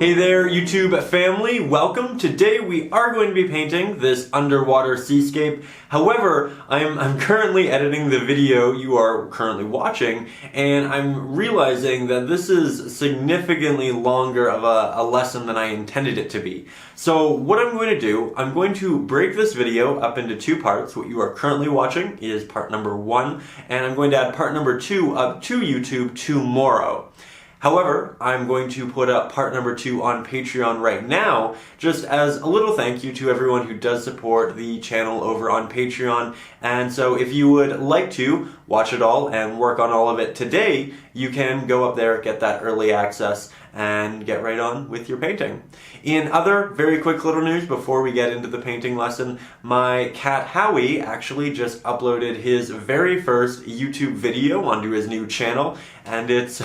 Hey there, YouTube family, welcome. Today we are going to be painting this underwater seascape. However, I'm currently editing the video you are currently watching, and I'm realizing that this is significantly longer of a lesson than I intended it to be. So what I'm going to do, I'm going to break this video up into two parts. What you are currently watching is part number 1, and I'm going to add part number 2 up to YouTube tomorrow. However, I'm going to put up part number 2 on Patreon right now, just as a little thank you to everyone who does support the channel over on Patreon. And so if you would like to watch it all and work on all of it today, you can go up there, get that early access, and get right on with your painting. In other very quick little news before we get into the painting lesson, my cat Howie actually just uploaded his very first YouTube video onto his new channel, and it's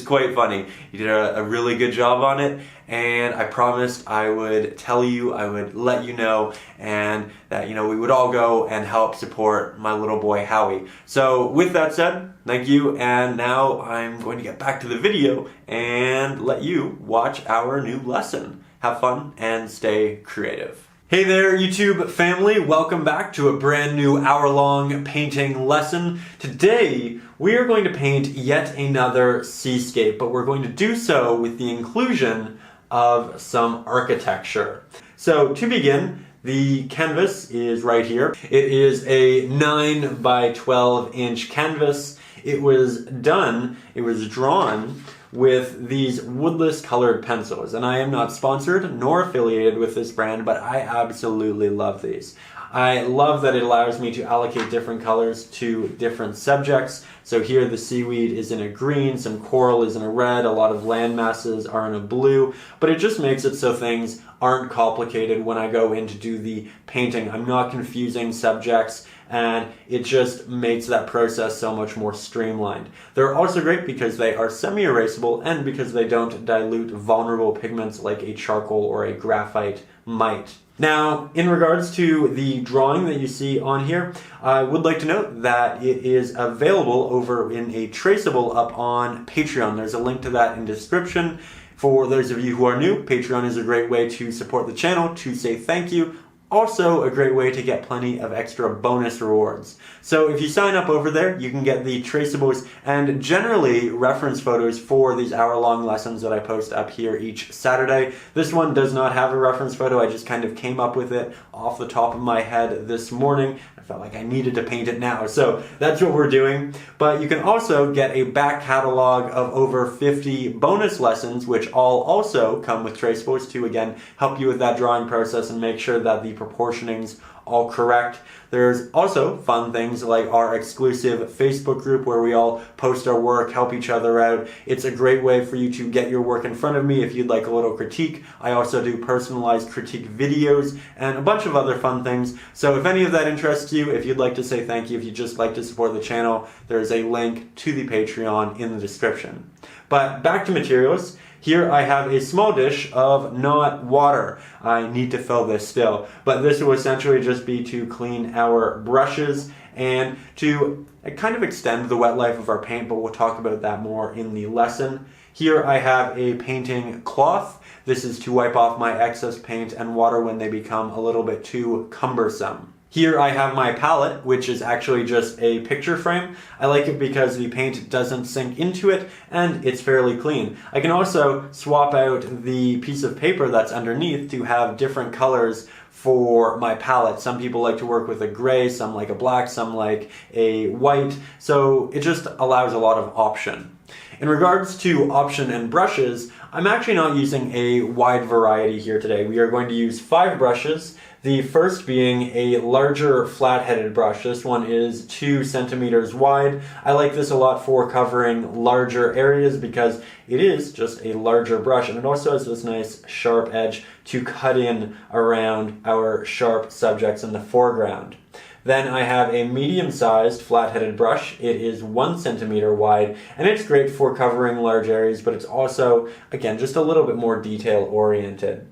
quite funny. He did a really good job on it, and I promised I would tell you, I would let you know, and that, you know, we would all go and help support my little boy Howie. So with that said, thank you, and now I'm going to get back to the video and let you watch our new lesson. Have fun and stay creative. Hey there, YouTube family, welcome back to a brand new hour-long painting lesson. Today, we are going to paint yet another seascape, but we're going to do so with the inclusion of some architecture. So to begin, the canvas is right here. It is a 9 by 12 inch canvas. It was drawn with these woodless colored pencils, and I am not sponsored nor affiliated with this brand, but I absolutely love these. I love that it allows me to allocate different colors to different subjects. So here the seaweed is in a green, some coral is in a red, a lot of land masses are in a blue, but it just makes it so things aren't complicated when I go in to do the painting. I'm not confusing subjects, and it just makes that process so much more streamlined. They're also great because they are semi-erasable and because they don't dilute vulnerable pigments like a charcoal or a graphite might. Now, in regards to the drawing that you see on here, I would like to note that it is available over in a traceable up on Patreon. There's a link to that in the description. For those of you who are new, Patreon is a great way to support the channel, to say thank you. Also a great way to get plenty of extra bonus rewards. So if you sign up over there, you can get the traceables and generally reference photos for these hour-long lessons that I post up here each Saturday. This one does not have a reference photo. I just kind of came up with it off the top of my head this morning. I felt like I needed to paint it now, so that's what we're doing. But you can also get a back catalog of over 50 bonus lessons, which all also come with traceables to, again, help you with that drawing process and make sure that the proportioning's all correct. There's also fun things like our exclusive Facebook group where we all post our work, help each other out. It's a great way for you to get your work in front of me if you'd like a little critique. I also do personalized critique videos and a bunch of other fun things. So if any of that interests you, if you'd like to say thank you, if you'd just like to support the channel, there's a link to the Patreon in the description. But back to materials. Here I have a small dish of not water. I need to fill this still, but this will essentially just be to clean our brushes and to kind of extend the wet life of our paint, but we'll talk about that more in the lesson. Here I have a painting cloth. This is to wipe off my excess paint and water when they become a little bit too cumbersome. Here I have my palette, which is actually just a picture frame. I like it because the paint doesn't sink into it and it's fairly clean. I can also swap out the piece of paper that's underneath to have different colors for my palette. Some people like to work with a gray, some like a black, some like a white, so it just allows a lot of option. In regards to option and brushes, I'm actually not using a wide variety here today. We are going to use 5 brushes. The first being a larger flat-headed brush. This one is 2 centimeters wide. I like this a lot for covering larger areas because it is just a larger brush, and it also has this nice sharp edge to cut in around our sharp subjects in the foreground. Then I have a medium-sized flat-headed brush. It is 1 centimeter wide, and it's great for covering large areas, but it's also, again, just a little bit more detail-oriented.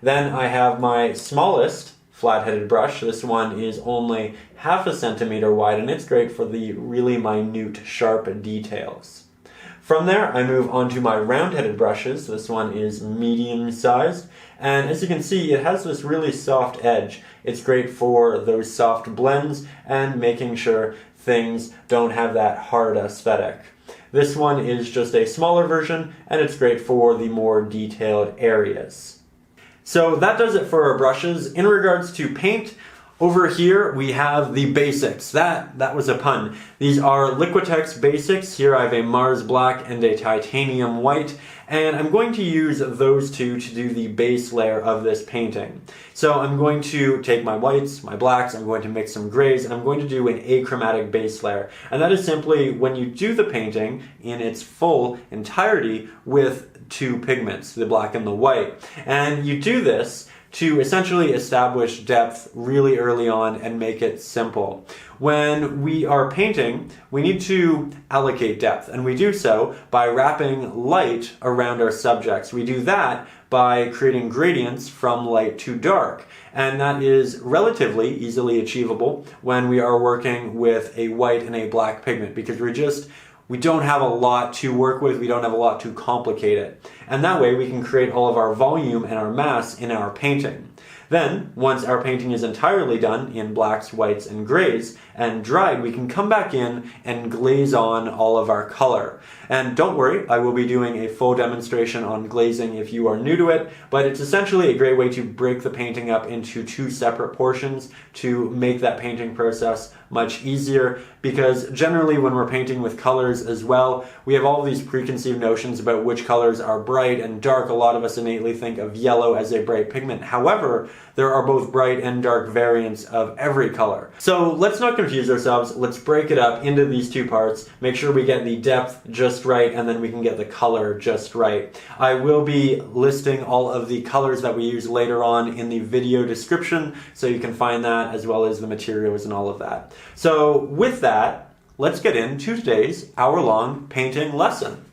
Then I have my smallest flat-headed brush. This one is only 0.5 centimeter wide, and it's great for the really minute, sharp details. From there, I move on to my round-headed brushes. This one is medium-sized, and as you can see, it has this really soft edge. It's great for those soft blends and making sure things don't have that hard aesthetic. This one is just a smaller version, and it's great for the more detailed areas. So that does it for our brushes. In regards to paint, over here we have the basics. That was a pun. These are Liquitex basics. Here I have a Mars Black and a Titanium White, and I'm going to use those two to do the base layer of this painting. So I'm going to take my whites, my blacks, I'm going to mix some grays, and I'm going to do an achromatic base layer. And that is simply when you do the painting in its full entirety with two pigments, the black and the white. And you do this to essentially establish depth really early on and make it simple. When we are painting, we need to allocate depth, and we do so by wrapping light around our subjects. We do that by creating gradients from light to dark, and that is relatively easily achievable when we are working with a white and a black pigment, because we don't have a lot to work with, we don't have a lot to complicate it. And that way we can create all of our volume and our mass in our painting. Then, once our painting is entirely done in blacks, whites, and grays, and dried, we can come back in and glaze on all of our color. And don't worry, I will be doing a full demonstration on glazing if you are new to it, but it's essentially a great way to break the painting up into two separate portions to make that painting process much easier, because generally when we're painting with colors as well, we have all these preconceived notions about which colors are bright and dark. A lot of us innately think of yellow as a bright pigment. However, there are both bright and dark variants of every color. So let's not confuse ourselves. Let's break it up into these two parts, make sure we get the depth just right, and then we can get the color just right. I will be listing all of the colors that we use later on in the video description, so you can find that as well as the materials and all of that. So with that, let's get into today's hour-long painting lesson.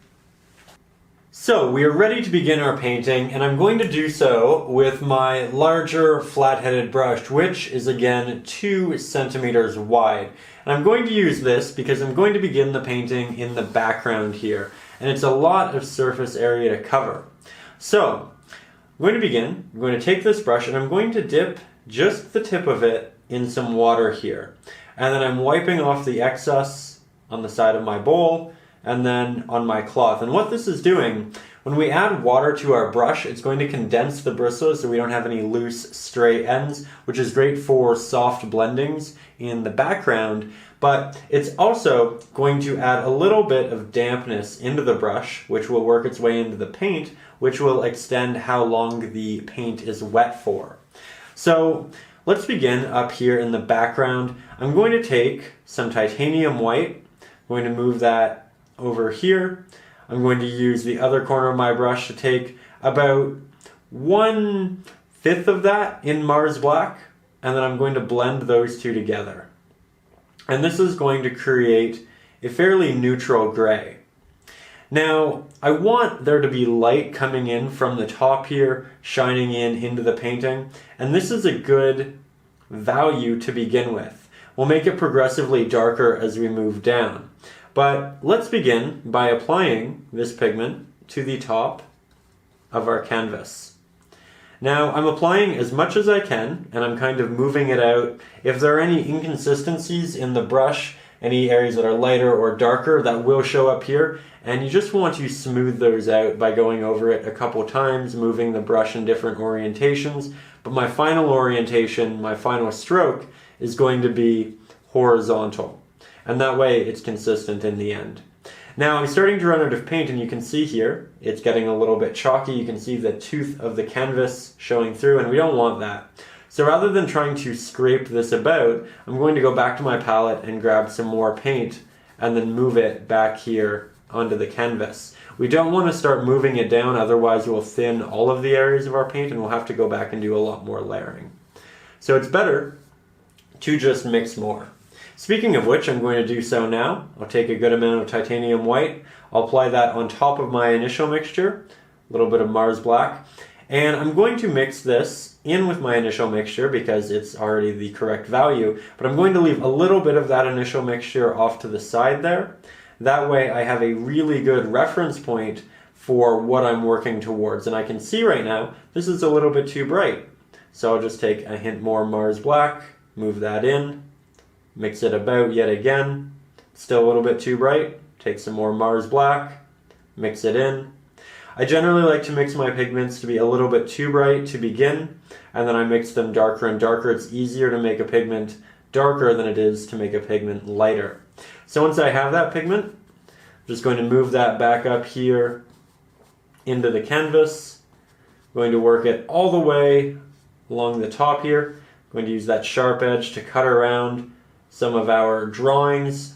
So we are ready to begin our painting, and I'm going to do so with my larger flat-headed brush, which is again 2 centimeters wide. And I'm going to use this because I'm going to begin the painting in the background here, and it's a lot of surface area to cover. So I'm going to begin. I'm going to take this brush and I'm going to dip just the tip of it in some water here. And then I'm wiping off the excess on the side of my bowl and then on my cloth. And what this is doing, when we add water to our brush, it's going to condense the bristles so we don't have any loose stray ends, which is great for soft blendings in the background, but it's also going to add a little bit of dampness into the brush, which will work its way into the paint, which will extend how long the paint is wet for. So let's begin up here in the background. I'm going to take some titanium white, I'm going to move that over here. I'm going to use the other corner of my brush to take about 1/5 of that in Mars Black, and then I'm going to blend those two together. And this is going to create a fairly neutral gray. Now, I want there to be light coming in from the top here, shining into the painting, and this is a good value to begin with. We'll make it progressively darker as we move down. But let's begin by applying this pigment to the top of our canvas. Now I'm applying as much as I can, and I'm kind of moving it out. If there are any inconsistencies in the brush, any areas that are lighter or darker, that will show up here, and you just want to smooth those out by going over it a couple times, moving the brush in different orientations. But my final orientation, my final stroke, is going to be horizontal. And that way it's consistent in the end. Now I'm starting to run out of paint, and you can see here it's getting a little bit chalky. You can see the tooth of the canvas showing through, and we don't want that. So rather than trying to scrape this about, I'm going to go back to my palette and grab some more paint and then move it back here onto the canvas. We don't want to start moving it down, otherwise we'll thin all of the areas of our paint and we'll have to go back and do a lot more layering. So it's better to just mix more. Speaking of which, I'm going to do so now. I'll take a good amount of titanium white. I'll apply that on top of my initial mixture, a little bit of Mars Black, and I'm going to mix this in with my initial mixture because it's already the correct value, but I'm going to leave a little bit of that initial mixture off to the side there. That way I have a really good reference point for what I'm working towards. And I can see right now, this is a little bit too bright. So I'll just take a hint more Mars Black, move that in, mix it about yet again. Still a little bit too bright. Take some more Mars Black, mix it in. I generally like to mix my pigments to be a little bit too bright to begin, and then I mix them darker and darker. It's easier to make a pigment darker than it is to make a pigment lighter. So once I have that pigment, I'm just going to move that back up here into the canvas. I'm going to work it all the way along the top here. I'm going to use that sharp edge to cut around some of our drawings.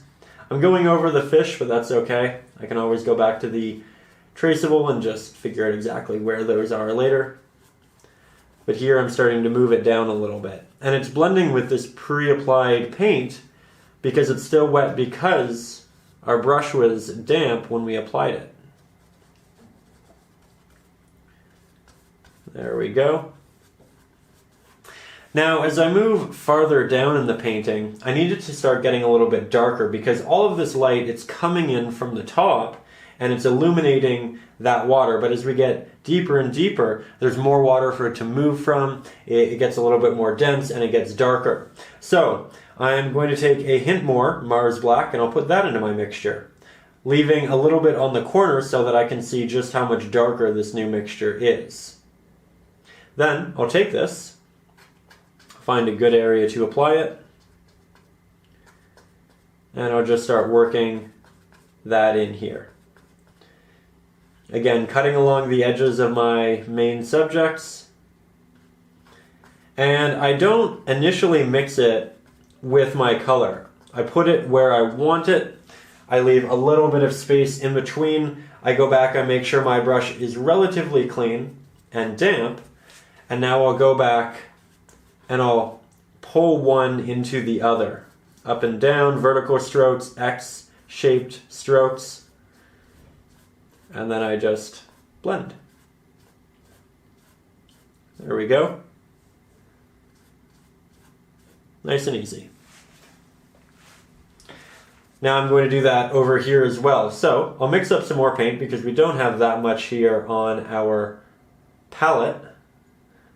I'm going over the fish, but that's okay. I can always go back to the traceable and just figure out exactly where those are later. But here I'm starting to move it down a little bit. And it's blending with this pre-applied paint because it's still wet because our brush was damp when we applied it. There we go. Now, as I move farther down in the painting, I need it to start getting a little bit darker because all of this light, it's coming in from the top and it's illuminating that water. But as we get deeper and deeper, there's more water for it to move from. It gets a little bit more dense and it gets darker. So I'm going to take a hint more Mars Black and I'll put that into my mixture, leaving a little bit on the corner so that I can see just how much darker this new mixture is. Then I'll take this, find a good area to apply it, and I'll just start working that in here. Again, cutting along the edges of my main subjects. And I don't initially mix it with my color. I put it where I want it. I leave a little bit of space in between. I go back and make sure my brush is relatively clean and damp. And now I'll go back and I'll pull one into the other. Up and down, vertical strokes, X-shaped strokes. And then I just blend. There we go. Nice and easy. Now I'm going to do that over here as well. So I'll mix up some more paint because we don't have that much here on our palette.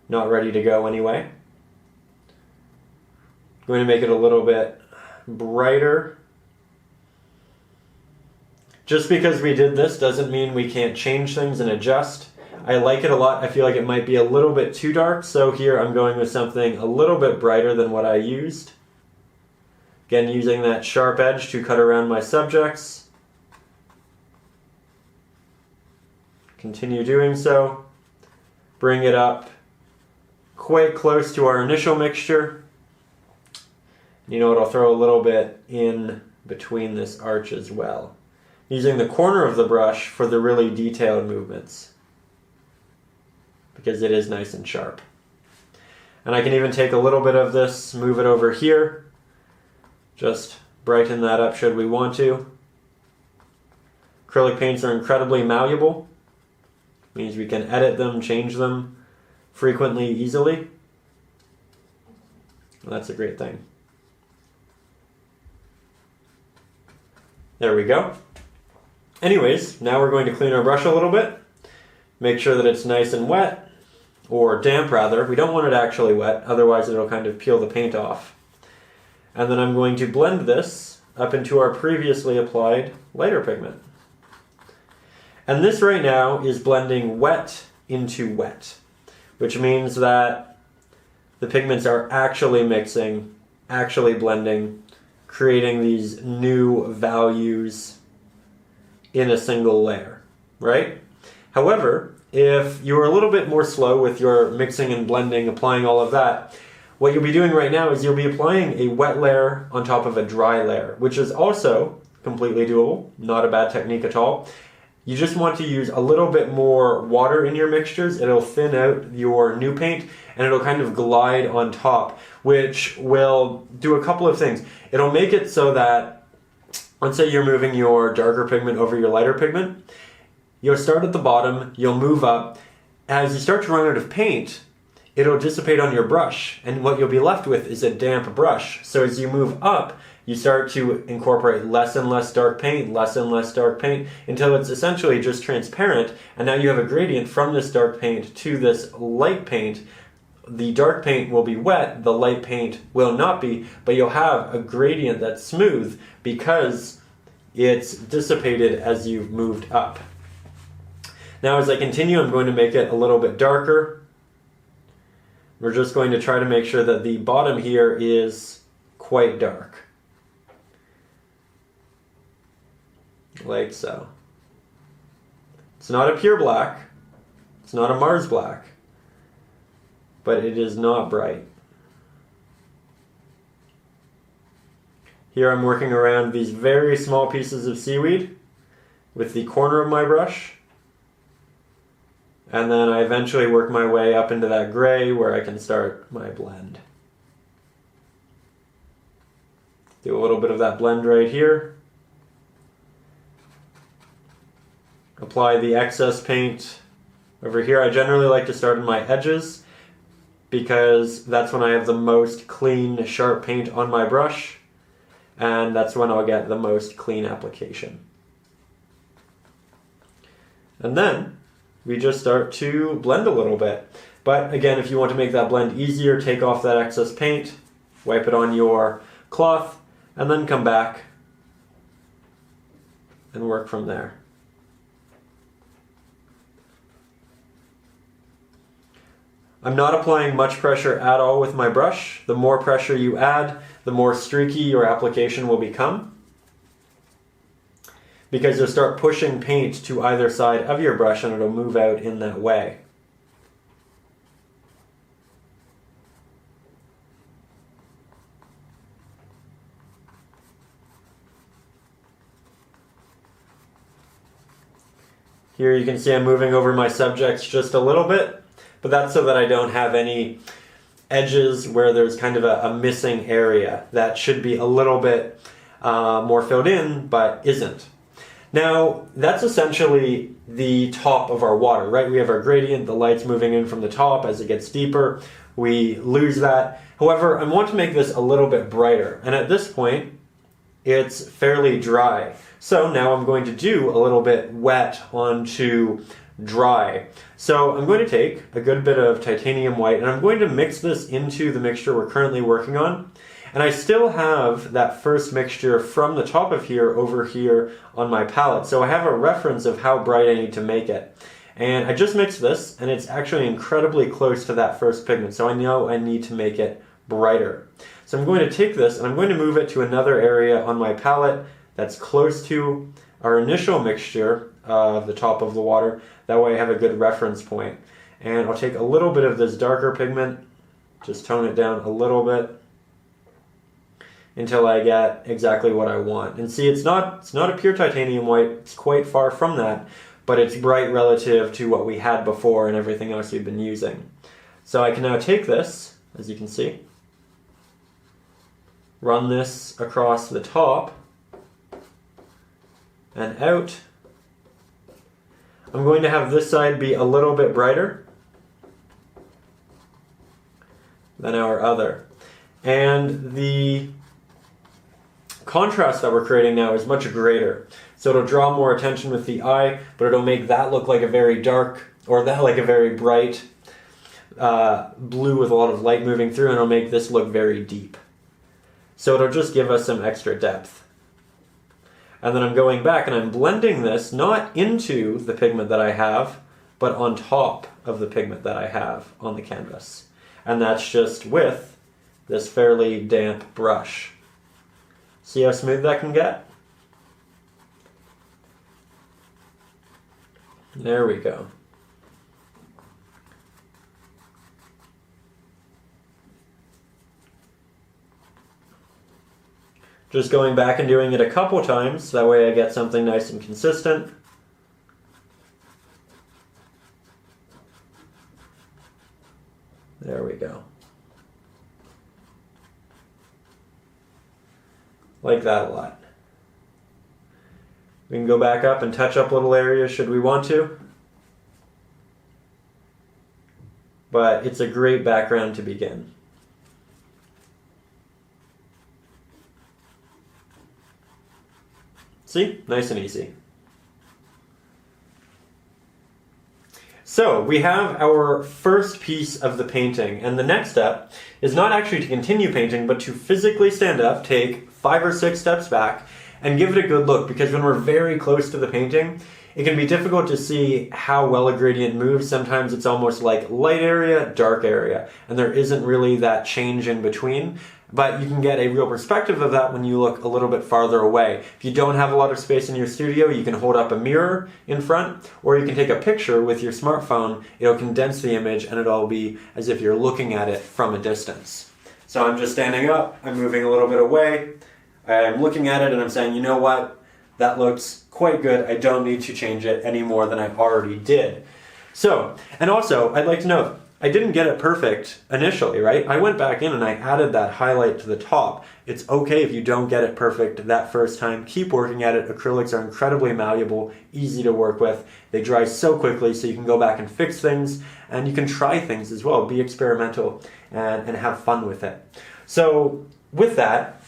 Not ready to go anyway. I'm going to make it a little bit brighter. Just because we did this doesn't mean we can't change things and adjust. I like it a lot. I feel like it might be a little bit too dark, so here I'm going with something a little bit brighter than what I used. Again, using that sharp edge to cut around my subjects. Continue doing so. Bring it up quite close to our initial mixture. You know what, I'll throw a little bit in between this arch as well, using the corner of the brush for the really detailed movements because it is nice and sharp. And I can even take a little bit of this, move it over here, just brighten that up should we want to. Acrylic paints are incredibly malleable, means we can edit them, change them frequently, easily. Well, that's a great thing. There we go. Anyways, now we're going to clean our brush a little bit. Make sure that it's nice and wet, or damp rather. We don't want it actually wet, otherwise it'll kind of peel the paint off. And then I'm going to blend this up into our previously applied lighter pigment. And this right now is blending wet into wet, which means that the pigments are actually mixing, actually blending, creating these new values in a single layer, right? However, if you're a little bit more slow with your mixing and blending, applying all of that, what you'll be doing right now is you'll be applying a wet layer on top of a dry layer, which is also completely doable, not a bad technique at all. You just want to use a little bit more water in your mixtures. It'll thin out your new paint and it'll kind of glide on top, which will do a couple of things. It'll make it so that, let's say you're moving your darker pigment over your lighter pigment, you'll start at the bottom, you'll move up. As you start to run out of paint, it'll dissipate on your brush, and what you'll be left with is a damp brush. So as you move up, you start to incorporate less and less dark paint, less and less dark paint, until it's essentially just transparent, and now you have a gradient from this dark paint to this light paint. The dark paint will be wet, the light paint will not be, but you'll have a gradient that's smooth because it's dissipated as you've moved up. Now as I continue, I'm going to make it a little bit darker. We're just going to try to make sure that the bottom here is quite dark. Like so. It's not a pure black, it's not a Mars black, but it is not bright. Here I'm working around these very small pieces of seaweed with the corner of my brush. And then I eventually work my way up into that gray where I can start my blend. Do a little bit of that blend right here. Apply the excess paint over here. I generally like to start in my edges because that's when I have the most clean, sharp paint on my brush, and that's when I'll get the most clean application. And then we just start to blend a little bit. But again, if you want to make that blend easier, take off that excess paint, wipe it on your cloth, and then come back and work from there. I'm not applying much pressure at all with my brush. The more pressure you add, the more streaky your application will become, because you'll start pushing paint to either side of your brush and it'll move out in that way. Here you can see I'm moving over my subjects just a little bit, but that's so that I don't have any edges where there's kind of a missing area that should be a little bit more filled in, but isn't. Now, that's essentially the top of our water, right? We have our gradient, the light's moving in from the top. As it gets deeper, we lose that. However, I want to make this a little bit brighter, and at this point, it's fairly dry. So now I'm going to do a little bit wet onto dry. So I'm going to take a good bit of titanium white, and I'm going to mix this into the mixture we're currently working on. And I still have that first mixture from the top of here over here on my palette. So I have a reference of how bright I need to make it. And I just mixed this, and it's actually incredibly close to that first pigment. So I know I need to make it brighter. So I'm going to take this, and I'm going to move it to another area on my palette that's close to our initial mixture of the top of the water. That way I have a good reference point. And I'll take a little bit of this darker pigment, just tone it down a little bit, until I get exactly what I want. And see, it's not a pure titanium white, it's quite far from that, but it's bright relative to what we had before and everything else we've been using. So I can now take this, as you can see, run this across the top and out. I'm going to have this side be a little bit brighter than our other. And the contrast that we're creating now is much greater. So it'll draw more attention with the eye, but it'll make that look like a very dark, or that like a very bright blue with a lot of light moving through, and it'll make this look very deep. So it'll just give us some extra depth. And then I'm going back and I'm blending this not into the pigment that I have, but on top of the pigment that I have on the canvas. And that's just with this fairly damp brush. See how smooth that can get? There we go. Just going back and doing it a couple times, that way I get something nice and consistent. There we go. Like that a lot. We can go back up and touch up little areas should we want to. But it's a great background to begin. See? Nice and easy. So we have our first piece of the painting, and the next step is not actually to continue painting, but to physically stand up, take 5 or 6 steps back, and give it a good look, because when we're very close to the painting, it can be difficult to see how well a gradient moves. Sometimes it's almost like light area, dark area, and there isn't really that change in between. But you can get a real perspective of that when you look a little bit farther away. If you don't have a lot of space in your studio, you can hold up a mirror in front, or you can take a picture with your smartphone. It'll condense the image, and it'll be as if you're looking at it from a distance. So I'm just standing up, I'm moving a little bit away, I'm looking at it, and I'm saying, you know what? That looks quite good. I don't need to change it any more than I already did. So, and also, I'd like to note, I didn't get it perfect initially, right? I went back in and I added that highlight to the top. It's okay if you don't get it perfect that first time. Keep working at it. Acrylics are incredibly malleable, easy to work with. They dry so quickly, so you can go back and fix things, and you can try things as well. Be experimental and have fun with it. So with that,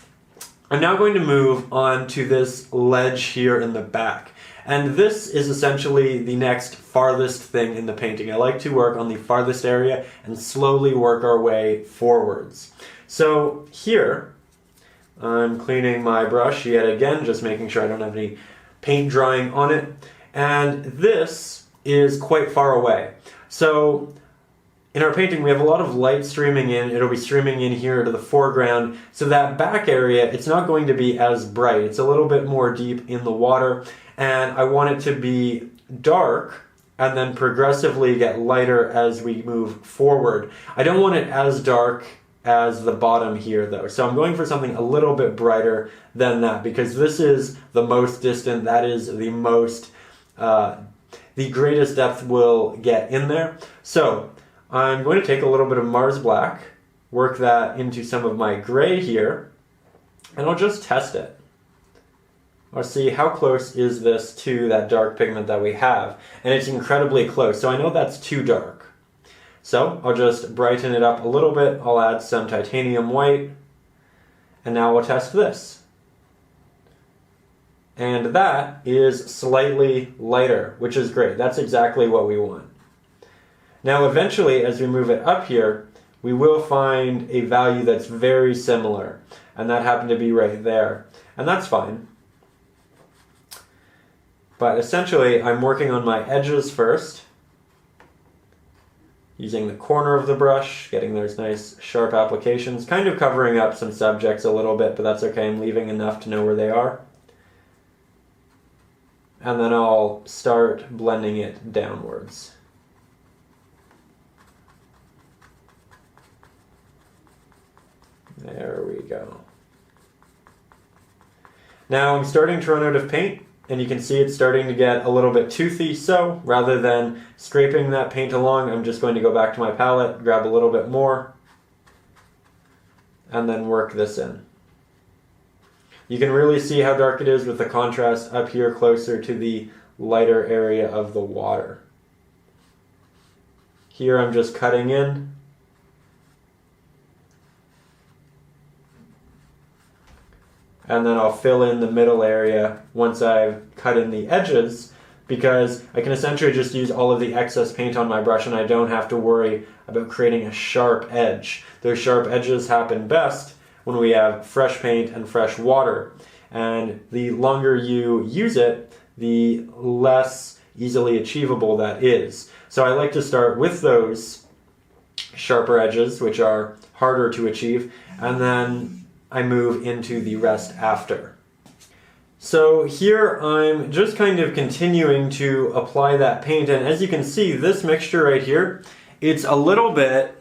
I'm now going to move on to this ledge here in the back. And this is essentially the next farthest thing in the painting. I like to work on the farthest area and slowly work our way forwards. So here, I'm cleaning my brush yet again, just making sure I don't have any paint drying on it. And this is quite far away. So in our painting, we have a lot of light streaming in. It'll be streaming in here to the foreground. So that back area, it's not going to be as bright. It's a little bit more deep in the water. And I want it to be dark and then progressively get lighter as we move forward. I don't want it as dark as the bottom here though. So I'm going for something a little bit brighter than that, because this is the most distant. That is the most, the greatest depth we'll get in there. So I'm going to take a little bit of Mars Black, work that into some of my gray here, and I'll just test it. I'll see how close is this to that dark pigment that we have. And it's incredibly close, so I know that's too dark. So I'll just brighten it up a little bit. I'll add some titanium white, and now we'll test this. And that is slightly lighter, which is great. That's exactly what we want. Now eventually, as we move it up here, we will find a value that's very similar, and that happened to be right there. And that's fine. But essentially, I'm working on my edges first, using the corner of the brush, getting those nice sharp applications, kind of covering up some subjects a little bit, but that's okay. I'm leaving enough to know where they are. And then I'll start blending it downwards. There we go. Now I'm starting to run out of paint, and you can see it's starting to get a little bit toothy, so rather than scraping that paint along, I'm just going to go back to my palette, grab a little bit more, and then work this in. You can really see how dark it is with the contrast up here closer to the lighter area of the water. Here I'm just cutting in. And then I'll fill in the middle area once I've cut in the edges, because I can essentially just use all of the excess paint on my brush and I don't have to worry about creating a sharp edge. Those sharp edges happen best when we have fresh paint and fresh water. And the longer you use it, the less easily achievable that is. So I like to start with those sharper edges, which are harder to achieve, and then I move into the rest after. So here I'm just kind of continuing to apply that paint, and as you can see, this mixture right here, it's a little bit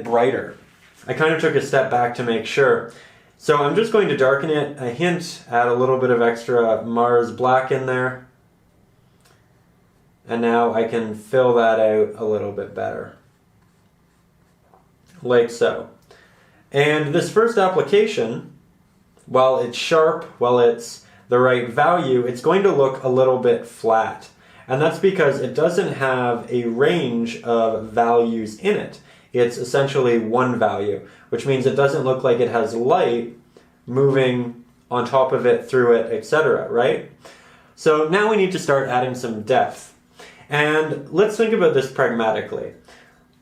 brighter. I kind of took a step back to make sure. So I'm just going to darken it a hint, add a little bit of extra Mars Black in there, and now I can fill that out a little bit better, like so. And this first application, while it's sharp, while it's the right value, it's going to look a little bit flat. And that's because it doesn't have a range of values in it. It's essentially one value, which means it doesn't look like it has light moving on top of it, through it, etc., right? So now we need to start adding some depth. And let's think about this pragmatically.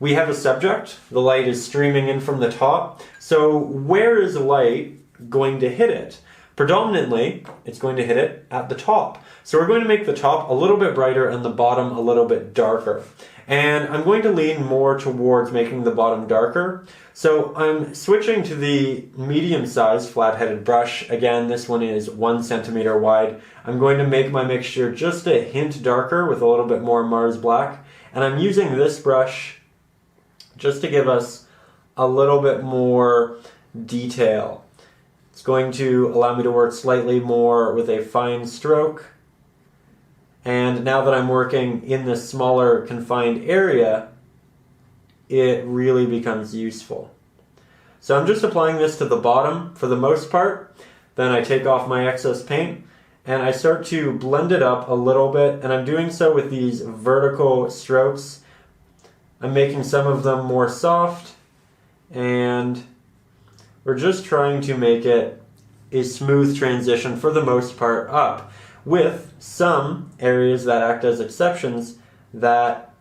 We have a subject, the light is streaming in from the top, so where is the light going to hit it? Predominantly, it's going to hit it at the top. So we're going to make the top a little bit brighter and the bottom a little bit darker. And I'm going to lean more towards making the bottom darker. So I'm switching to the medium-sized flat-headed brush. Again, this one is 1 centimeter wide. I'm going to make my mixture just a hint darker with a little bit more Mars Black. And I'm using this brush just to give us a little bit more detail. It's going to allow me to work slightly more with a fine stroke. And now that I'm working in this smaller confined area, it really becomes useful. So I'm just applying this to the bottom for the most part. Then I take off my excess paint and I start to blend it up a little bit, and I'm doing so with these vertical strokes. I'm making some of them more soft, and we're just trying to make it a smooth transition for the most part up, with some areas that act as exceptions that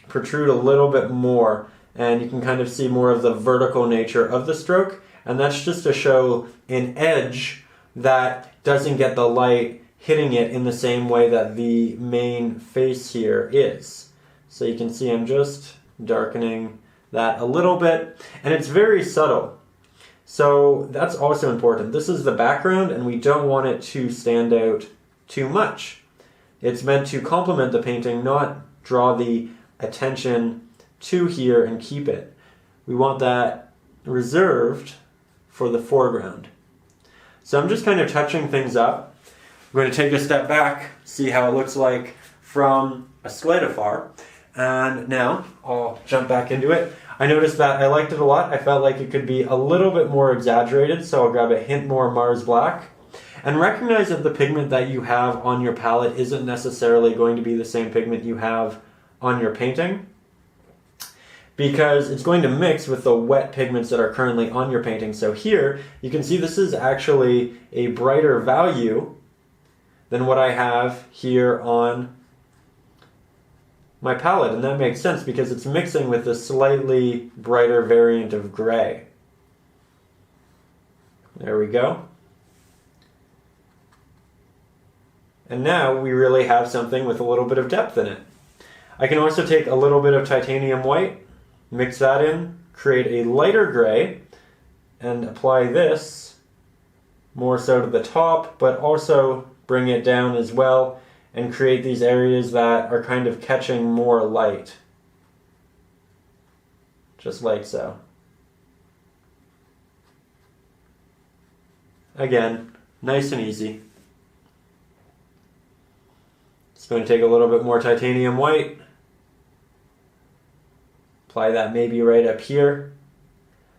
protrude a little bit more, and you can kind of see more of the vertical nature of the stroke, and that's just to show an edge that doesn't get the light hitting it in the same way that the main face here is. So you can see I'm just darkening that a little bit, and it's very subtle. So that's also important. This is the background, and we don't want it to stand out too much. It's meant to complement the painting, not draw the attention to here and keep it. We want that reserved for the foreground. So I'm just kind of touching things up. I'm going to take a step back, see how it looks like from a Slideafar, and now I'll jump back into it. I noticed that I liked it a lot. I felt like it could be a little bit more exaggerated, so I'll grab a hint more Mars Black. And recognize that the pigment that you have on your palette isn't necessarily going to be the same pigment you have on your painting, because it's going to mix with the wet pigments that are currently on your painting. So here, you can see this is actually a brighter value than what I have here on my palette, and that makes sense because it's mixing with a slightly brighter variant of gray. There we go. And now we really have something with a little bit of depth in it. I can also take a little bit of titanium white, mix that in, create a lighter gray, and apply this more so to the top, but also bring it down as well and create these areas that are kind of catching more light. Just like so. Again, nice and easy. It's going to take a little bit more titanium white. Apply that maybe right up here.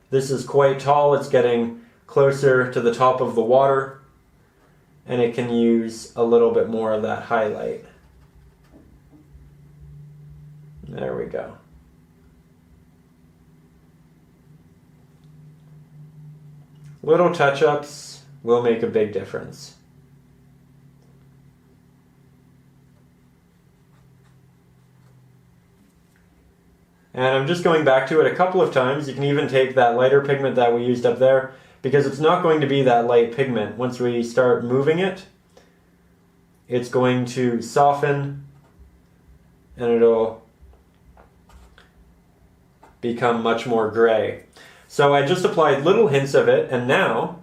This is quite tall, it's getting closer to the top of the water, and it can use a little bit more of that highlight. There we go. Little touch-ups will make a big difference. And I'm just going back to it a couple of times. You can even take that lighter pigment that we used up there, because it's not going to be that light pigment. Once we start moving it, it's going to soften and it'll become much more gray. So I just applied little hints of it, and now,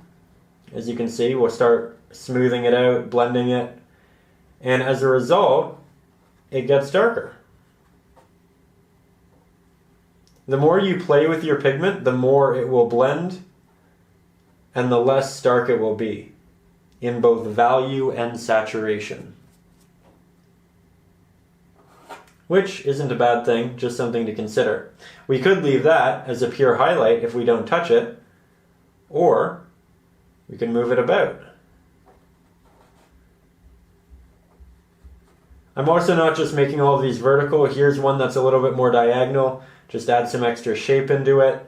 as you can see, we'll start smoothing it out, blending it, and as a result, it gets darker. The more you play with your pigment, the more it will blend and the less stark it will be in both value and saturation. Which isn't a bad thing, just something to consider. We could leave that as a pure highlight if we don't touch it, or we can move it about. I'm also not just making all of these vertical. Here's one that's a little bit more diagonal. Just add some extra shape into it.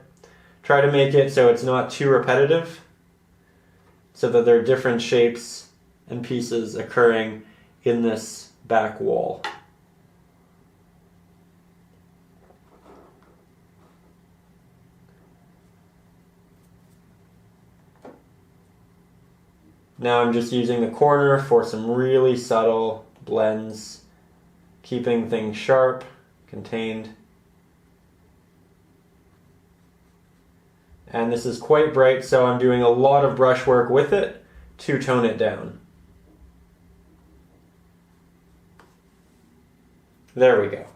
Try to make it so it's not too repetitive. so that there are different shapes and pieces occurring in this back wall. Now I'm just using the corner for some really subtle blends, keeping things sharp, contained. And this is quite bright, so I'm doing a lot of brush work with it to tone it down. There we go.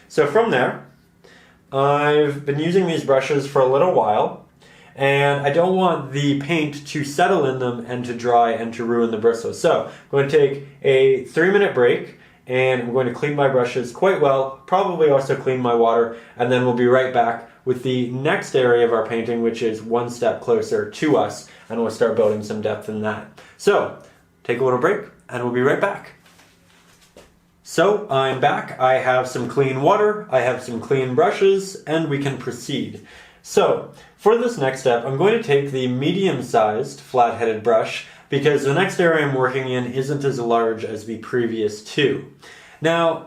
So from there, I've been using these brushes for a little while, and I don't want the paint to settle in them and to dry and to ruin the bristles. So I'm going to take a 3-minute break, and I'm going to clean my brushes quite well, probably also clean my water, and then we'll be right back with the next area of our painting, which is one step closer to us, and we'll start building some depth in that. So take a little break, and we'll be right back. So I'm back. I have some clean water, I have some clean brushes, and we can proceed. So for this next step, I'm going to take the medium-sized flat-headed brush because the next area I'm working in isn't as large as the previous two. Now,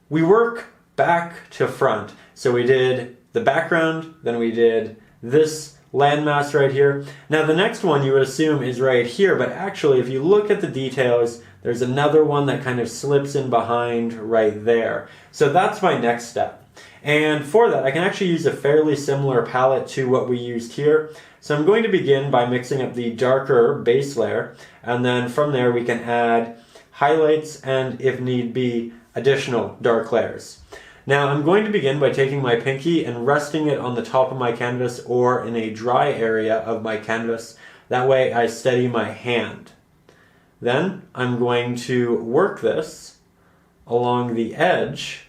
we work back to front. So we did the background, then we did this landmass right here. Now the next one you would assume is right here, but actually if you look at the details, there's another one that kind of slips in behind right there. So that's my next step. And for that, I can actually use a fairly similar palette to what we used here. So I'm going to begin by mixing up the darker base layer, and then from there we can add highlights and, if need be, additional dark layers. Now I'm going to begin by taking my pinky and resting it on the top of my canvas or in a dry area of my canvas. That way I steady my hand. Then I'm going to work this along the edge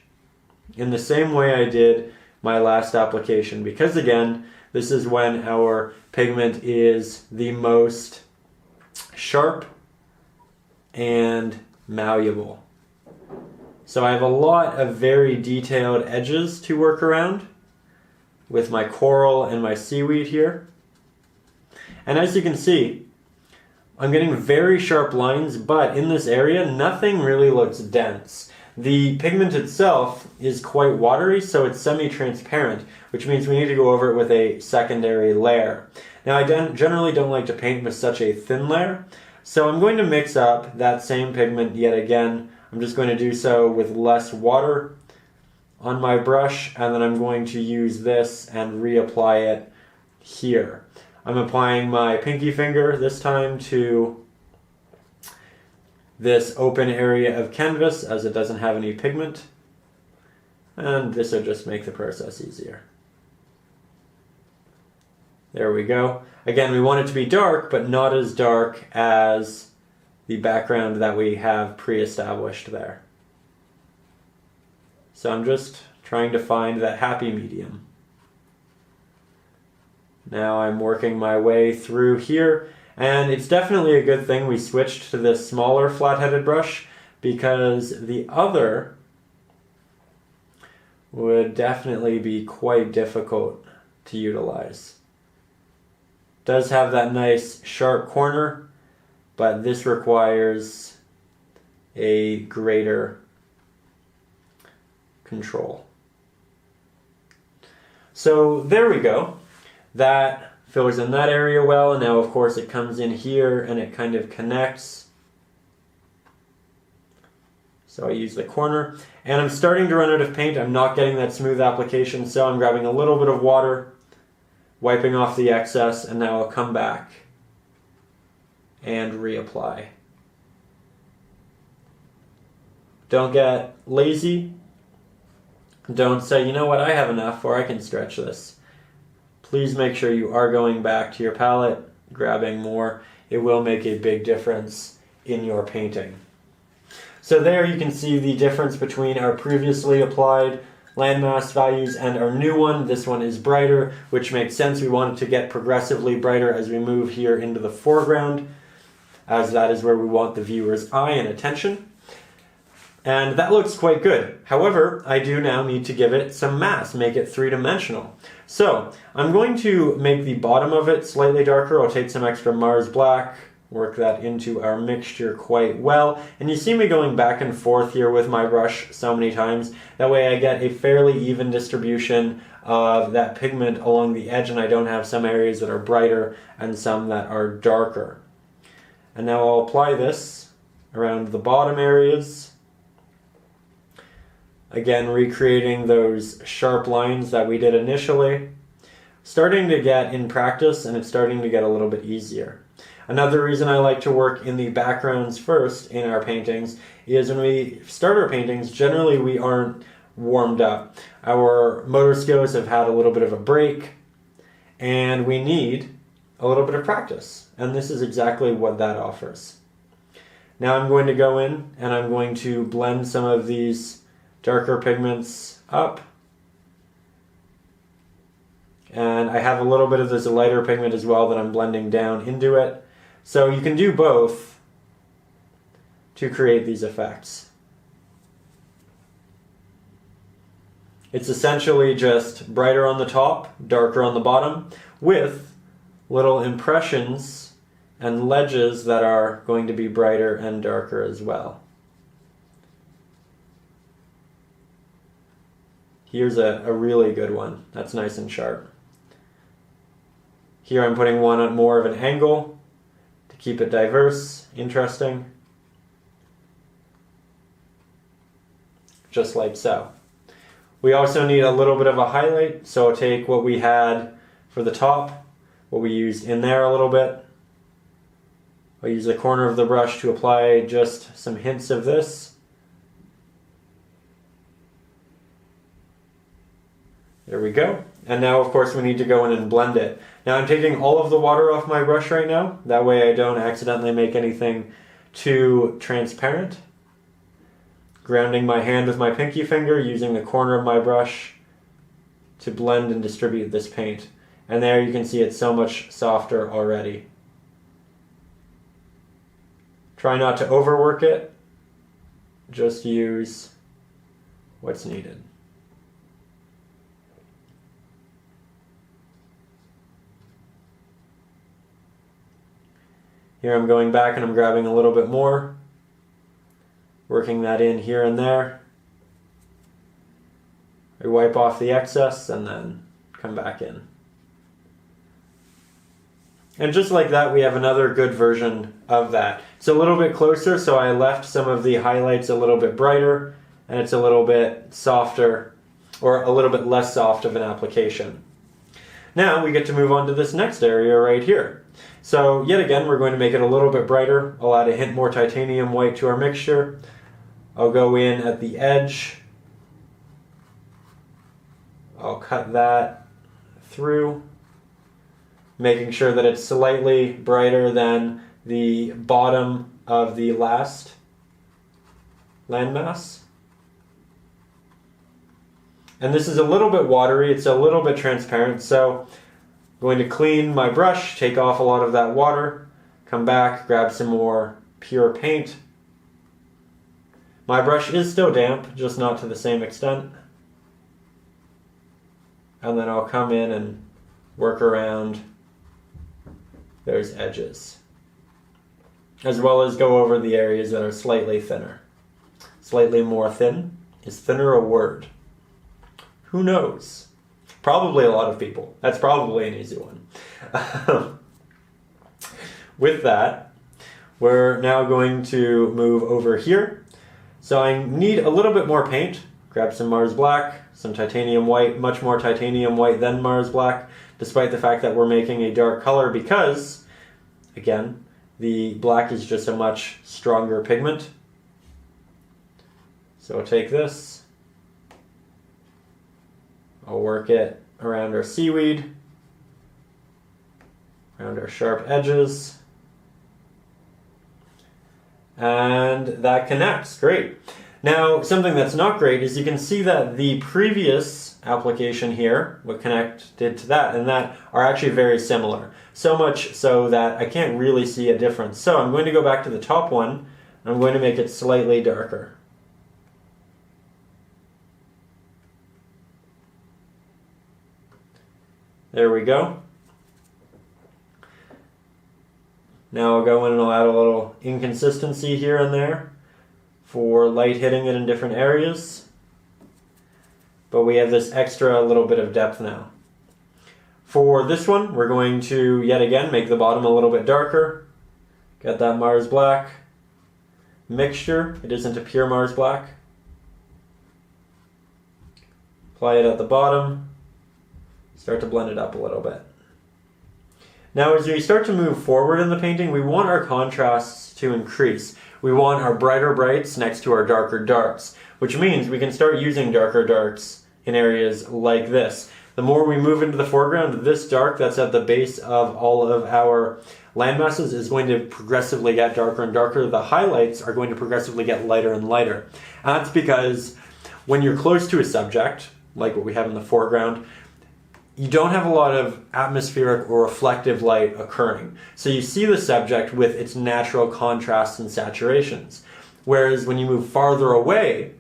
in the same way I did my last application, because again, this is when our pigment is the most sharp and malleable. So I have a lot of very detailed edges to work around with my coral and my seaweed here. And as you can see, I'm getting very sharp lines, but in this area, nothing really looks dense. The pigment itself is quite watery, so it's semi-transparent, which means we need to go over it with a secondary layer. Now I generally don't like to paint with such a thin layer, so I'm going to mix up that same pigment yet again. I'm just going to do so with less water on my brush, and then I'm going to use this and reapply it here. I'm applying my pinky finger this time to this open area of canvas as it doesn't have any pigment, and this will just make the process easier. There we go. Again, we want it to be dark, but not as dark as the background that we have pre-established there. So I'm just trying to find that happy medium. Now I'm working my way through here, and it's definitely a good thing we switched to this smaller flat-headed brush, because the other would definitely be quite difficult to utilize. It does have that nice sharp corner, but this requires a greater control. So there we go. That fills in that area well, and now of course it comes in here and it kind of connects. So I use the corner, and I'm starting to run out of paint. I'm not getting that smooth application, so I'm grabbing a little bit of water, wiping off the excess, and now I'll come back and reapply. Don't get lazy. Don't say, you know what, I have enough, or I can stretch this. Please make sure you are going back to your palette, grabbing more. It will make a big difference in your painting. So there you can see the difference between our previously applied landmass values and our new one. This one is brighter, which makes sense. We want it to get progressively brighter as we move here into the foreground, as that is where we want the viewer's eye and attention. And that looks quite good. However, I do now need to give it some mass, make it three-dimensional. So I'm going to make the bottom of it slightly darker. I'll take some extra Mars Black, work that into our mixture quite well. And you see me going back and forth here with my brush so many times. That way I get a fairly even distribution of that pigment along the edge, and I don't have some areas that are brighter and some that are darker. And now I'll apply this around the bottom areas. Again, recreating those sharp lines that we did initially. Starting to get in practice, and it's starting to get a little bit easier. Another reason I like to work in the backgrounds first in our paintings is when we start our paintings, generally we aren't warmed up. Our motor skills have had a little bit of a break, and we need a little bit of practice. And this is exactly what that offers. Now I'm going to go in and I'm going to blend some of these darker pigments up. And I have a little bit of this lighter pigment as well that I'm blending down into it. So you can do both to create these effects. It's essentially just brighter on the top, darker on the bottom, with little impressions and ledges that are going to be brighter and darker as well. Here's a really good one. That's nice and sharp. Here I'm putting one at more of an angle to keep it diverse, interesting. Just like so. We also need a little bit of a highlight, so I'll take what we had for the top, what we used in there a little bit. I'll use the corner of the brush to apply just some hints of this. There we go. And now, of course, we need to go in and blend it. Now I'm taking all of the water off my brush right now. That way I don't accidentally make anything too transparent. Grounding my hand with my pinky finger, using the corner of my brush to blend and distribute this paint. And there you can see it's so much softer already. Try not to overwork it. Just use what's needed. Here I'm going back and I'm grabbing a little bit more, working that in here and there. I wipe off the excess and then come back in. And just like that, we have another good version of that. It's a little bit closer, so I left some of the highlights a little bit brighter, and it's a little bit softer, or a little bit less soft of an application. Now we get to move on to this next area right here. So yet again, we're going to make it a little bit brighter. I'll add a hint more titanium white to our mixture. I'll go in at the edge. I'll cut that through, making sure that it's slightly brighter than the bottom of the last landmass. And this is a little bit watery, it's a little bit transparent, so I'm going to clean my brush, take off a lot of that water, come back, grab some more pure paint. My brush is still damp, just not to the same extent. And then I'll come in and work around those edges, as well as go over the areas that are slightly thinner. Slightly more thin. Is thinner a word? Who knows? Probably a lot of people. That's probably an easy one. With that, we're now going to move over here. So I need a little bit more paint. Grab some Mars Black, some titanium white, much more titanium white than Mars Black, despite the fact that we're making a dark color because, again, the black is just a much stronger pigment. So I'll take this. I'll work it around our seaweed, around our sharp edges, and that connects. Great. Now, something that's not great is you can see that the previous application here, what Connect did to that, and that are actually very similar. So much so that I can't really see a difference. So I'm going to go back to the top one, and I'm going to make it slightly darker. There we go. Now I'll go in and I'll add a little inconsistency here and there for light hitting it in different areas. But we have this extra little bit of depth now. For this one, we're going to, yet again, make the bottom a little bit darker. Get that Mars Black mixture. It isn't a pure Mars Black. Apply it at the bottom. Start to blend it up a little bit. Now, as we start to move forward in the painting, we want our contrasts to increase. We want our brighter brights next to our darker darks, which means we can start using darker darks in areas like this. The more we move into the foreground, this dark that's at the base of all of our landmasses is going to progressively get darker and darker. The highlights are going to progressively get lighter and lighter. And that's because when you're close to a subject, like what we have in the foreground, you don't have a lot of atmospheric or reflective light occurring. So you see the subject with its natural contrasts and saturations. Whereas when you move farther away,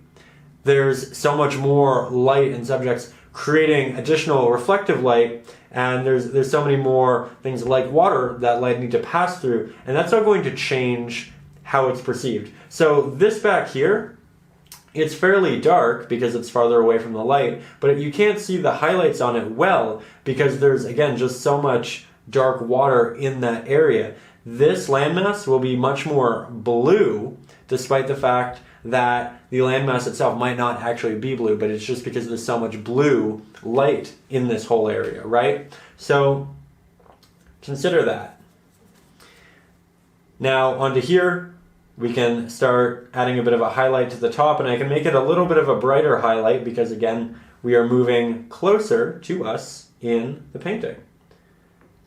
there's so much more light and subjects creating additional reflective light, and there's so many more things like water that light need to pass through, and that's all going to change how it's perceived. So this back here, it's fairly dark because it's farther away from the light, but you can't see the highlights on it well because there's, again, just so much dark water in that area. This landmass will be much more blue, despite the fact that the landmass itself might not actually be blue, but it's just because there's so much blue light in this whole area, right? So consider that. Now onto here, we can start adding a bit of a highlight to the top, and I can make it a little bit of a brighter highlight because, again, we are moving closer to us in the painting.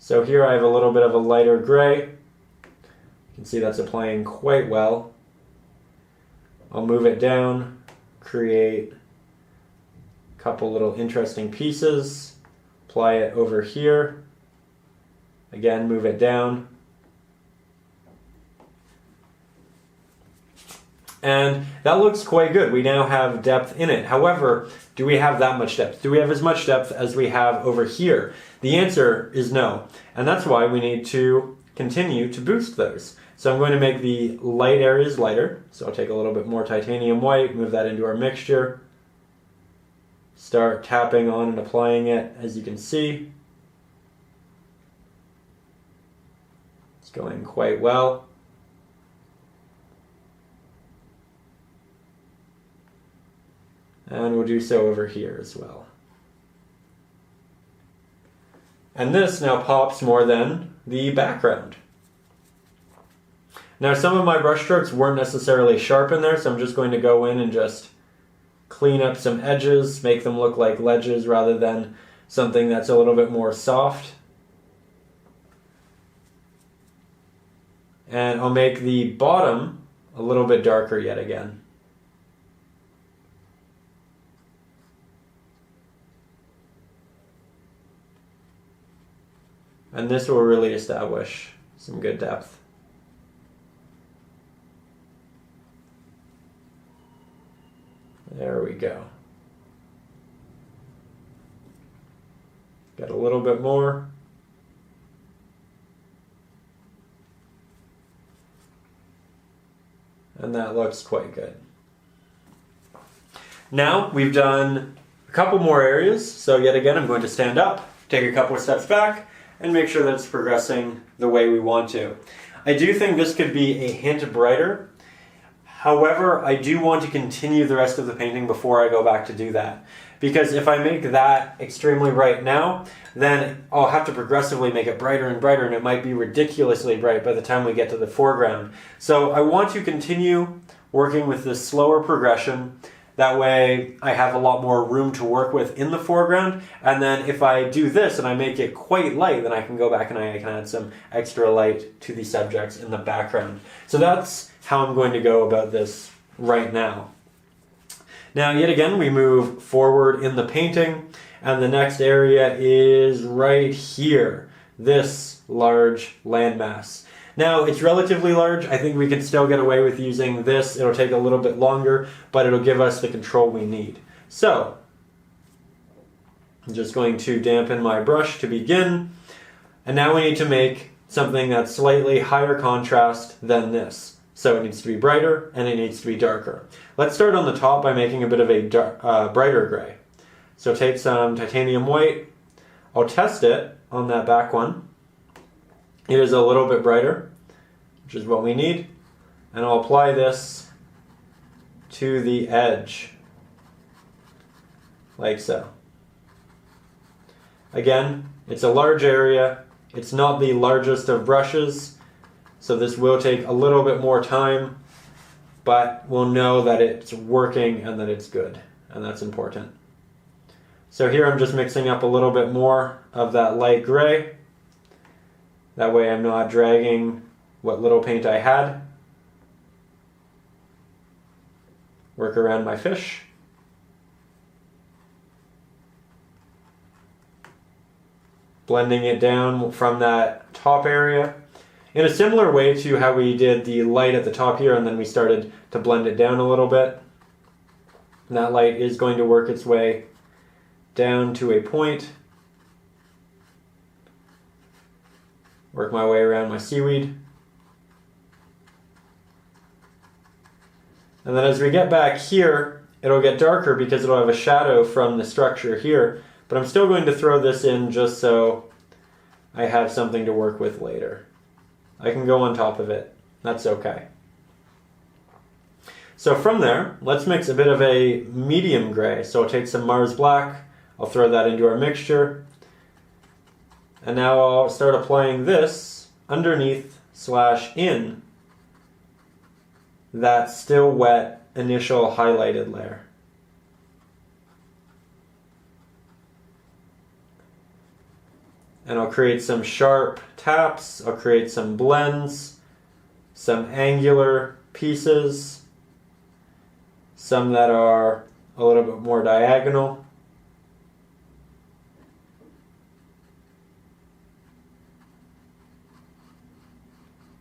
So here I have a little bit of a lighter gray. You can see that's applying quite well. I'll move it down, create a couple little interesting pieces, apply it over here, again move it down, and that looks quite good. We now have depth in it. However, do we have that much depth? Do we have as much depth as we have over here? The answer is no, and that's why we need to continue to boost those. So I'm going to make the light areas lighter. So I'll take a little bit more titanium white, move that into our mixture, start tapping on and applying it. As you can see, it's going quite well. And we'll do so over here as well. And this now pops more than the background. Now some of my brush strokes weren't necessarily sharp in there, so I'm just going to go in and just clean up some edges, make them look like ledges rather than something that's a little bit more soft. And I'll make the bottom a little bit darker yet again. And this will really establish some good depth. There we go. Got a little bit more. And that looks quite good. Now we've done a couple more areas, so yet again I'm going to stand up, take a couple of steps back, and make sure that it's progressing the way we want to. I do think this could be a hint brighter. However, I do want to continue the rest of the painting before I go back to do that. Because if I make that extremely bright now, then I'll have to progressively make it brighter and brighter, and it might be ridiculously bright by the time we get to the foreground. So I want to continue working with this slower progression. That way I have a lot more room to work with in the foreground, and then if I do this and I make it quite light, then I can go back and I can add some extra light to the subjects in the background. So that's how I'm going to go about this right now. Now yet again we move forward in the painting, and the next area is right here, this large landmass. Now, it's relatively large. I think we can still get away with using this. It'll take a little bit longer, but it'll give us the control we need. So, I'm just going to dampen my brush to begin. And now we need to make something that's slightly higher contrast than this. So it needs to be brighter and it needs to be darker. Let's start on the top by making a bit of a brighter gray. So take some titanium white. I'll test it on that back one. It is a little bit brighter, which is what we need. And I'll apply this to the edge, like so. Again, it's a large area. It's not the largest of brushes, so this will take a little bit more time, but we'll know that it's working and that it's good, and that's important. So here I'm just mixing up a little bit more of that light gray. That way I'm not dragging what little paint I had. Work around my fish. Blending it down from that top area in a similar way to how we did the light at the top here, and then we started to blend it down a little bit. And that light is going to work its way down to a point. Work my way around my seaweed. And then as we get back here, it'll get darker because it'll have a shadow from the structure here. But I'm still going to throw this in just so I have something to work with later. I can go on top of it. That's okay. So from there, let's mix a bit of a medium gray. So I'll take some Mars Black. I'll throw that into our mixture. And now I'll start applying this underneath / in that still wet initial highlighted layer. And I'll create some sharp taps, I'll create some blends, some angular pieces, some that are a little bit more diagonal.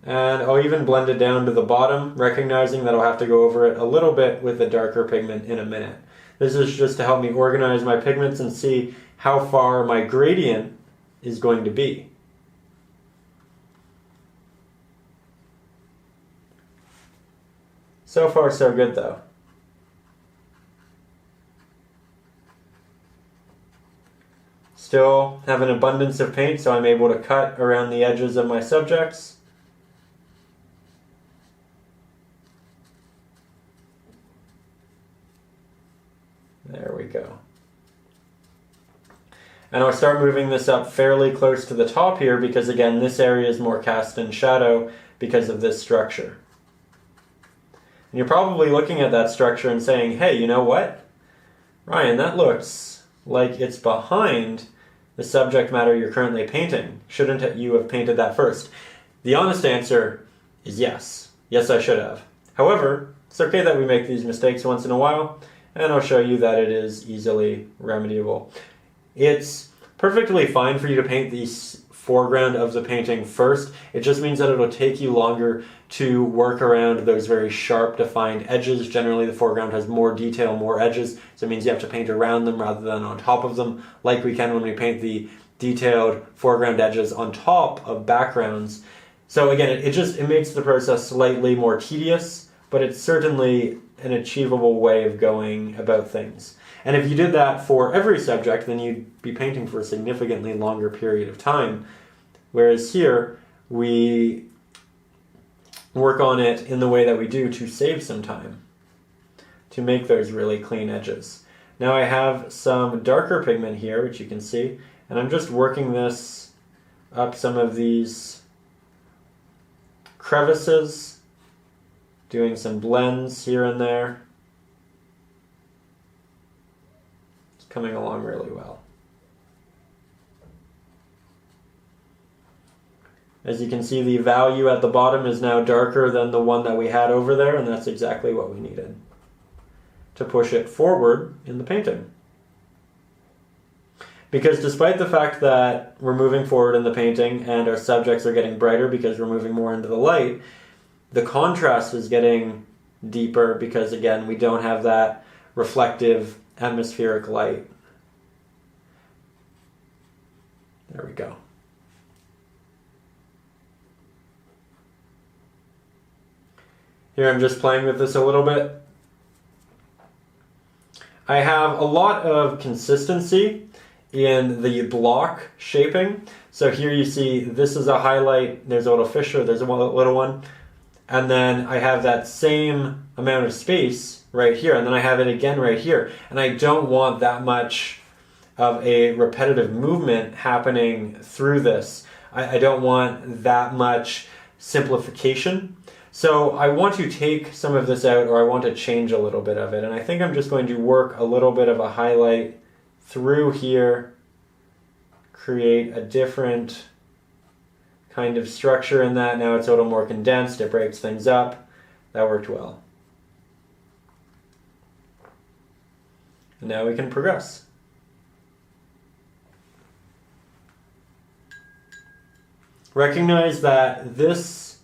And I'll even blend it down to the bottom, recognizing that I'll have to go over it a little bit with a darker pigment in a minute. This is just to help me organize my pigments and see how far my gradient is going to be. So far so good though. Still have an abundance of paint, so I'm able to cut around the edges of my subjects. There we go. And I'll start moving this up fairly close to the top here because, again, this area is more cast in shadow because of this structure. And you're probably looking at that structure and saying, hey, you know what? Ryan, that looks like it's behind the subject matter you're currently painting. Shouldn't you have painted that first? The honest answer is yes. Yes, I should have. However, it's okay that we make these mistakes once in a while, and I'll show you that it is easily remediable. It's perfectly fine for you to paint the foreground of the painting first. It just means that it'll take you longer to work around those very sharp defined edges. Generally the foreground has more detail, more edges, so it means you have to paint around them rather than on top of them, like we can when we paint the detailed foreground edges on top of backgrounds. So again, it makes the process slightly more tedious, but it's certainly an achievable way of going about things. And if you did that for every subject, then you'd be painting for a significantly longer period of time. Whereas here, we work on it in the way that we do to save some time, to make those really clean edges. Now I have some darker pigment here, which you can see, and I'm just working this up some of these crevices, doing some blends here and there. Coming along really well. As you can see, the value at the bottom is now darker than the one that we had over there, and that's exactly what we needed to push it forward in the painting. Because despite the fact that we're moving forward in the painting and our subjects are getting brighter because we're moving more into the light, the contrast is getting deeper because, again, we don't have that reflective atmospheric light. There we go. Here I'm just playing with this a little bit. I have a lot of consistency in the block shaping. So here you see this is a highlight, there's a little fissure, there's a little one, and then I have that same amount of space right here, and then I have it again right here. And I don't want that much of a repetitive movement happening through this. I don't want that much simplification. So I want to take some of this out, or I want to change a little bit of it. And I think I'm just going to work a little bit of a highlight through here, create a different kind of structure in that. Now it's a little more condensed, it breaks things up. That worked well. And now we can progress. Recognize that this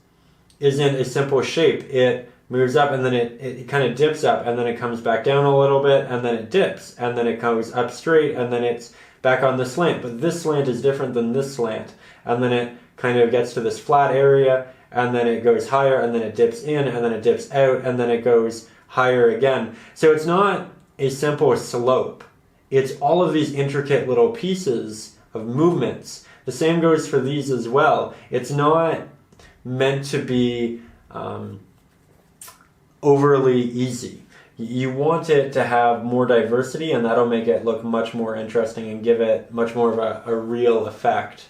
isn't a simple shape. It moves up and then it kind of dips up and then it comes back down a little bit and then it dips and then it goes up straight and then it's back on the slant. But this slant is different than this slant. And then it kind of gets to this flat area and then it goes higher and then it dips in and then it dips out and then it goes higher again. So it's not a simple slope. It's all of these intricate little pieces of movements. The same goes for these as well. It's not meant to be overly easy. You want it to have more diversity, and that'll make it look much more interesting and give it much more of a real effect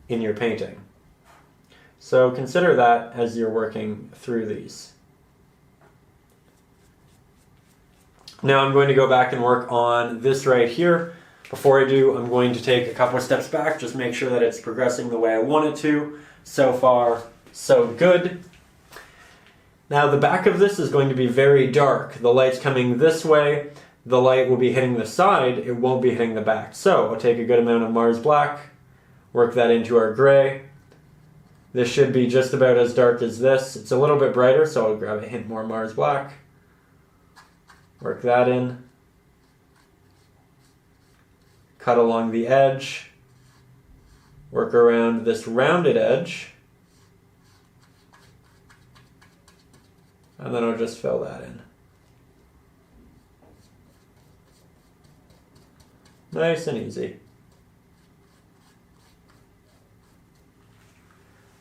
in your painting. So consider that as you're working through these. Now I'm going to go back and work on this right here. Before I do, I'm going to take a couple of steps back, just make sure that it's progressing the way I want it to. So far, so good. Now the back of this is going to be very dark. The light's coming this way, the light will be hitting the side, it won't be hitting the back. So I'll take a good amount of Mars Black, work that into our gray. This should be just about as dark as this. It's a little bit brighter, so I'll grab a hint more Mars Black. Work that in. Cut along the edge. Work around this rounded edge. And then I'll just fill that in. Nice and easy.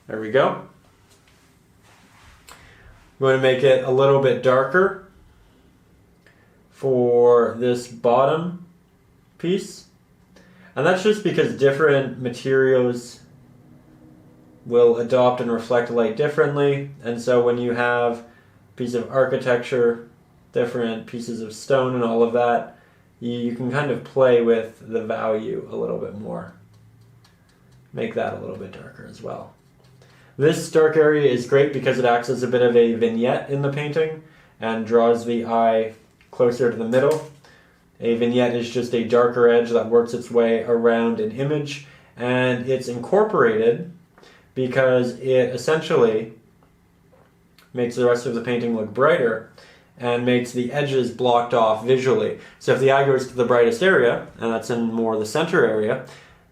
There we go. I'm going to make it a little bit darker for this bottom piece. And that's just because different materials will adopt and reflect light differently. And so when you have a piece of architecture, different pieces of stone and all of that, you can kind of play with the value a little bit more. Make that a little bit darker as well. This dark area is great because it acts as a bit of a vignette in the painting and draws the eye closer to the middle. A vignette is just a darker edge that works its way around an image, and it's incorporated because it essentially makes the rest of the painting look brighter and makes the edges blocked off visually. So if the eye goes to the brightest area, and that's in more the center area,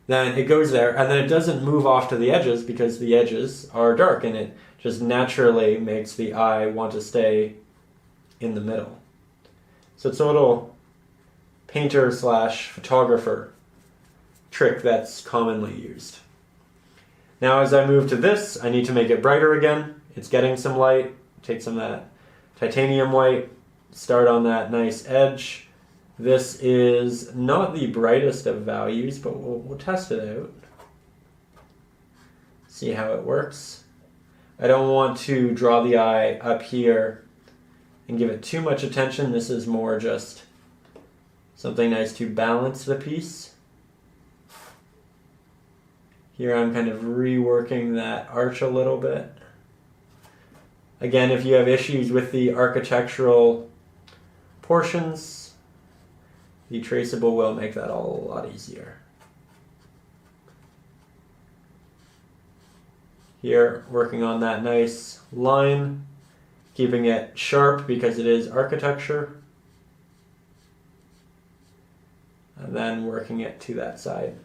then it goes there, and then it doesn't move off to the edges because the edges are dark, and it just naturally makes the eye want to stay in the middle. So it's a little painter slash photographer trick that's commonly used. Now as I move to this, I need to make it brighter again. It's getting some light. Take some of that titanium white, start on that nice edge. This is not the brightest of values, but we'll test it out. See how it works. I don't want to draw the eye up here and give it too much attention. This is more just something nice to balance the piece. Here I'm kind of reworking that arch a little bit. Again, if you have issues with the architectural portions, the traceable will make that all a lot easier. Here, working on that nice line, keeping it sharp because it is architecture, and then working it to that side.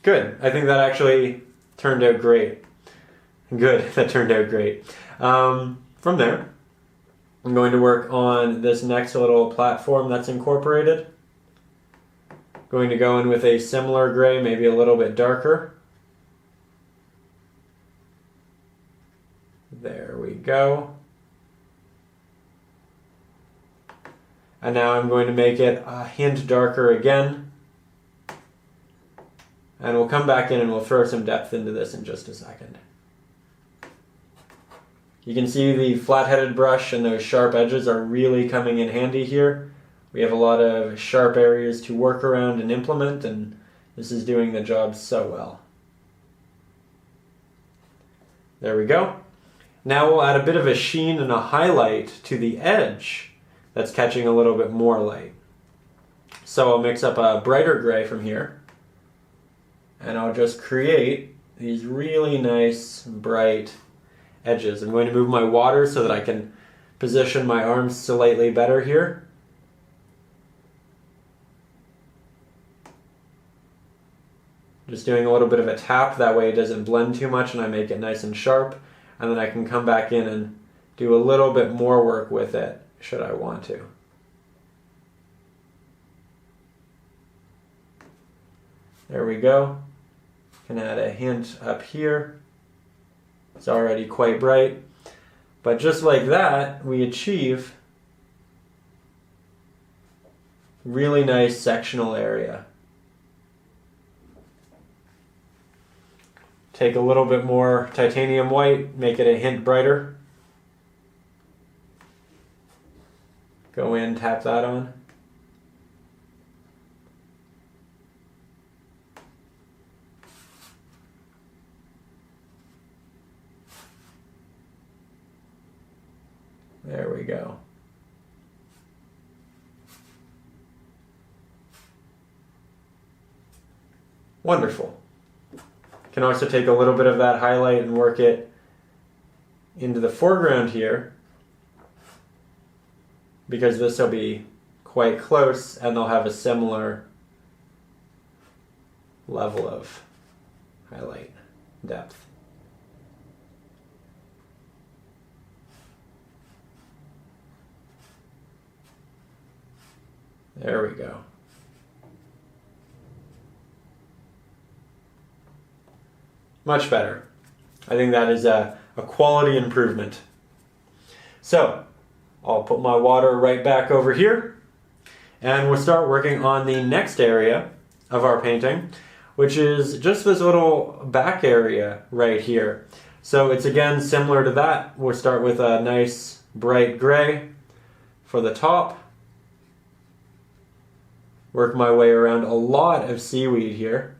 Good. I think that actually turned out great. Good. That turned out great. From there, I'm going to work on this next little platform that's incorporated. Going to go in with a similar gray, maybe a little bit darker. There we go. And now I'm going to make it a hint darker again. And we'll come back in and we'll throw some depth into this in just a second. You can see the flat-headed brush and those sharp edges are really coming in handy here. We have a lot of sharp areas to work around and implement, and this is doing the job so well. There we go. Now we'll add a bit of a sheen and a highlight to the edge that's catching a little bit more light. So I'll mix up a brighter gray from here, and I'll just create these really nice bright edges. I'm going to move my water so that I can position my arms slightly better here. Just doing a little bit of a tap, that way it doesn't blend too much and I make it nice and sharp. And then I can come back in and do a little bit more work with it, should I want to. There we go. Can add a hint up here. It's already quite bright. But just like that, we achieve really nice sectional area. Take a little bit more titanium white, make it a hint brighter. Go in, tap that on. There we go. Wonderful. Can also take a little bit of that highlight and work it into the foreground here, because this will be quite close and they'll have a similar level of highlight depth. There we go. Much better. I think that is a quality improvement. So, I'll put my water right back over here, and we'll start working on the next area of our painting, which is just this little back area right here. So it's again similar to that. We'll start with a nice bright gray for the top. Work my way around a lot of seaweed here.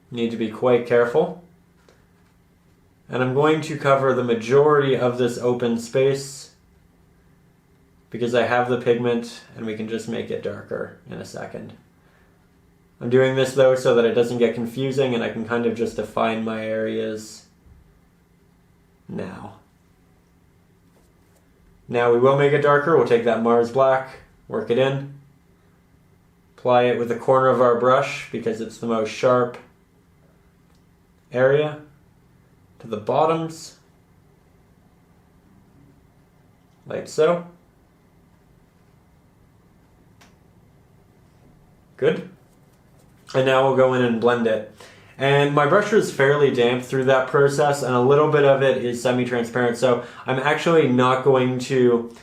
Need to be quite careful. And I'm going to cover the majority of this open space because I have the pigment and we can just make it darker in a second. I'm doing this though so that it doesn't get confusing and I can kind of just define my areas now. Now we will make it darker. We'll take that Mars black, work it in, apply it with the corner of our brush because it's the most sharp area to the bottoms, like so. Good. And now we'll go in and blend it. And my brush is fairly damp through that process and a little bit of it is semi-transparent, so I'm actually not going to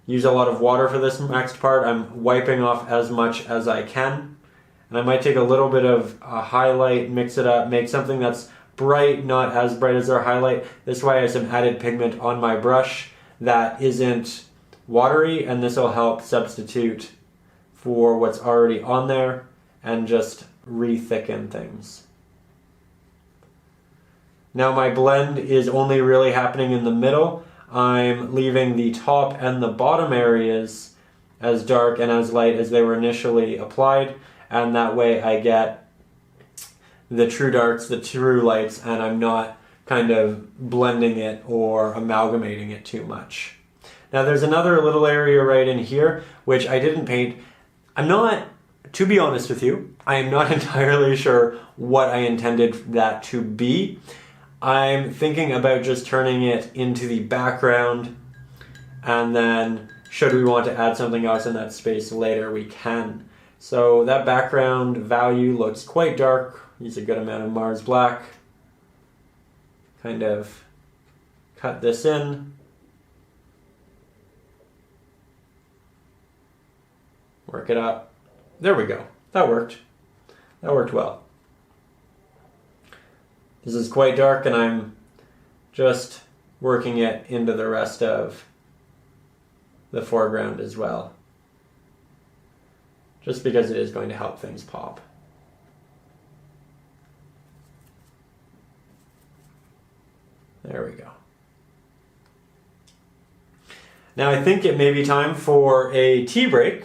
use a lot of water for this next part. I'm wiping off as much as I can. And I might take a little bit of a highlight, mix it up, make something that's bright, not as bright as our highlight. This way I have some added pigment on my brush that isn't watery, and this will help substitute for what's already on there and just re-thicken things. Now my blend is only really happening in the middle. I'm leaving the top and the bottom areas as dark and as light as they were initially applied, and that way I get the true darks, the true lights, and I'm not kind of blending it or amalgamating it too much. Now there's another little area right in here which I didn't paint. I'm not To be honest with you, I am not entirely sure what I intended that to be. I'm thinking about just turning it into the background, and then should we want to add something else in that space later, we can. So that background value looks quite dark. Use a good amount of Mars black. Kind of cut this in. Work it up. There we go. That worked. That worked well. This is quite dark, and I'm just working it into the rest of the foreground as well, just because it is going to help things pop. There we go. Now I think it may be time for a tea break,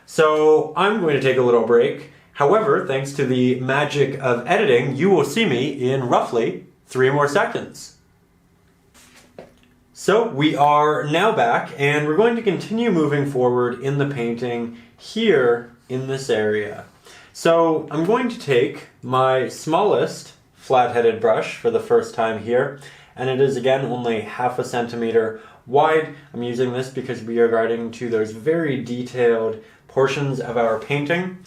so I'm going to take a little break. However, thanks to the magic of editing, you will see me in roughly 3 more seconds. So we are now back, and we're going to continue moving forward in the painting here in this area. So I'm going to take my smallest flat-headed brush for the first time here, and it is again only 0.5 centimeter wide. I'm using this because we are getting to those very detailed portions of our painting.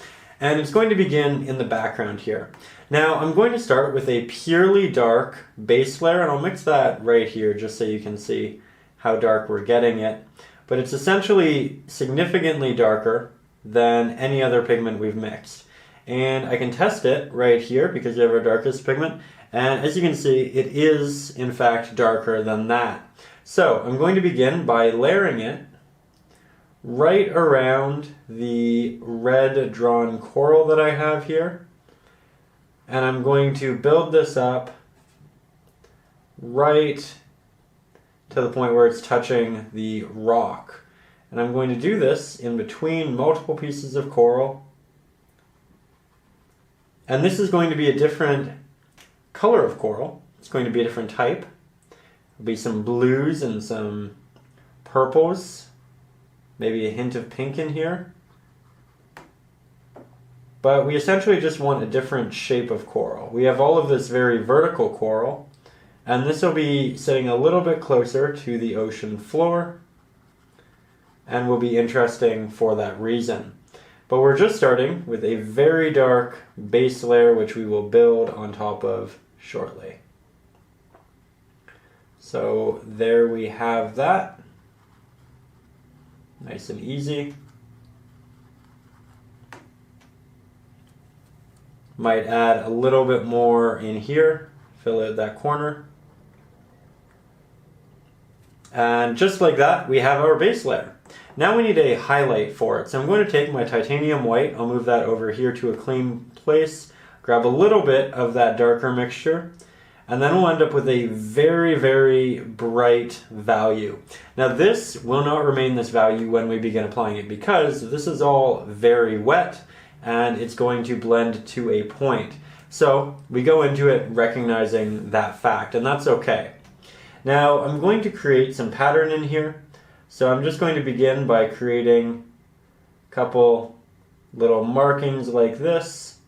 And it's going to begin in the background here. Now I'm going to start with a purely dark base layer, and I'll mix that right here just so you can see how dark we're getting it. But it's essentially significantly darker than any other pigment we've mixed. And I can test it right here because we have our darkest pigment. And as you can see, it is in fact darker than that. So I'm going to begin by layering it right around the red drawn coral that I have here. And I'm going to build this up right to the point where it's touching the rock. And I'm going to do this in between multiple pieces of coral. And this is going to be a different color of coral. It's going to be a different type. There'll be some blues and some purples. Maybe a hint of pink in here. But we essentially just want a different shape of coral. We have all of this very vertical coral, and this will be sitting a little bit closer to the ocean floor, and will be interesting for that reason. But we're just starting with a very dark base layer, which we will build on top of shortly. So there we have that. Nice and easy. Might add a little bit more in here, fill out that corner. And just like that, we have our base layer. Now we need a highlight for it. So I'm going to take my titanium white, I'll move that over here to a clean place, grab a little bit of that darker mixture, and then we'll end up with a very, very bright value. Now this will not remain this value when we begin applying it because this is all very wet and it's going to blend to a point. So we go into it recognizing that fact, and that's okay. Now I'm going to create some pattern in here. So I'm just going to begin by creating a couple little markings like this,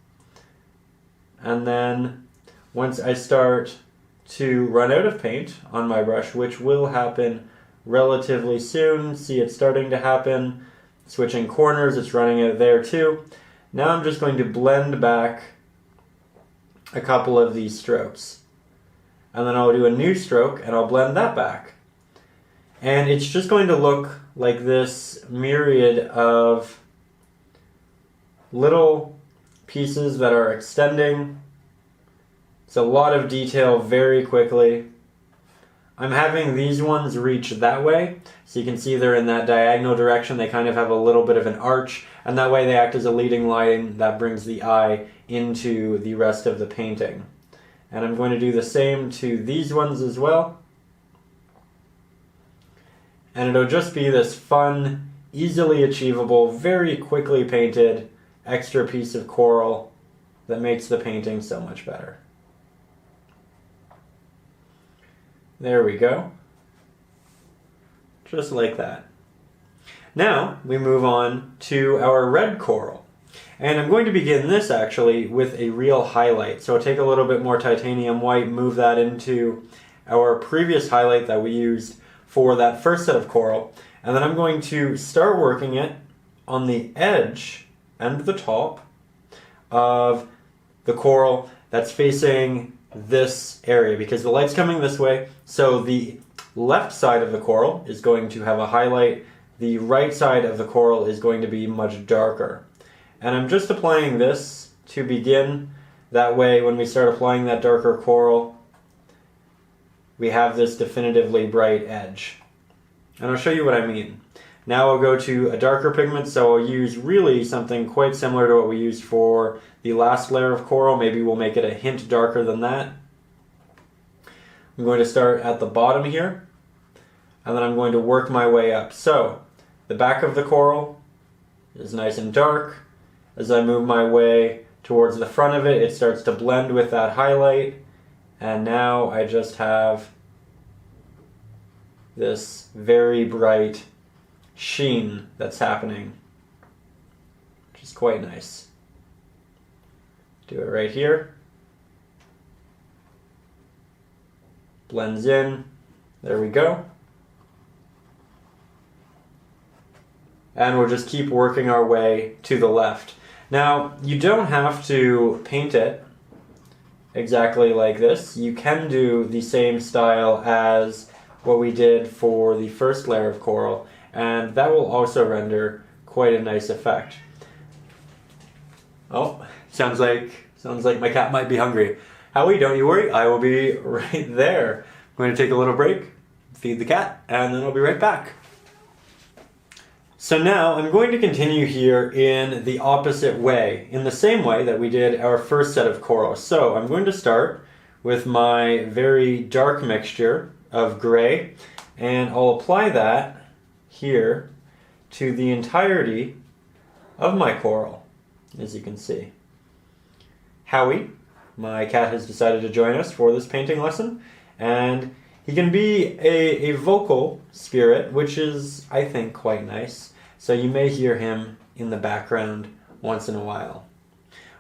and then once I start to run out of paint on my brush, which will happen relatively soon, see it starting to happen, switching corners, it's running out there too. Now I'm just going to blend back a couple of these strokes. And then I'll do a new stroke and I'll blend that back. And it's just going to look like this myriad of little pieces that are extending. It's a lot of detail very quickly. I'm having these ones reach that way, so you can see they're in that diagonal direction. They kind of have a little bit of an arch, and that way they act as a leading line that brings the eye into the rest of the painting. And I'm going to do the same to these ones as well. And it'll just be this fun, easily achievable, very quickly painted extra piece of coral that makes the painting so much better. There we go. Just like that. Now we move on to our red coral. And I'm going to begin this actually with a real highlight. So I'll take a little bit more titanium white, move that into our previous highlight that we used for that first set of coral. And then I'm going to start working it on the edge and the top of the coral that's facing this area, because the light's coming this way. So the left side of the coral is going to have a highlight. The right side of the coral is going to be much darker. And I'm just applying this to begin. That way, when we start applying that darker coral, we have this definitively bright edge. And I'll show you what I mean. Now I'll go to a darker pigment, so I'll use really something quite similar to what we used for the last layer of coral. Maybe we'll make it a hint darker than that. I'm going to start at the bottom here, and then I'm going to work my way up. So the back of the coral is nice and dark. As I move my way towards the front of it, it starts to blend with that highlight, and now I just have this very bright sheen that's happening, which is quite nice. Do it right here. Blends in. There we go. And we'll just keep working our way to the left. Now, you don't have to paint it exactly like this. You can do the same style as what we did for the first layer of coral, and that will also render quite a nice effect. Oh, sounds like my cat might be hungry. Howie, don't you worry, I will be right there. I'm going to take a little break, feed the cat, and then I'll be right back. So now I'm going to continue here in the opposite way, in the same way that we did our first set of coral. So I'm going to start with my very dark mixture of gray, and I'll apply that here to the entirety of my coral, as you can see. Howie, my cat, has decided to join us for this painting lesson, and he can be a vocal spirit, which is, I think, quite nice. So you may hear him in the background once in a while.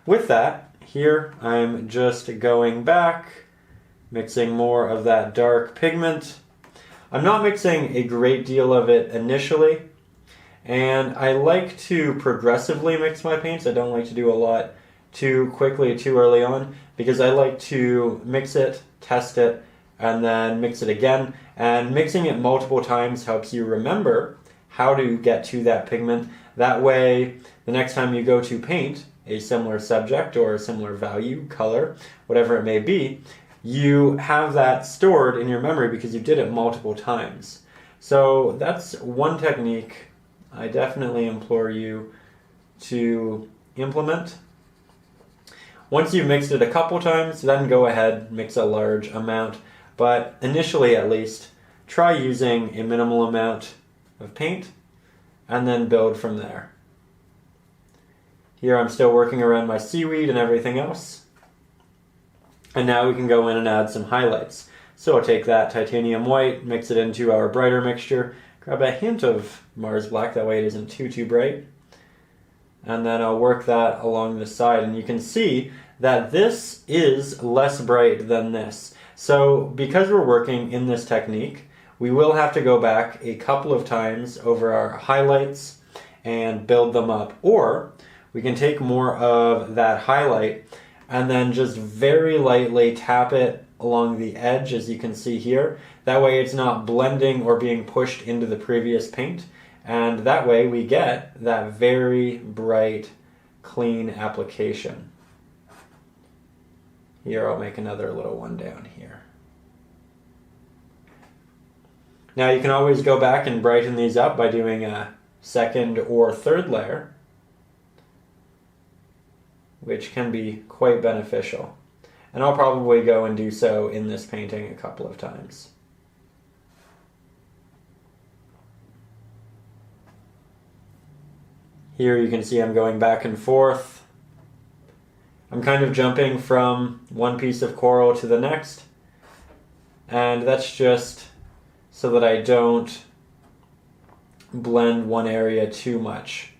With that, here I'm just going back, mixing more of that dark pigment. I'm not mixing a great deal of it initially, and I like to progressively mix my paints. I don't like to do a lot too quickly, too early on, because I like to mix it, test it, and then mix it again. And mixing it multiple times helps you remember how to get to that pigment. That way, the next time you go to paint a similar subject or a similar value, color, whatever it may be, you have that stored in your memory because you did it multiple times. So that's one technique I definitely implore you to implement. Once you've mixed it a couple times, then go ahead, mix a large amount. But initially, at least, try using a minimal amount of paint and then build from there. Here I'm still working around my seaweed and everything else. And now we can go in and add some highlights. So I'll take that titanium white, mix it into our brighter mixture, grab a hint of Mars black, that way it isn't too bright. And then I'll work that along the side, and you can see that this is less bright than this. So because we're working in this technique, we will have to go back a couple of times over our highlights and build them up. Or we can take more of that highlight and then just very lightly tap it along the edge, as you can see here. That way it's not blending or being pushed into the previous paint. And that way we get that very bright, clean application. Here I'll make another little one down here. Now you can always go back and brighten these up by doing a second or third layer, which can be quite beneficial. And I'll probably go and do so in this painting a couple of times. Here you can see I'm going back and forth. I'm kind of jumping from one piece of coral to the next, and that's just so that I don't blend one area too much.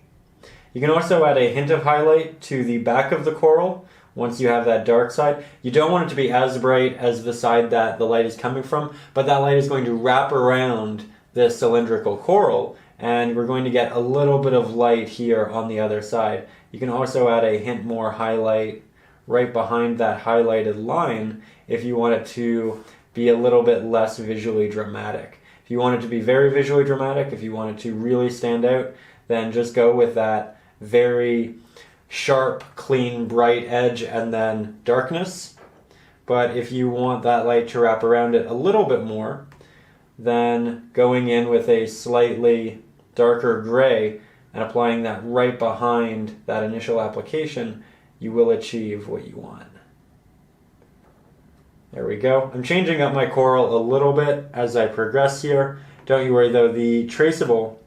You can also add a hint of highlight to the back of the coral once you have that dark side. You don't want it to be as bright as the side that the light is coming from, but that light is going to wrap around this cylindrical coral, and we're going to get a little bit of light here on the other side. You can also add a hint more highlight right behind that highlighted line if you want it to be a little bit less visually dramatic. If you want it to be very visually dramatic, if you want it to really stand out, then just go with that very sharp, clean, bright edge and then darkness. But if you want that light to wrap around it a little bit more, then going in with a slightly darker gray and applying that right behind that initial application, you will achieve what you want. There we go. I'm changing up my coral a little bit as I progress here. Don't you worry though, the traceable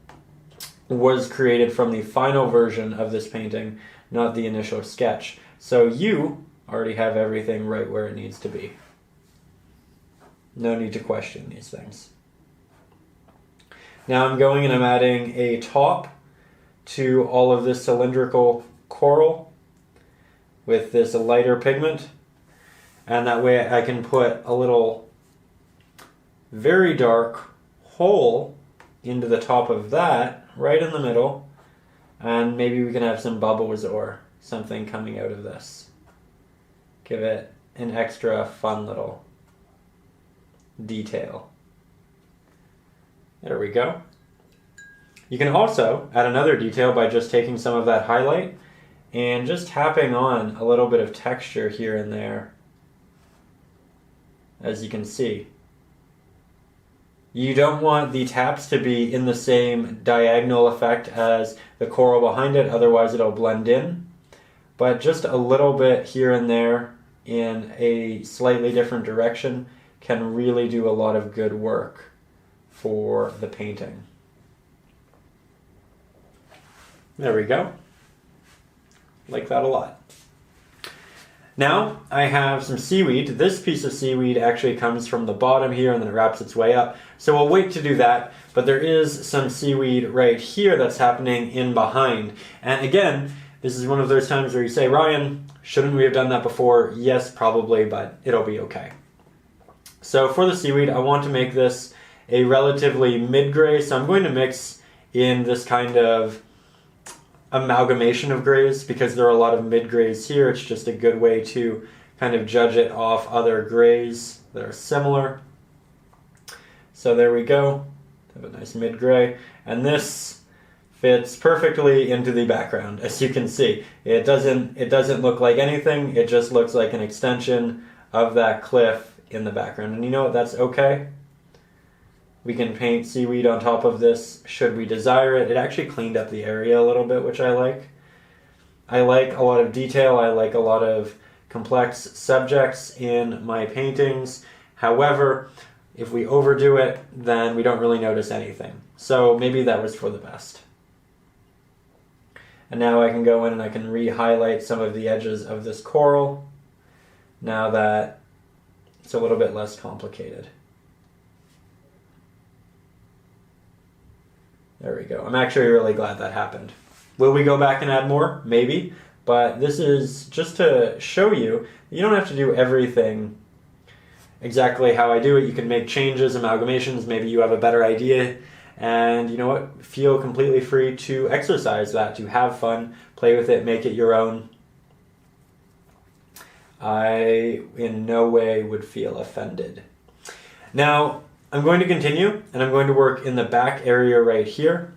was created from the final version of this painting, not the initial sketch. So you already have everything right where it needs to be. No need to question these things. Now I'm going and I'm adding a top to all of this cylindrical coral with this lighter pigment. And that way I can put a little very dark hole into the top of that, right in the middle, and maybe we can have some bubbles or something coming out of this. Give it an extra fun little detail. There we go. You can also add another detail by just taking some of that highlight and just tapping on a little bit of texture here and there. As you can see, you don't want the taps to be in the same diagonal effect as the coral behind it, otherwise it'll blend in. But just a little bit here and there in a slightly different direction can really do a lot of good work for the painting. There we go. Like that a lot. Now I have some seaweed. This piece of seaweed actually comes from the bottom here and then it wraps its way up. So we'll wait to do that, but there is some seaweed right here that's happening in behind. And again, this is one of those times where you say, Ryan, shouldn't we have done that before? Yes, probably, but it'll be okay. So for the seaweed, I want to make this a relatively mid-gray, so I'm going to mix in this kind of amalgamation of grays because there are a lot of mid-grays here. It's just a good way to kind of judge it off other grays that are similar. So there we go. Have a nice mid-gray. And this fits perfectly into the background, as you can see. It doesn't look like anything. It just looks like an extension of that cliff in the background. And you know what? That's okay. We can paint seaweed on top of this should we desire it. It actually cleaned up the area a little bit, which I like. I like a lot of detail. I like a lot of complex subjects in my paintings. However, if we overdo it, then we don't really notice anything. So maybe that was for the best. And now I can go in and I can re-highlight some of the edges of this coral now that it's a little bit less complicated. There we go. I'm actually really glad that happened. Will we go back and add more? Maybe. But this is just to show you don't have to do everything exactly how I do it. You can make changes, amalgamations. Maybe you have a better idea. And you know what? Feel completely free to exercise that, to have fun, play with it, make it your own. I in no way would feel offended. Now, I'm going to continue, and I'm going to work in the back area right here.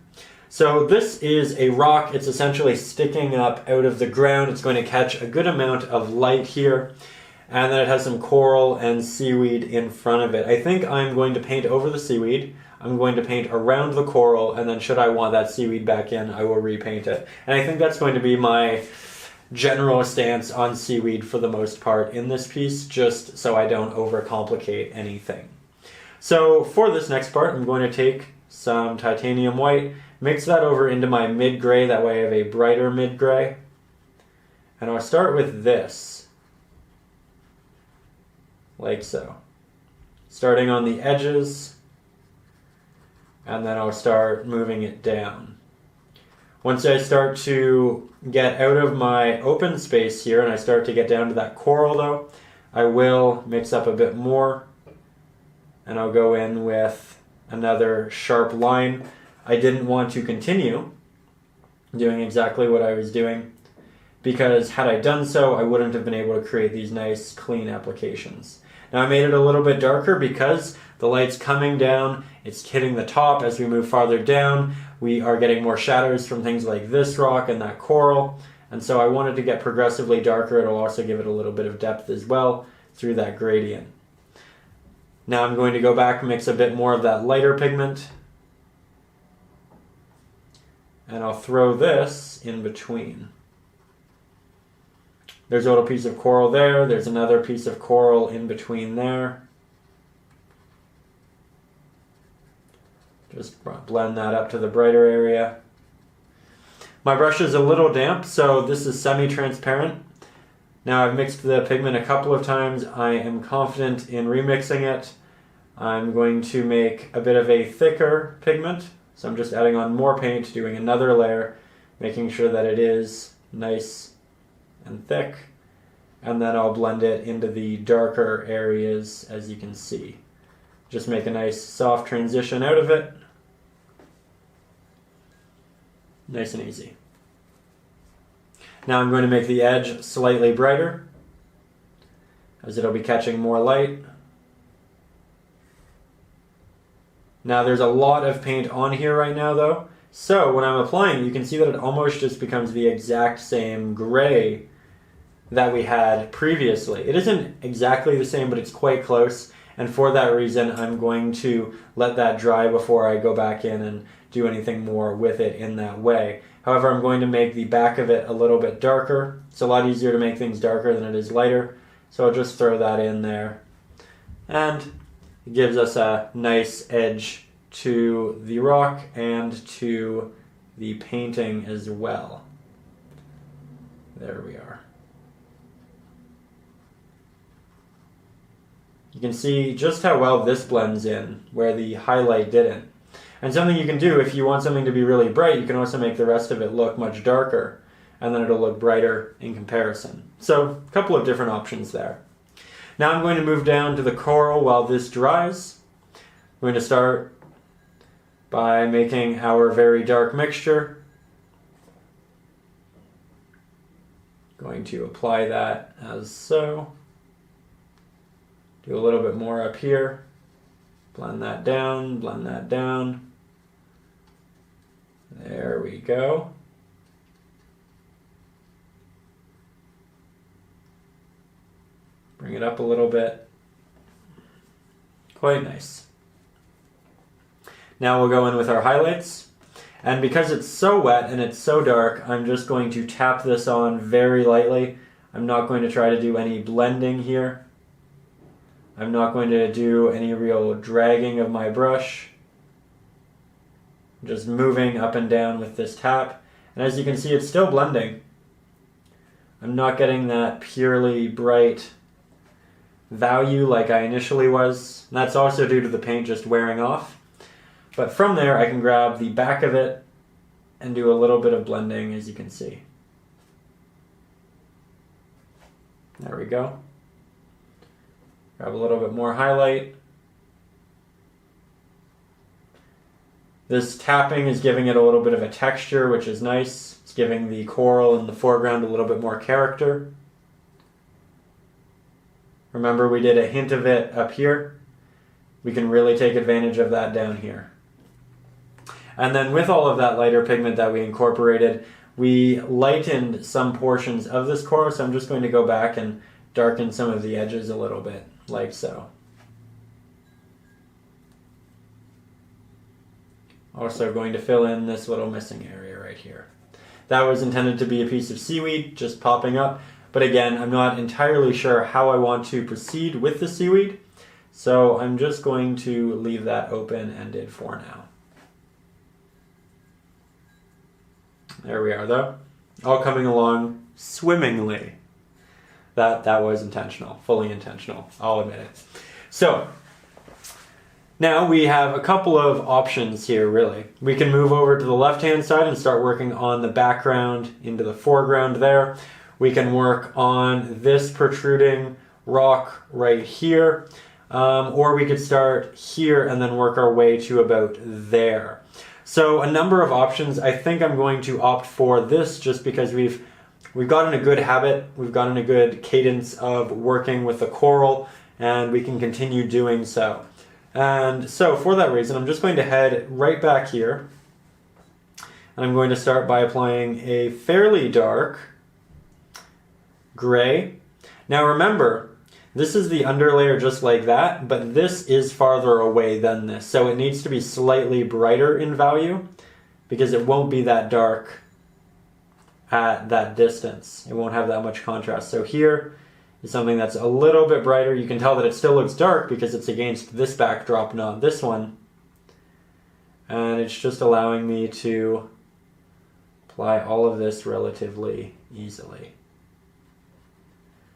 So this is a rock. It's essentially sticking up out of the ground. It's going to catch a good amount of light here, and then it has some coral and seaweed in front of it. I think I'm going to paint over the seaweed. I'm going to paint around the coral, and then should I want that seaweed back in, I will repaint it. And I think that's going to be my general stance on seaweed for the most part in this piece, just so I don't overcomplicate anything. So for this next part, I'm going to take some titanium white, mix that over into my mid-gray, that way I have a brighter mid-gray. And I'll start with this, like so. Starting on the edges, and then I'll start moving it down. Once I start to get out of my open space here and I start to get down to that coral though, I will mix up a bit more and I'll go in with another sharp line. I didn't want to continue doing exactly what I was doing because had I done so, I wouldn't have been able to create these nice clean applications. Now I made it a little bit darker because the light's coming down, it's hitting the top. As we move farther down, we are getting more shadows from things like this rock and that coral. And so I wanted to get progressively darker. It'll also give it a little bit of depth as well through that gradient. Now I'm going to go back and mix a bit more of that lighter pigment. And I'll throw this in between. There's a little piece of coral there. There's another piece of coral in between there. Just blend that up to the brighter area. My brush is a little damp, so this is semi-transparent. Now I've mixed the pigment a couple of times. I am confident in remixing it. I'm going to make a bit of a thicker pigment. So I'm just adding on more paint, doing another layer, making sure that it is nice and thick. And then I'll blend it into the darker areas, as you can see. Just make a nice soft transition out of it. Nice and easy. Now I'm going to make the edge slightly brighter, as it'll be catching more light. Now there's a lot of paint on here right now though, so when I'm applying, you can see that it almost just becomes the exact same gray that we had previously. It isn't exactly the same, but it's quite close, and for that reason I'm going to let that dry before I go back in and do anything more with it in that way. However, I'm going to make the back of it a little bit darker. It's a lot easier to make things darker than it is lighter, so I'll just throw that in there. And it gives us a nice edge to the rock and to the painting as well. There we are. You can see just how well this blends in, where the highlight didn't. And something you can do, if you want something to be really bright, you can also make the rest of it look much darker, and then it'll look brighter in comparison. So, a couple of different options there. Now I'm going to move down to the coral while this dries. I'm going to start by making our very dark mixture. Going to apply that as so. Do a little bit more up here. Blend that down, blend that down. There we go. Bring it up a little bit. Quite nice. Now we'll go in with our highlights. And because it's so wet and it's so dark, I'm just going to tap this on very lightly. I'm not going to try to do any blending here. I'm not going to do any real dragging of my brush. Just moving up and down with this tap. And as you can see, it's still blending. I'm not getting that purely bright value like I initially was. And that's also due to the paint just wearing off. But from there, I can grab the back of it and do a little bit of blending, as you can see. There we go. Grab a little bit more highlight. This tapping is giving it a little bit of a texture, which is nice. It's giving the coral in the foreground a little bit more character. Remember, we did a hint of it up here. We can really take advantage of that down here. And then with all of that lighter pigment that we incorporated, we lightened some portions of this coral, so I'm just going to go back and darken some of the edges a little bit, like so. Also going to fill in this little missing area right here. That was intended to be a piece of seaweed just popping up, but again, I'm not entirely sure how I want to proceed with the seaweed, so I'm just going to leave that open-ended for now. There we are though, all coming along swimmingly. That was intentional, fully intentional, I'll admit it. So, Now we have a couple of options here, really. We can move over to the left-hand side and start working on the background into the foreground there. We can work on this protruding rock right here, or we could start here and then work our way to about there. So a number of options. I think I'm going to opt for this just because we've gotten a good habit, we've gotten a good cadence of working with the coral, and we can continue doing so. And so for that reason, I'm just going to head right back here, and I'm going to start by applying a fairly dark gray. Now remember, this is the underlayer just like that, but this is farther away than this, so it needs to be slightly brighter in value because it won't be that dark at that distance. It won't have that much contrast. So here is something that's a little bit brighter. You can tell that it still looks dark because it's against this backdrop, not this one. And it's just allowing me to apply all of this relatively easily.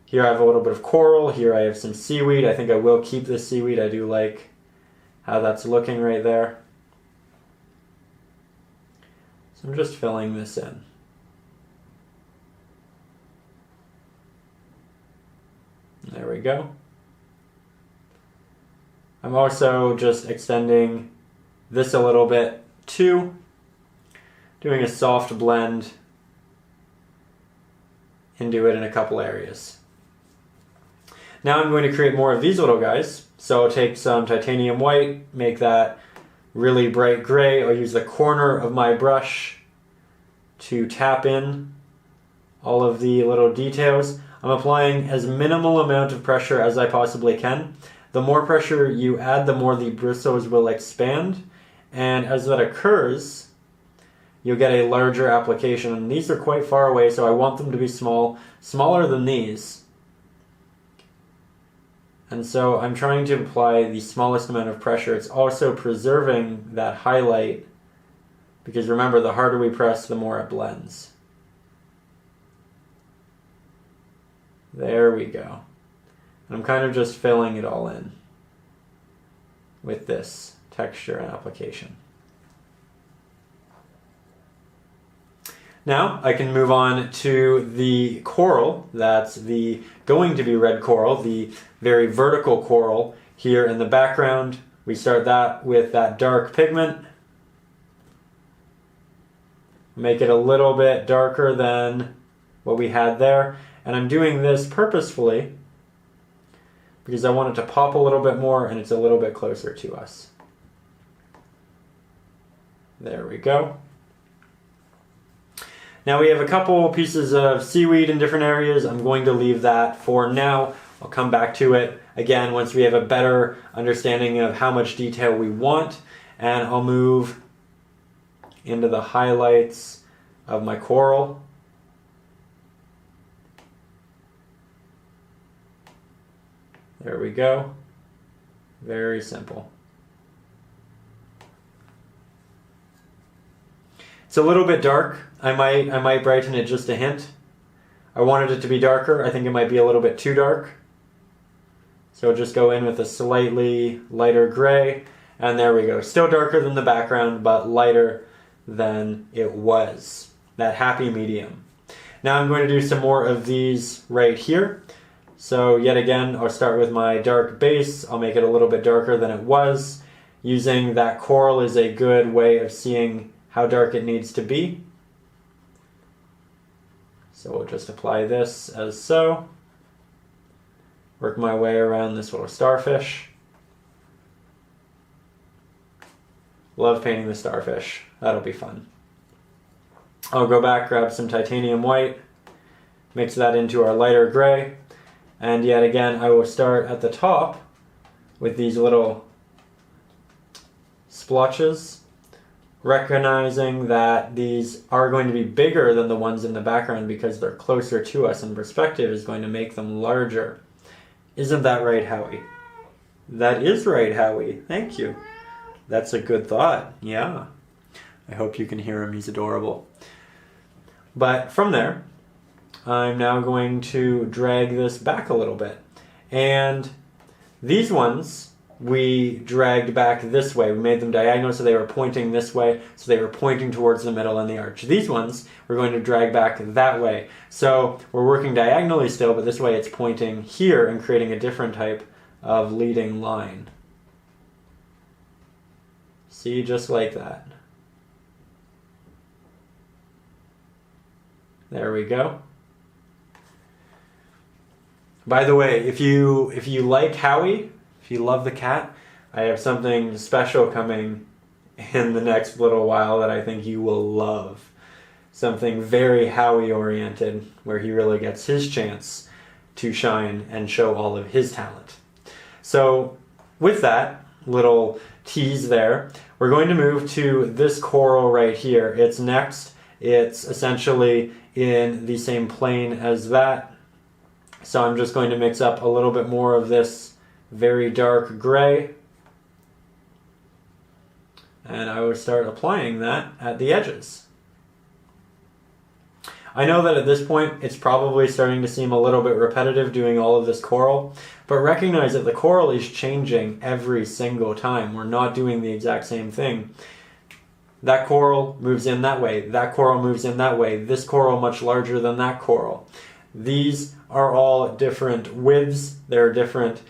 Here I have a little bit of coral. Here I have some seaweed. I think I will keep this seaweed. I do like how that's looking right there. So I'm just filling this in. There we go. I'm also just extending this a little bit too, doing a soft blend into it in a couple areas. Now I'm going to create more of these little guys. So I'll take some titanium white, make that really bright gray. I'll use the corner of my brush to tap in all of the little details. I'm applying as minimal amount of pressure as I possibly can. The more pressure you add, the more the bristles will expand. And as that occurs, you'll get a larger application. And these are quite far away, so I want them to be small, smaller than these. And so I'm trying to apply the smallest amount of pressure. It's also preserving that highlight, because remember, the harder we press, the more it blends. There we go. And I'm kind of just filling it all in with this texture and application. Now I can move on to the coral. That's the going to be red coral, the very vertical coral here in the background. We start that with that dark pigment. Make it a little bit darker than what we had there. And I'm doing this purposefully because I want it to pop a little bit more and it's a little bit closer to us. There we go. Now we have a couple pieces of seaweed in different areas. I'm going to leave that for now. I'll come back to it again once we have a better understanding of how much detail we want. And I'll move into the highlights of my coral. There we go. Very simple. It's a little bit dark. I might brighten it just a hint. I wanted it to be darker. I think it might be a little bit too dark. So I'll just go in with a slightly lighter gray. And there we go. Still darker than the background, but lighter than it was. That happy medium. Now I'm going to do some more of these right here. So yet again, I'll start with my dark base. I'll make it a little bit darker than it was. Using that coral is a good way of seeing how dark it needs to be. So we'll just apply this as so. Work my way around this little starfish. Love painting the starfish. That'll be fun. I'll go back, grab some titanium white, mix that into our lighter gray. And yet again, I will start at the top with these little splotches, recognizing that these are going to be bigger than the ones in the background because they're closer to us, and perspective is going to make them larger. Isn't that right, Howie? That is right, Howie. Thank you. That's a good thought. Yeah. I hope you can hear him. He's adorable. But from there, I'm now going to drag this back a little bit. And these ones, we dragged back this way. We made them diagonal so they were pointing this way, so they were pointing towards the middle and the arch. These ones we're going to drag back that way. So we're working diagonally still, but this way it's pointing here and creating a different type of leading line. See, just like that. There we go. By the way, if you like Howie, if you love the cat, I have something special coming in the next little while that I think you will love. Something very Howie oriented, where he really gets his chance to shine and show all of his talent. So with that little tease there, we're going to move to this coral right here. It's next. It's essentially in the same plane as that. So I'm just going to mix up a little bit more of this very dark gray. And I will start applying that at the edges. I know that at this point it's probably starting to seem a little bit repetitive doing all of this coral, but recognize that the coral is changing every single time. We're not doing the exact same thing. That coral moves in that way, that coral moves in that way, this coral much larger than that coral. These are all different widths, they're different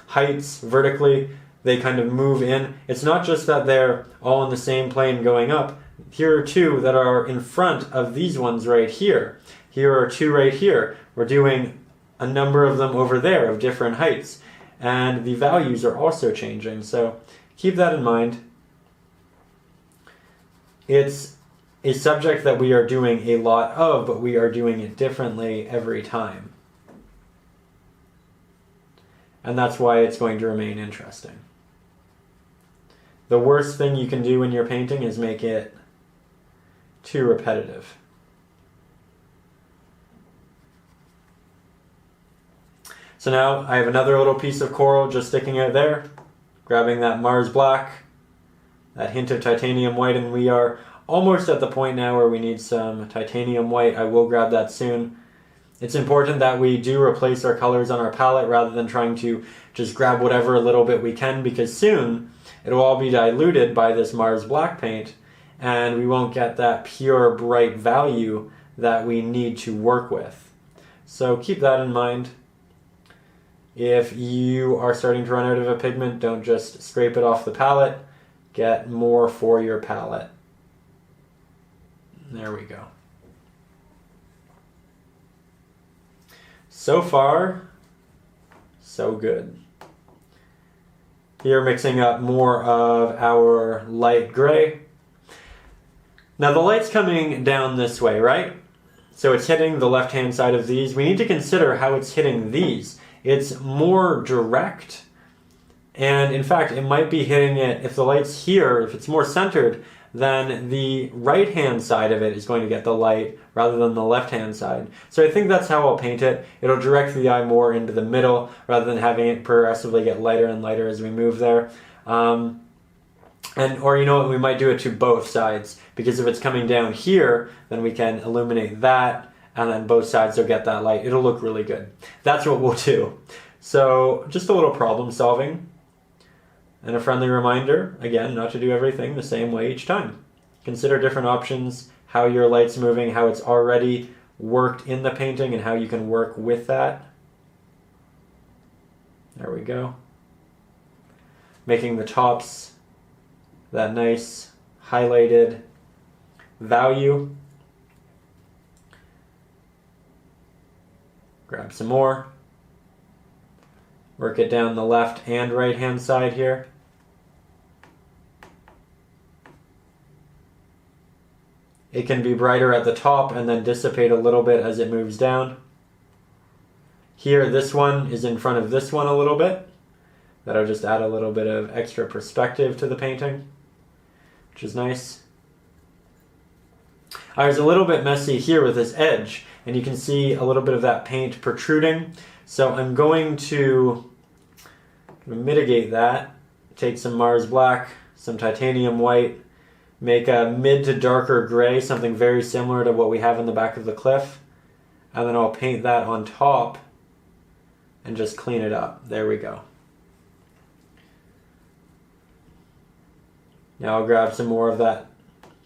heights vertically, they kind of move in. It's not just that they're all in the same plane going up. Here are two that are in front of these ones right here. Here are two right here. We're doing a number of them over there of different heights. And the values are also changing, so keep that in mind. It's a subject that we are doing a lot of, but we are doing it differently every time. And that's why it's going to remain interesting. The worst thing you can do when you're painting is make it too repetitive. So now I have another little piece of coral just sticking out there, grabbing that Mars black, that hint of titanium white, and we are almost at the point now where we need some titanium white. I will grab that soon. It's important that we do replace our colors on our palette rather than trying to just grab whatever little bit we can, because soon it'll all be diluted by this Mars black paint and we won't get that pure bright value that we need to work with. So keep that in mind. If you are starting to run out of a pigment, don't just scrape it off the palette. Get more for your palette. There we go. So far, so good. Here mixing up more of our light gray. Now the light's coming down this way, right? So it's hitting the left-hand side of these. We need to consider how it's hitting these. It's more direct, and in fact it might be hitting it, if the light's here, if it's more centered, then the right-hand side of it is going to get the light rather than the left-hand side. So I think that's how I'll paint it. It'll direct the eye more into the middle rather than having it progressively get lighter and lighter as we move there. Or you know what, we might do it to both sides, because if it's coming down here, then we can illuminate that, and then both sides will get that light. It'll look really good. That's what we'll do. So just a little problem solving. And a friendly reminder, again, not to do everything the same way each time. Consider different options, how your light's moving, how it's already worked in the painting, and how you can work with that. There we go. Making the tops that nice highlighted value. Grab some more. Work it down the left and right hand side here. It can be brighter at the top and then dissipate a little bit as it moves down. Here, this one is in front of this one a little bit. That'll just add a little bit of extra perspective to the painting, which is nice. I was a little bit messy here with this edge, and you can see a little bit of that paint protruding. So I'm going to mitigate that. Take some Mars black, some titanium white, make a mid to darker gray, something very similar to what we have in the back of the cliff. And then I'll paint that on top and just clean it up. There we go. Now I'll grab some more of that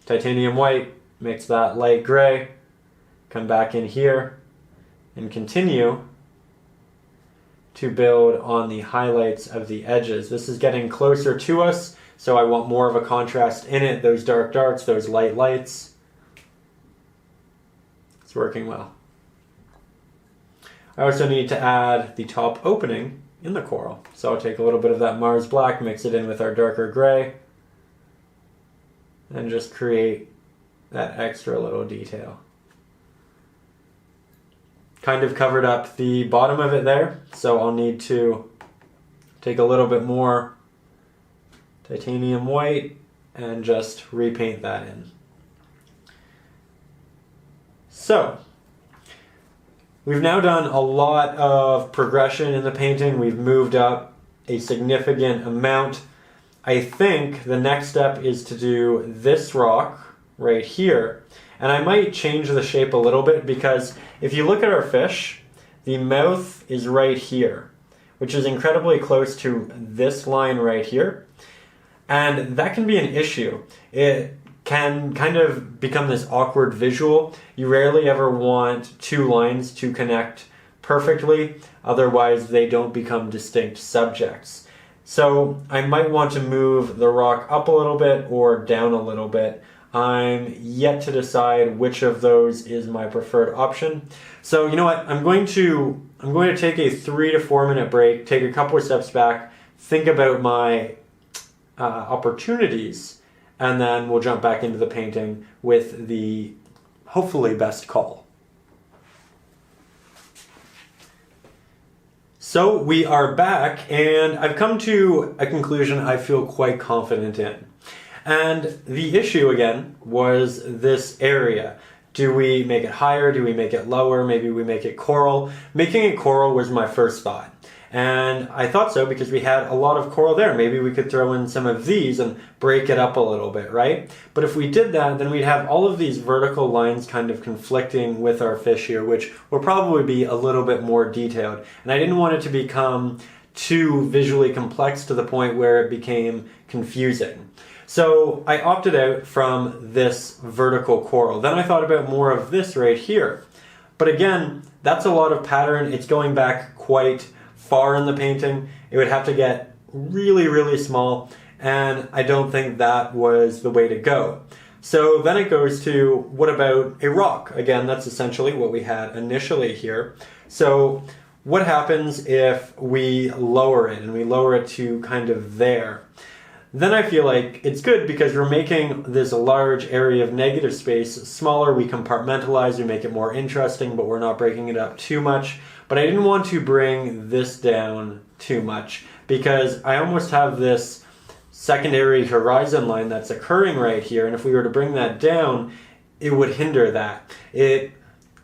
titanium white, mix that light gray, come back in here, and continue to build on the highlights of the edges. This is getting closer to us, so I want more of a contrast in it, those dark darks, those light lights. It's working well. I also need to add the top opening in the coral. So I'll take a little bit of that Mars black, mix it in with our darker gray, and just create that extra little detail. Kind of covered up the bottom of it there, so I'll need to take a little bit more titanium white and just repaint that in. So, we've now done a lot of progression in the painting. We've moved up a significant amount. I think the next step is to do this rock right here. And I might change the shape a little bit because if you look at our fish, the mouth is right here, which is incredibly close to this line right here. And that can be an issue. It can kind of become this awkward visual. You rarely ever want two lines to connect perfectly, otherwise they don't become distinct subjects. So I might want to move the rock up a little bit or down a little bit. I'm yet to decide which of those is my preferred option. So you know what, I'm going to take a 3 to 4 minute break, take a couple of steps back, think about my opportunities, and then we'll jump back into the painting with the hopefully best call. So we are back, and I've come to a conclusion I feel quite confident in. And the issue again was this area. Do we make it higher? Do we make it lower? Maybe we make it coral. Making it coral was my first thought. And I thought so because we had a lot of coral there. Maybe we could throw in some of these and break it up a little bit, right? But if we did that, then we'd have all of these vertical lines kind of conflicting with our fish here, which will probably be a little bit more detailed. And I didn't want it to become too visually complex to the point where it became confusing. So I opted out from this vertical coral. Then I thought about more of this right here. But again, that's a lot of pattern. It's going back quite far in the painting. It would have to get really, really small, and I don't think that was the way to go. So then it goes to, what about a rock? Again, that's essentially what we had initially here. So what happens if we lower it, and we lower it to kind of there? Then I feel like it's good because we're making this large area of negative space smaller. We compartmentalize, we make it more interesting, but we're not breaking it up too much. But I didn't want to bring this down too much because I almost have this secondary horizon line that's occurring right here. And if we were to bring that down, it would hinder that. It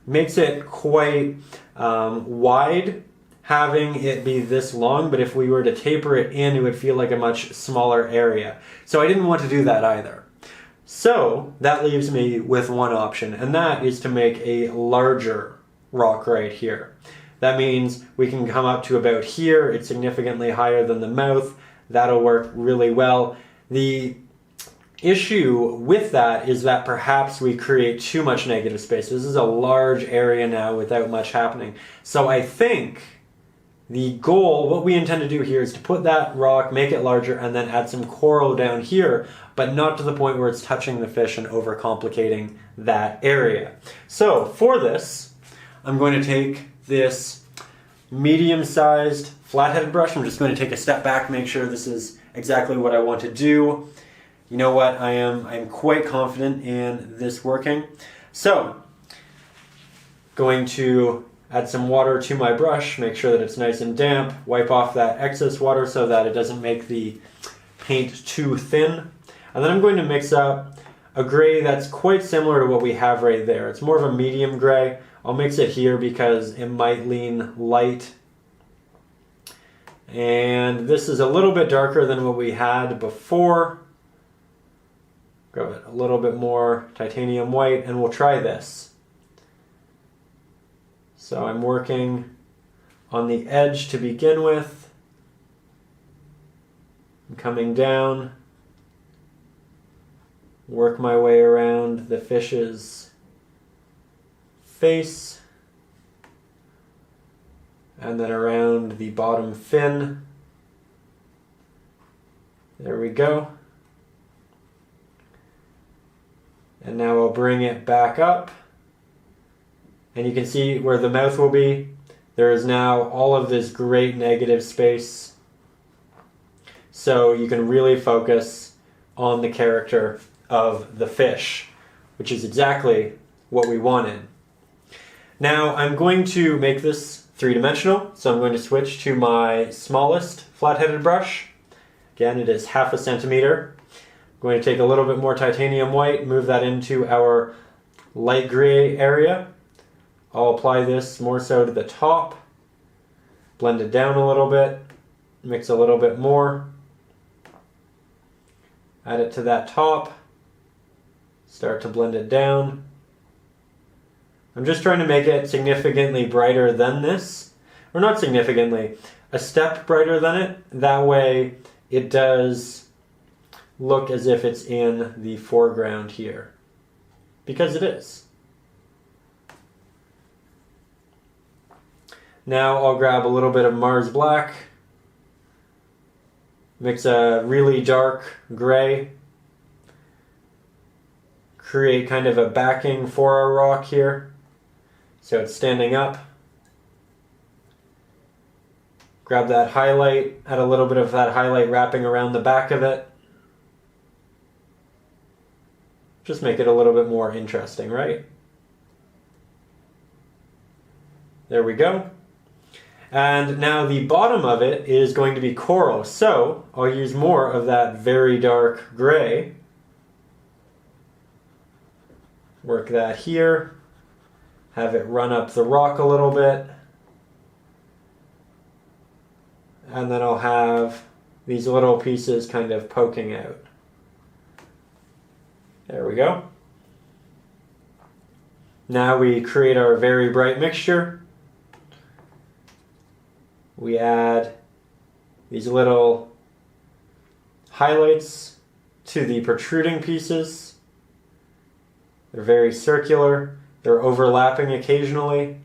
makes it quite wide, having it be this long, but if we were to taper it in, it would feel like a much smaller area. So I didn't want to do that either. So that leaves me with one option, and that is to make a larger rock right here. That means we can come up to about here. It's significantly higher than the mouth. That'll work really well. The issue with that is that perhaps we create too much negative space. This is a large area now without much happening. So I think the goal, what we intend to do here, is to put that rock, make it larger, and then add some coral down here, but not to the point where it's touching the fish and overcomplicating that area. So for this, I'm going to take this medium-sized flat-headed brush. I'm just going to take a step back, make sure this is exactly what I want to do. You know what? I am quite confident in this working. So, going to add some water to my brush, make sure that it's nice and damp, wipe off that excess water so that it doesn't make the paint too thin. And then I'm going to mix up a gray that's quite similar to what we have right there. It's more of a medium gray. I'll mix it here because it might lean light. And this is a little bit darker than what we had before. Grab it a little bit more titanium white, and we'll try this. So I'm working on the edge to begin with. I'm coming down. work my way around the fish's face, and then around the bottom fin. There we go. And now I'll bring it back up. And you can see where the mouth will be. There is now all of this great negative space. So you can really focus on the character of the fish, which is exactly what we wanted. Now I'm going to make this three-dimensional, so I'm going to switch to my smallest flat-headed brush. Again, it is 1/2 centimeter. I'm going to take a little bit more titanium white, move that into our light gray area. I'll apply this more so to the top, blend it down a little bit, mix a little bit more, add it to that top, start to blend it down. I'm just trying to make it significantly brighter than this, or not significantly, a step brighter than it. That way it does look as if it's in the foreground here, because it is. Now I'll grab a little bit of Mars Black, mix a really dark gray, create kind of a backing for our rock here, so it's standing up. Grab that highlight, add a little bit of that highlight wrapping around the back of it. Just make it a little bit more interesting, right? There we go. And now the bottom of it is going to be coral, so I'll use more of that very dark gray. Work that here, have it run up the rock a little bit, and then I'll have these little pieces kind of poking out. There we go. Now we create our very bright mixture. We add these little highlights to the protruding pieces. They're very circular. They're overlapping occasionally.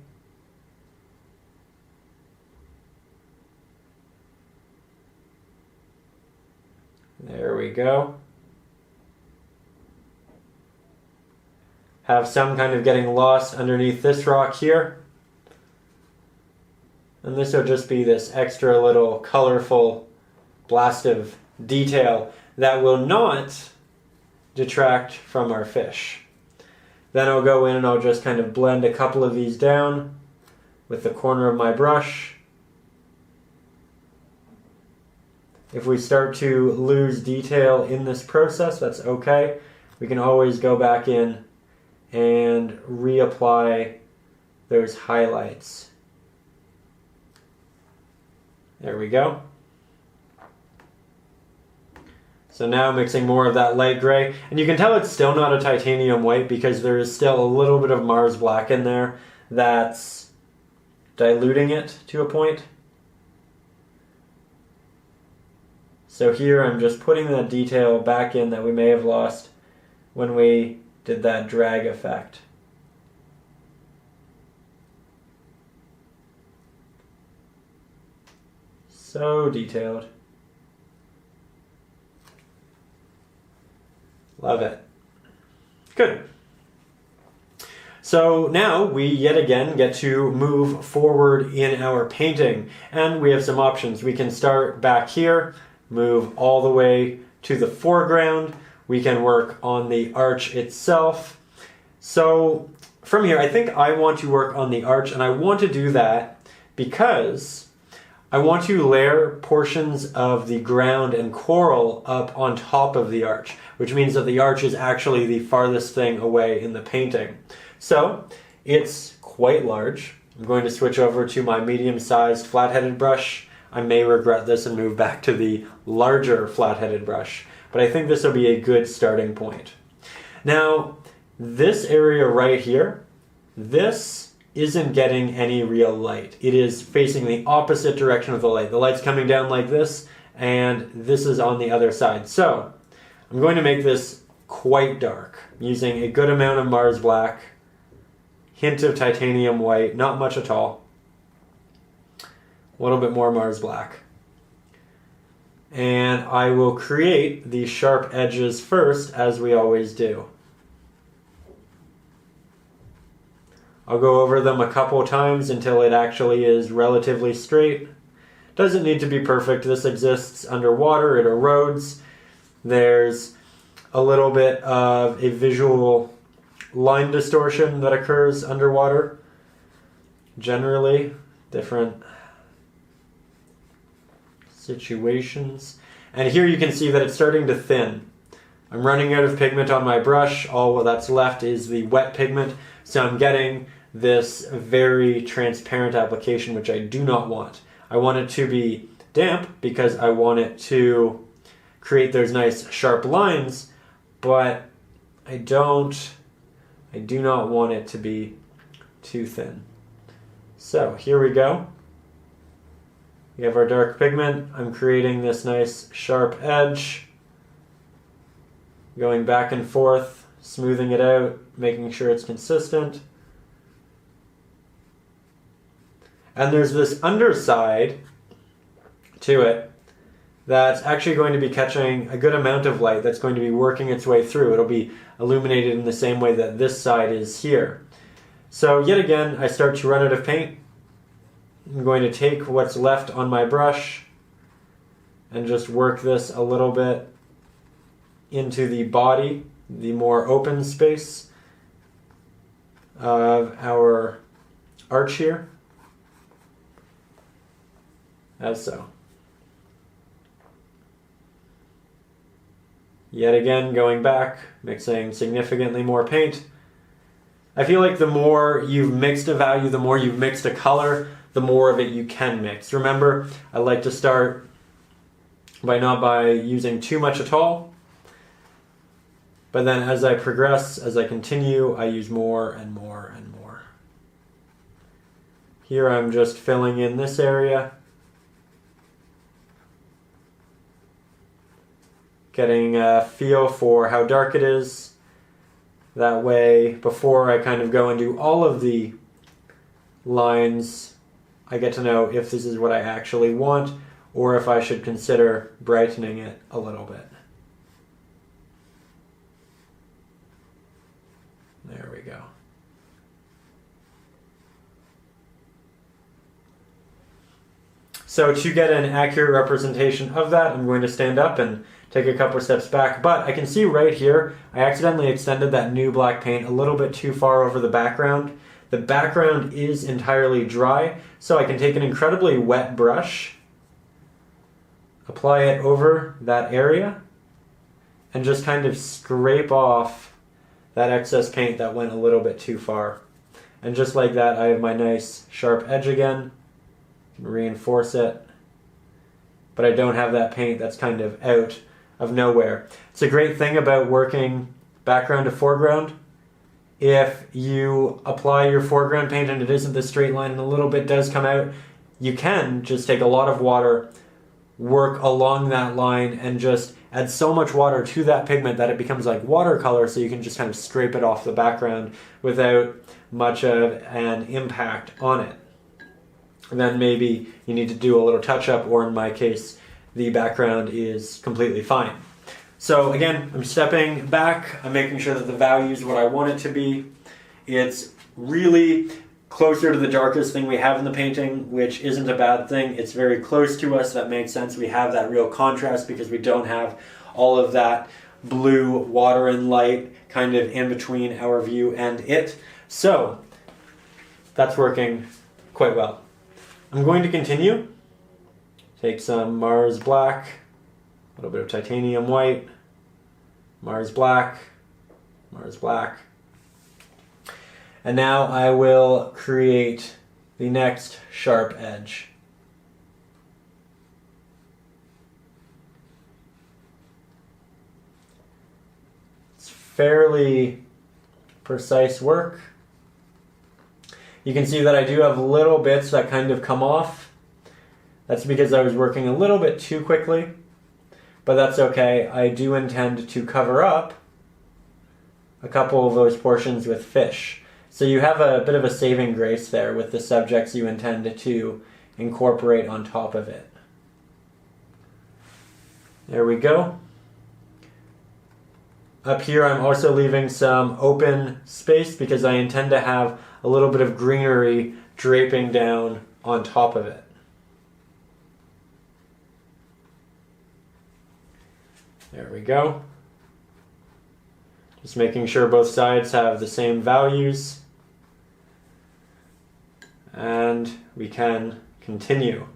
There we go. Have some kind of getting lost underneath this rock here. And this will just be this extra little colorful blast of detail that will not detract from our fish. Then I'll go in and I'll just kind of blend a couple of these down with the corner of my brush. If we start to lose detail in this process, that's okay. We can always go back in and reapply those highlights. There we go. So now mixing more of that light gray. And you can tell it's still not a titanium white because there is still a little bit of Mars Black in there that's diluting it to a point. So here I'm just putting that detail back in that we may have lost when we did that drag effect. So detailed. Love it. Good. So now we yet again get to move forward in our painting, and we have some options. We can start back here, move all the way to the foreground. We can work on the arch itself. So from here, I think I want to work on the arch, and I want to do that because I want to layer portions of the ground and coral up on top of the arch, which means that the arch is actually the farthest thing away in the painting. So it's quite large. I'm going to switch over to my medium-sized flat-headed brush. I may regret this and move back to the larger flat-headed brush, but I think this will be a good starting point. Now, this area right here, this isn't getting any real light. It is facing the opposite direction of the light. The light's coming down like this, and this is on the other side. So I'm going to make this quite dark, using a good amount of Mars black, hint of titanium white, not much at all, a little bit more Mars black. And I will create the sharp edges first, as we always do. I'll go over them a couple times until it actually is relatively straight. Doesn't need to be perfect. This exists underwater. It erodes. There's a little bit of a visual line distortion that occurs underwater. Generally, different situations. And here you can see that it's starting to thin. I'm running out of pigment on my brush. All that's left is the wet pigment. So I'm getting this very transparent application, which I do not want. I want it to be damp because I want it to create those nice sharp lines, but I do not want it to be too thin. So here we go. We have our dark pigment. I'm creating this nice sharp edge, going back and forth, smoothing it out, making sure it's consistent. And there's this underside to it that's actually going to be catching a good amount of light that's going to be working its way through. It'll be illuminated in the same way that this side is here. So yet again, I start to run out of paint. I'm going to take what's left on my brush and just work this a little bit into the body, the more open space of our arch here. As so. Yet again, going back, mixing significantly more paint. I feel like the more you've mixed a value, the more you've mixed a color, the more of it you can mix. Remember, I like to start by using too much at all. But then as I progress, as I continue, I use more and more and more. Here I'm just filling in this area. Getting a feel for how dark it is. That way, before I kind of go and do all of the lines, I get to know if this is what I actually want or if I should consider brightening it a little bit. There we go. So to get an accurate representation of that, I'm going to stand up and take a couple steps back, but I can see right here, I accidentally extended that new black paint a little bit too far over the background. The background is entirely dry, so I can take an incredibly wet brush, apply it over that area, and just kind of scrape off that excess paint that went a little bit too far. And just like that, I have my nice sharp edge again. I can reinforce it, but I don't have that paint that's kind of out of nowhere. It's a great thing about working background to foreground. If you apply your foreground paint and it isn't the straight line and a little bit does come out, you can just take a lot of water, work along that line, and just add so much water to that pigment that it becomes like watercolor, so you can just kind of scrape it off the background without much of an impact on it. And then maybe you need to do a little touch-up, or in my case, the background is completely fine. So again, I'm stepping back, I'm making sure that the value is what I want it to be. It's really closer to the darkest thing we have in the painting, which isn't a bad thing. It's very close to us, that makes sense. We have that real contrast because we don't have all of that blue water and light kind of in between our view and it. So that's working quite well. I'm going to continue. Take some Mars black, a little bit of titanium white, Mars black, Mars black. And now I will create the next sharp edge. It's fairly precise work. You can see that I do have little bits that kind of come off. That's because I was working a little bit too quickly, but that's okay. I do intend to cover up a couple of those portions with fish. So you have a bit of a saving grace there with the subjects you intend to incorporate on top of it. There we go. Up here I'm also leaving some open space because I intend to have a little bit of greenery draping down on top of it. There we go. Just making sure both sides have the same values. And we can continue.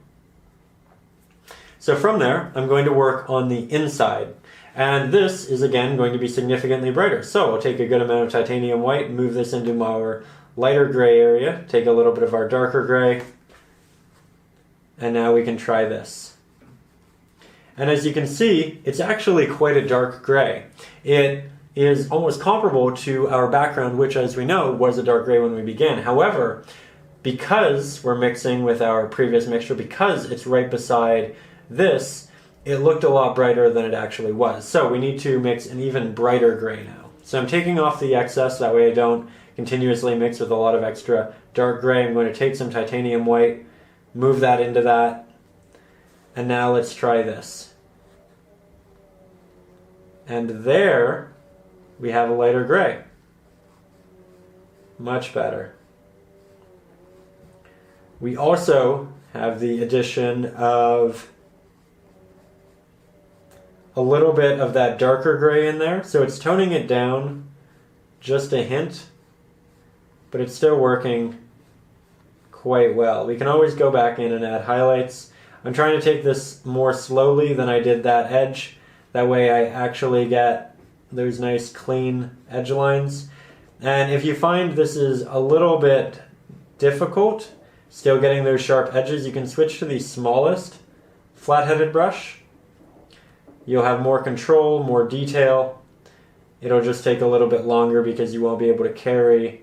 So from there, I'm going to work on the inside. And this is again going to be significantly brighter. So I'll take a good amount of titanium white, move this into our lighter gray area, take a little bit of our darker gray, and now we can try this. And as you can see, it's actually quite a dark gray. It is almost comparable to our background, which as we know was a dark gray when we began. However, because we're mixing with our previous mixture, because it's right beside this, it looked a lot brighter than it actually was. So we need to mix an even brighter gray now. So I'm taking off the excess, that way I don't continuously mix with a lot of extra dark gray. I'm going to take some titanium white, move that into that, and now let's try this. And there we have a lighter gray. Much better. We also have the addition of a little bit of that darker gray in there, so it's toning it down just a hint, but it's still working quite well. We can always go back in and add highlights. I'm trying to take this more slowly than I did that edge. That way I actually get those nice clean edge lines. And if you find this is a little bit difficult, still getting those sharp edges, you can switch to the smallest flat-headed brush. You'll have more control, more detail. It'll just take a little bit longer because you won't be able to carry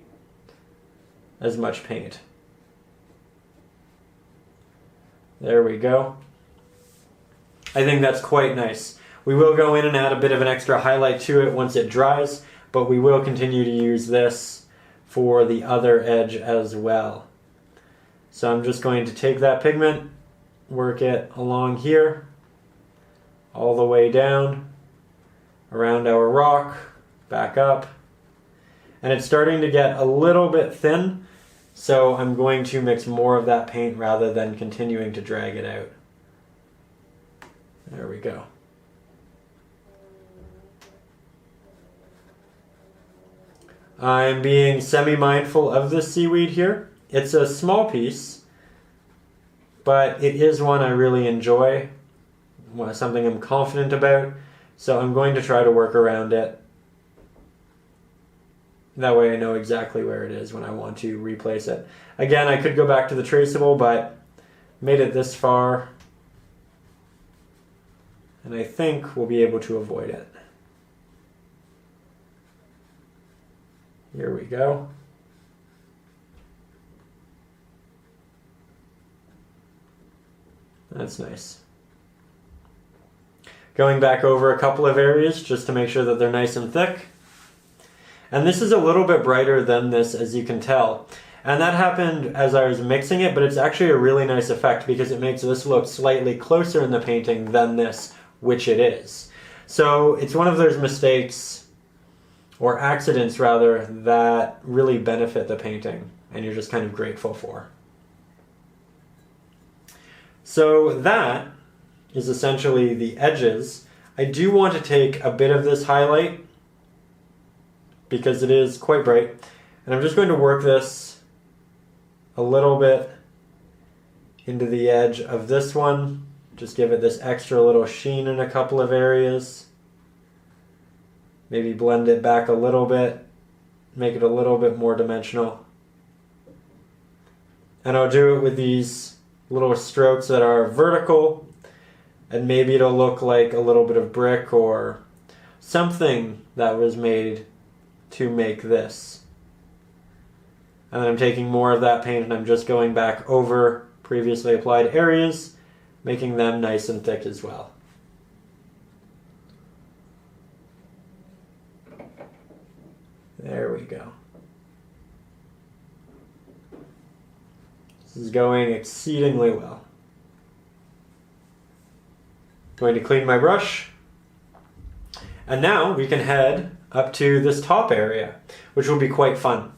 as much paint. There we go. I think that's quite nice. We will go in and add a bit of an extra highlight to it once it dries, but we will continue to use this for the other edge as well. So I'm just going to take that pigment, work it along here, all the way down, around our rock, back up. And it's starting to get a little bit thin, so I'm going to mix more of that paint rather than continuing to drag it out. There we go. I'm being semi-mindful of this seaweed here. It's a small piece, but it is one I really enjoy, something I'm confident about, so I'm going to try to work around it. That way I know exactly where it is when I want to replace it. Again, I could go back to the traceable, but made it this far, and I think we'll be able to avoid it. Here we go. That's nice. Going back over a couple of areas just to make sure that they're nice and thick. And this is a little bit brighter than this, as you can tell. And that happened as I was mixing it, but it's actually a really nice effect because it makes this look slightly closer in the painting than this, which it is. So it's one of those mistakes, or accidents rather, that really benefit the painting and you're just kind of grateful for. So that is essentially the edges. I do want to take a bit of this highlight because it is quite bright, and I'm just going to work this a little bit into the edge of this one. Just give it this extra little sheen in a couple of areas. Maybe blend it back a little bit, make it a little bit more dimensional. And I'll do it with these little strokes that are vertical, and maybe it'll look like a little bit of brick or something that was made to make this. And then I'm taking more of that paint and I'm just going back over previously applied areas, making them nice and thick as well. we go. This is going exceedingly well. Going to clean my brush. And now we can head up to this top area, which will be quite fun.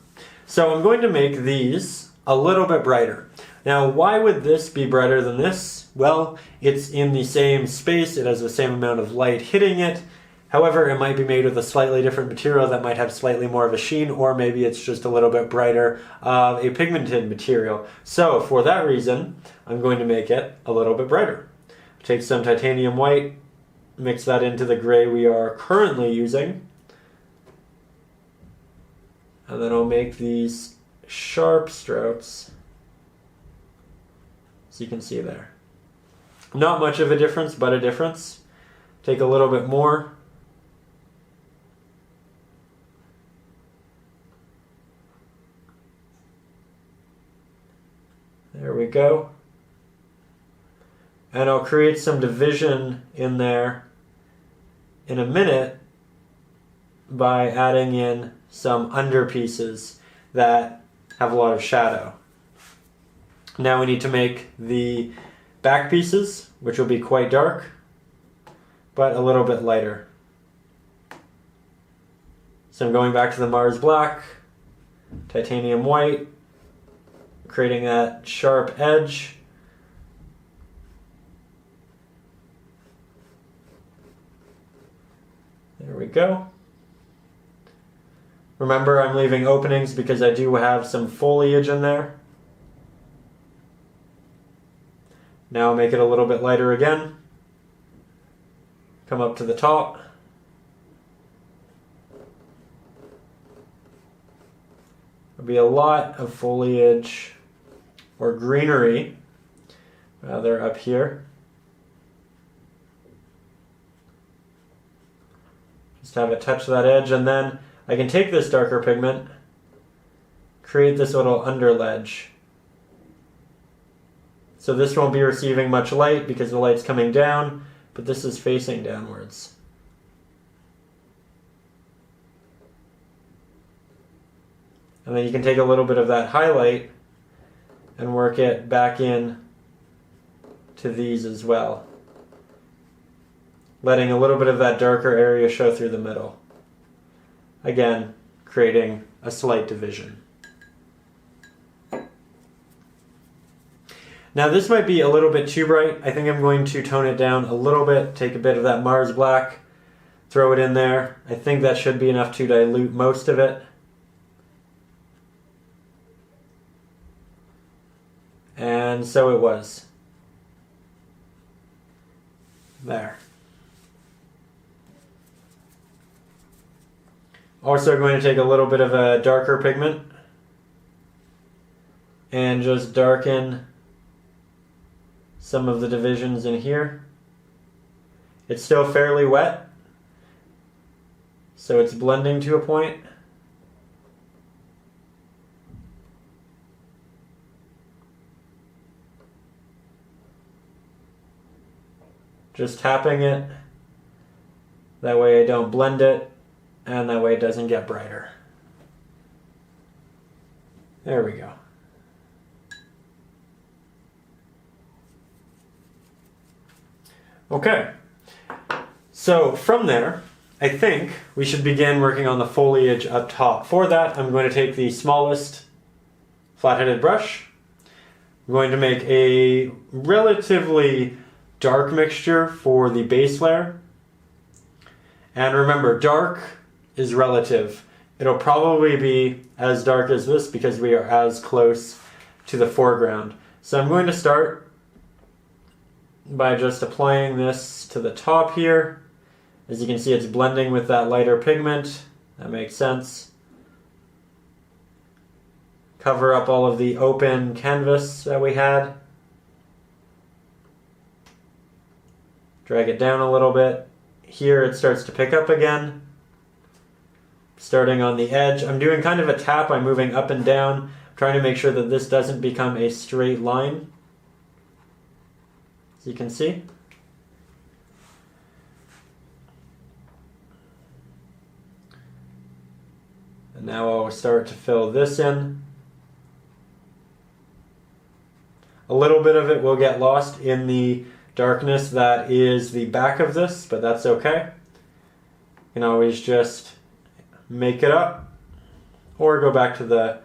So I'm going to make these a little bit brighter. Now, why would this be brighter than this? Well, it's in the same space, it has the same amount of light hitting it. However, it might be made with a slightly different material that might have slightly more of a sheen, or maybe it's just a little bit brighter of a pigmented material. So for that reason, I'm going to make it a little bit brighter. Take some titanium white, mix that into the gray we are currently using. And then I'll make these sharp strokes, so you can see there. Not much of a difference, but a difference. Take a little bit more. There we go. And I'll create some division in there in a minute by adding in some under pieces that have a lot of shadow. Now we need to make the back pieces, which will be quite dark, but a little bit lighter. So I'm going back to the Mars black, titanium white, creating that sharp edge. There we go. Remember, I'm leaving openings because I do have some foliage in there. Now make it a little bit lighter again. Come up to the top. There'll be a lot of foliage or greenery rather up here. Just have it touch that edge, and then I can take this darker pigment, create this little underledge. So this won't be receiving much light because the light's coming down, but this is facing downwards. And then you can take a little bit of that highlight and work it back in to these as well, letting a little bit of that darker area show through the middle. Again, creating a slight division. Now this might be a little bit too bright. I think I'm going to tone it down a little bit, take a bit of that Mars black, throw it in there. I think that should be enough to dilute most of it. And so it was. There. Also going to take a little bit of a darker pigment and just darken some of the divisions in here. It's still fairly wet, so it's blending to a point. Just tapping it, that way I don't blend it, and that way it doesn't get brighter. There we go. Okay, so from there, I think we should begin working on the foliage up top. For that, I'm going to take the smallest flat-headed brush. I'm going to make a relatively dark mixture for the base layer. And remember, dark is relative. It'll probably be as dark as this because we are as close to the foreground. So I'm going to start by just applying this to the top here. As you can see, it's blending with that lighter pigment. That makes sense. Cover up all of the open canvas that we had. Drag it down a little bit. Here it starts to pick up again. Starting on the edge. I'm doing kind of a tap. I'm moving up and down, trying to make sure that this doesn't become a straight line. As you can see. And now I'll start to fill this in. A little bit of it will get lost in the darkness that is the back of this, but that's okay. You can always just make it up, or go back to the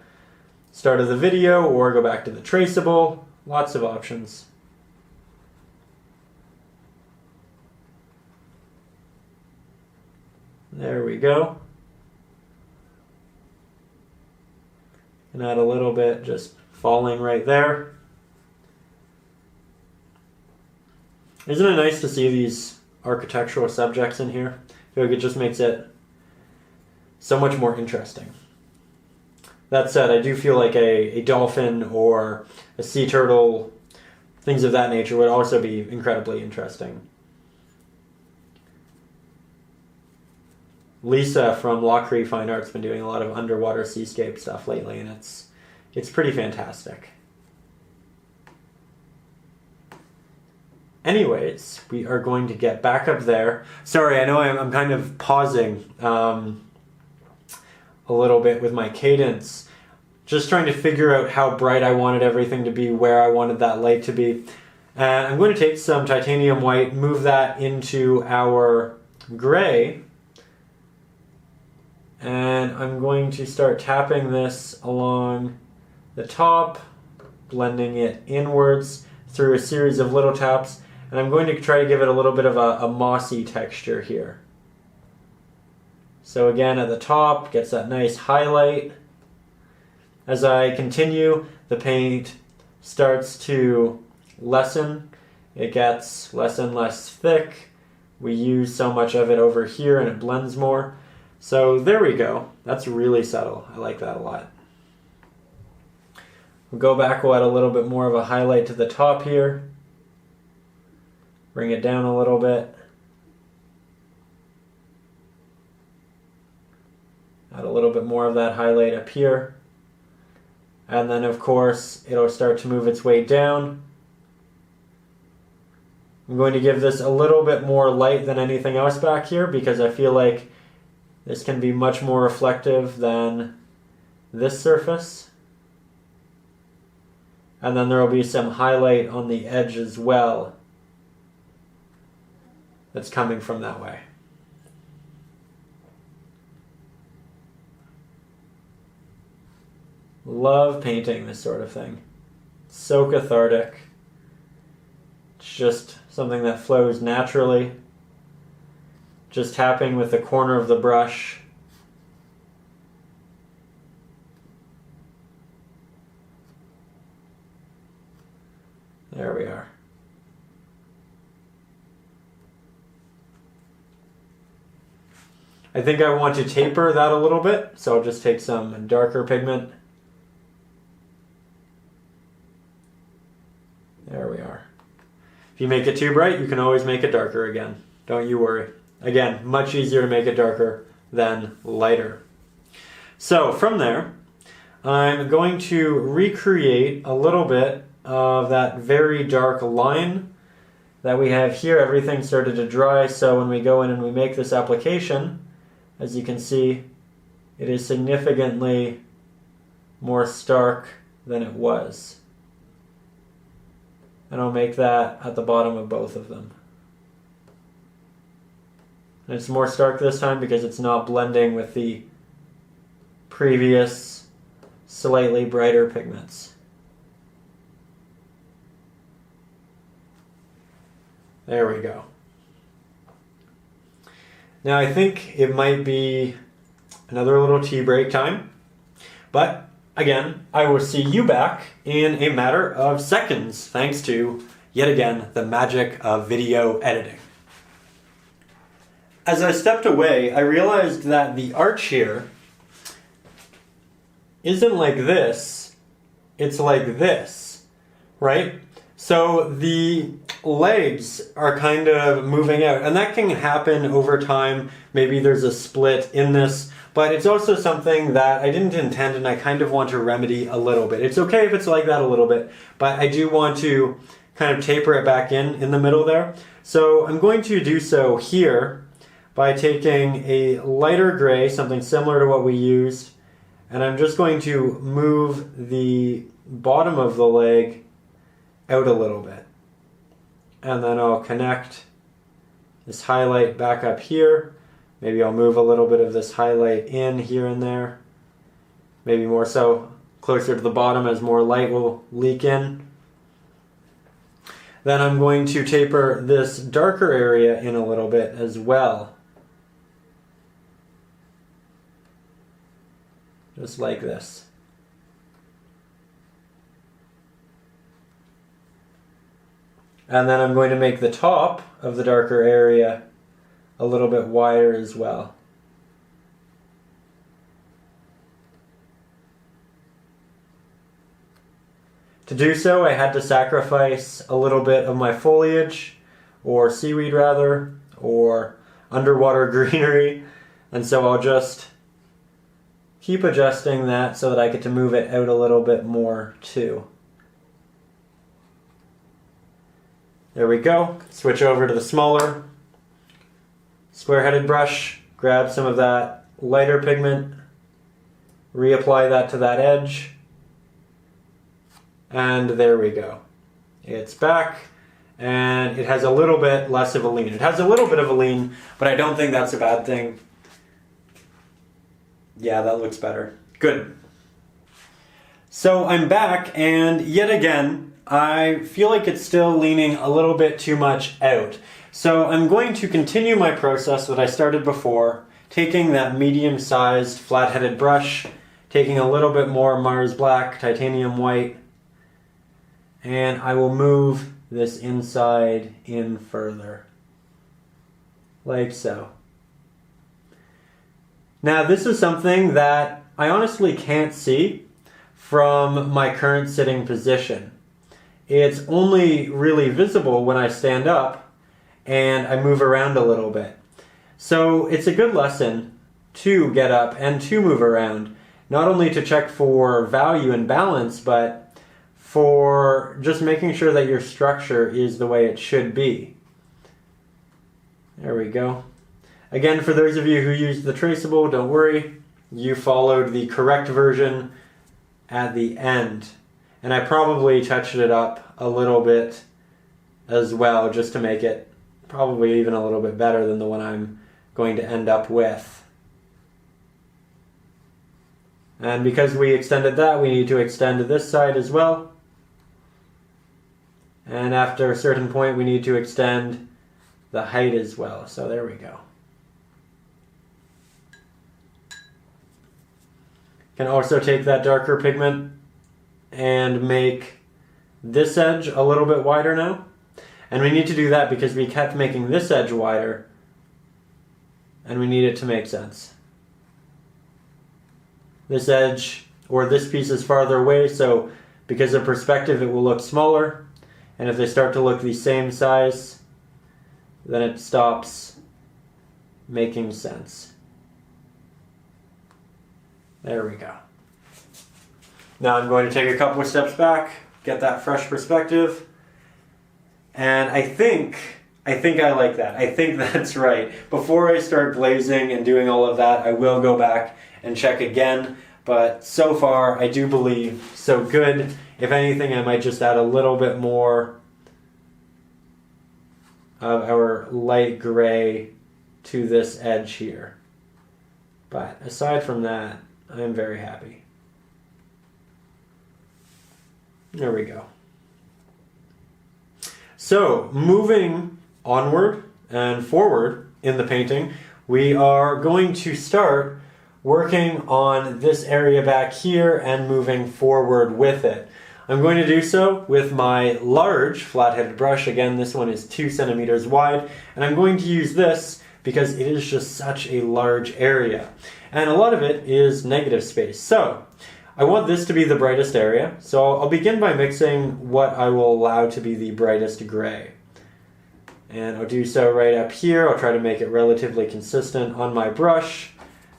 start of the video, or go back to the traceable. Lots of options. There we go. And add a little bit just falling right there. Isn't it nice to see these architectural subjects in here? I feel like it just makes it so much more interesting. That said, I do feel like a dolphin or a sea turtle, things of that nature, would also be incredibly interesting. Lisa from Loft Fine Art's been doing a lot of underwater seascape stuff lately, and it's pretty fantastic. Anyways, we are going to get back up there. Sorry, I know I'm kind of pausing a little bit with my cadence. Just trying to figure out how bright I wanted everything to be, where I wanted that light to be. And I'm going to take some titanium white, move that into our gray. And I'm going to start tapping this along the top, blending it inwards through a series of little taps. And I'm going to try to give it a little bit of a mossy texture here. So again, at the top, gets that nice highlight. As I continue, the paint starts to lessen. It gets less and less thick. We use so much of it over here and it blends more. So there we go. That's really subtle. I like that a lot. We'll go back, we'll add a little bit more of a highlight to the top here. Bring it down a little bit. Add a little bit more of that highlight up here. And then of course, it'll start to move its way down. I'm going to give this a little bit more light than anything else back here because I feel like this can be much more reflective than this surface. And then there will be some highlight on the edge as well that's coming from that way. Love painting this sort of thing. It's so cathartic. It's just something that flows naturally. Just tapping with the corner of the brush. There we are. I think I want to taper that a little bit, so I'll just take some darker pigment. There we are. If you make it too bright, you can always make it darker again. Don't you worry. Again, much easier to make it darker than lighter. So from there, I'm going to recreate a little bit of that very dark line that we have here. Everything started to dry, so when we go in and we make this application, as you can see, it is significantly more stark than it was. And I'll make that at the bottom of both of them. And it's more stark this time because it's not blending with the previous slightly brighter pigments. There we go. Now I think it might be another little tea break time, but again, I will see you back in a matter of seconds, thanks to, yet again, the magic of video editing. As I stepped away, I realized that the arch here isn't like this, it's like this, right? So the legs are kind of moving out, and that can happen over time. Maybe there's a split in this, but it's also something that I didn't intend and I kind of want to remedy a little bit. It's okay if it's like that a little bit, but I do want to kind of taper it back in the middle there. So I'm going to do so here by taking a lighter gray, something similar to what we used And I'm just going to move the bottom of the leg out a little bit. And then I'll connect this highlight back up here. Maybe I'll move a little bit of this highlight in here and there. Maybe more so closer to the bottom as more light will leak in. Then I'm going to taper this darker area in a little bit as well. Just like this. And then I'm going to make the top of the darker area a little bit wider as well. To do so, I had to sacrifice a little bit of my foliage, or seaweed rather, or underwater greenery, and so I'll just keep adjusting that so that I get to move it out a little bit more too. There we go. Switch over to the smaller square-headed brush, grab some of that lighter pigment, reapply that to that edge, and there we go. It's back, and it has a little bit less of a lean. It has a little bit of a lean, but I don't think that's a bad thing. Yeah, that looks better. Good. So I'm back, and yet again, I feel like it's still leaning a little bit too much out. So I'm going to continue my process that I started before, taking that medium-sized flat-headed brush, taking a little bit more Mars Black, titanium white, and I will move this inside in further, like so. Now this is something that I honestly can't see from my current sitting position. It's only really visible when I stand up and I move around a little bit. So it's a good lesson to get up and to move around, not only to check for value and balance, but for just making sure that your structure is the way it should be. There we go. Again, for those of you who used the traceable, don't worry. You followed the correct version at the end. And I probably touched it up a little bit as well, just to make it probably even a little bit better than the one I'm going to end up with. And because we extended that, we need to extend this side as well. And after a certain point, we need to extend the height as well. So there we go. Can also take that darker pigment and make this edge a little bit wider now. And we need to do that because we kept making this edge wider, and we need it to make sense. This edge, or this piece, is farther away, so because of perspective it will look smaller. And if they start to look the same size, then it stops making sense. There we go. Now I'm going to take a couple of steps back, get that fresh perspective, and I think I like that. I think that's right. Before I start glazing and doing all of that, I will go back and check again, but so far I do believe so good. If anything, I might just add a little bit more of our light gray to this edge here. But aside from that, I'm very happy. There we go. So, moving onward and forward in the painting, we are going to start working on this area back here and moving forward with it. I'm going to do so with my large flat-headed brush. Again, this one is 2 centimeters wide, and I'm going to use this because it is just such a large area. And a lot of it is negative space. So, I want this to be the brightest area, so I'll begin by mixing what I will allow to be the brightest gray. And I'll do so right up here. I'll try to make it relatively consistent on my brush,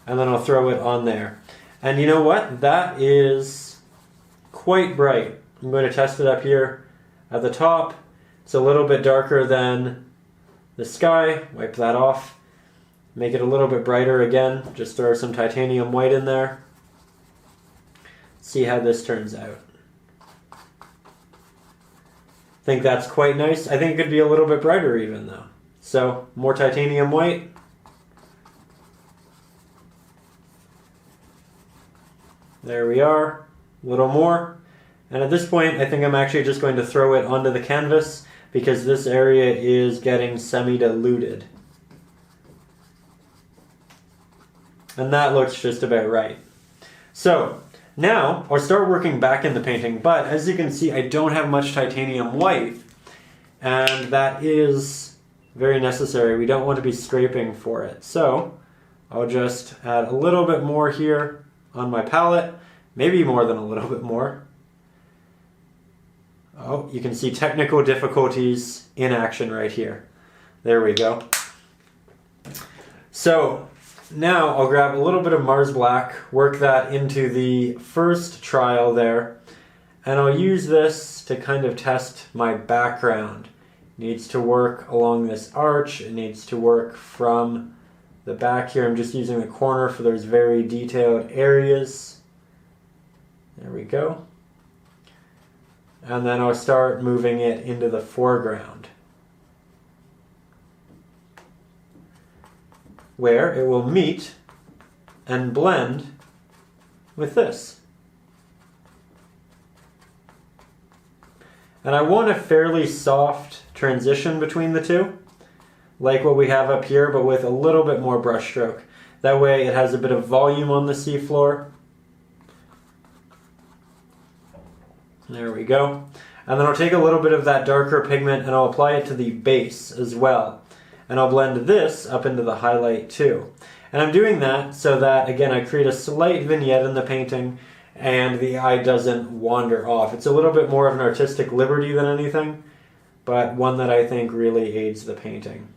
and then I'll throw it on there. And you know what? That is quite bright. I'm going to test it up here at the top. It's a little bit darker than the sky. Wipe that off. Make it a little bit brighter again. Just throw some titanium white in there. see how this turns out. I think that's quite nice. I think it could be a little bit brighter even though. So more titanium white. There we are, a little more. And at this point, I think I'm actually just going to throw it onto the canvas because this area is getting semi-diluted. And that looks just about right. So now I'll start working back in the painting, but as you can see, I don't have much titanium white, and that is very necessary. We don't want to be scraping for it. So I'll just add a little bit more here on my palette, maybe more than a little bit more. Oh, you can see technical difficulties in action right here. There we go. So now I'll grab a little bit of Mars Black, work that into the first trial there, and I'll use this to kind of test my background. It needs to work along this arch, it needs to work from the back here. I'm just using the corner for those very detailed areas. There we go. And then I'll start moving it into the foreground, where it will meet and blend with this. And I want a fairly soft transition between the two, like what we have up here, but with a little bit more brush stroke. That way it has a bit of volume on the seafloor. There we go. And then I'll take a little bit of that darker pigment and I'll apply it to the base as well. And I'll blend this up into the highlight too. And I'm doing that so that, again, I create a slight vignette in the painting and the eye doesn't wander off. It's a little bit more of an artistic liberty than anything, but one that I think really aids the painting.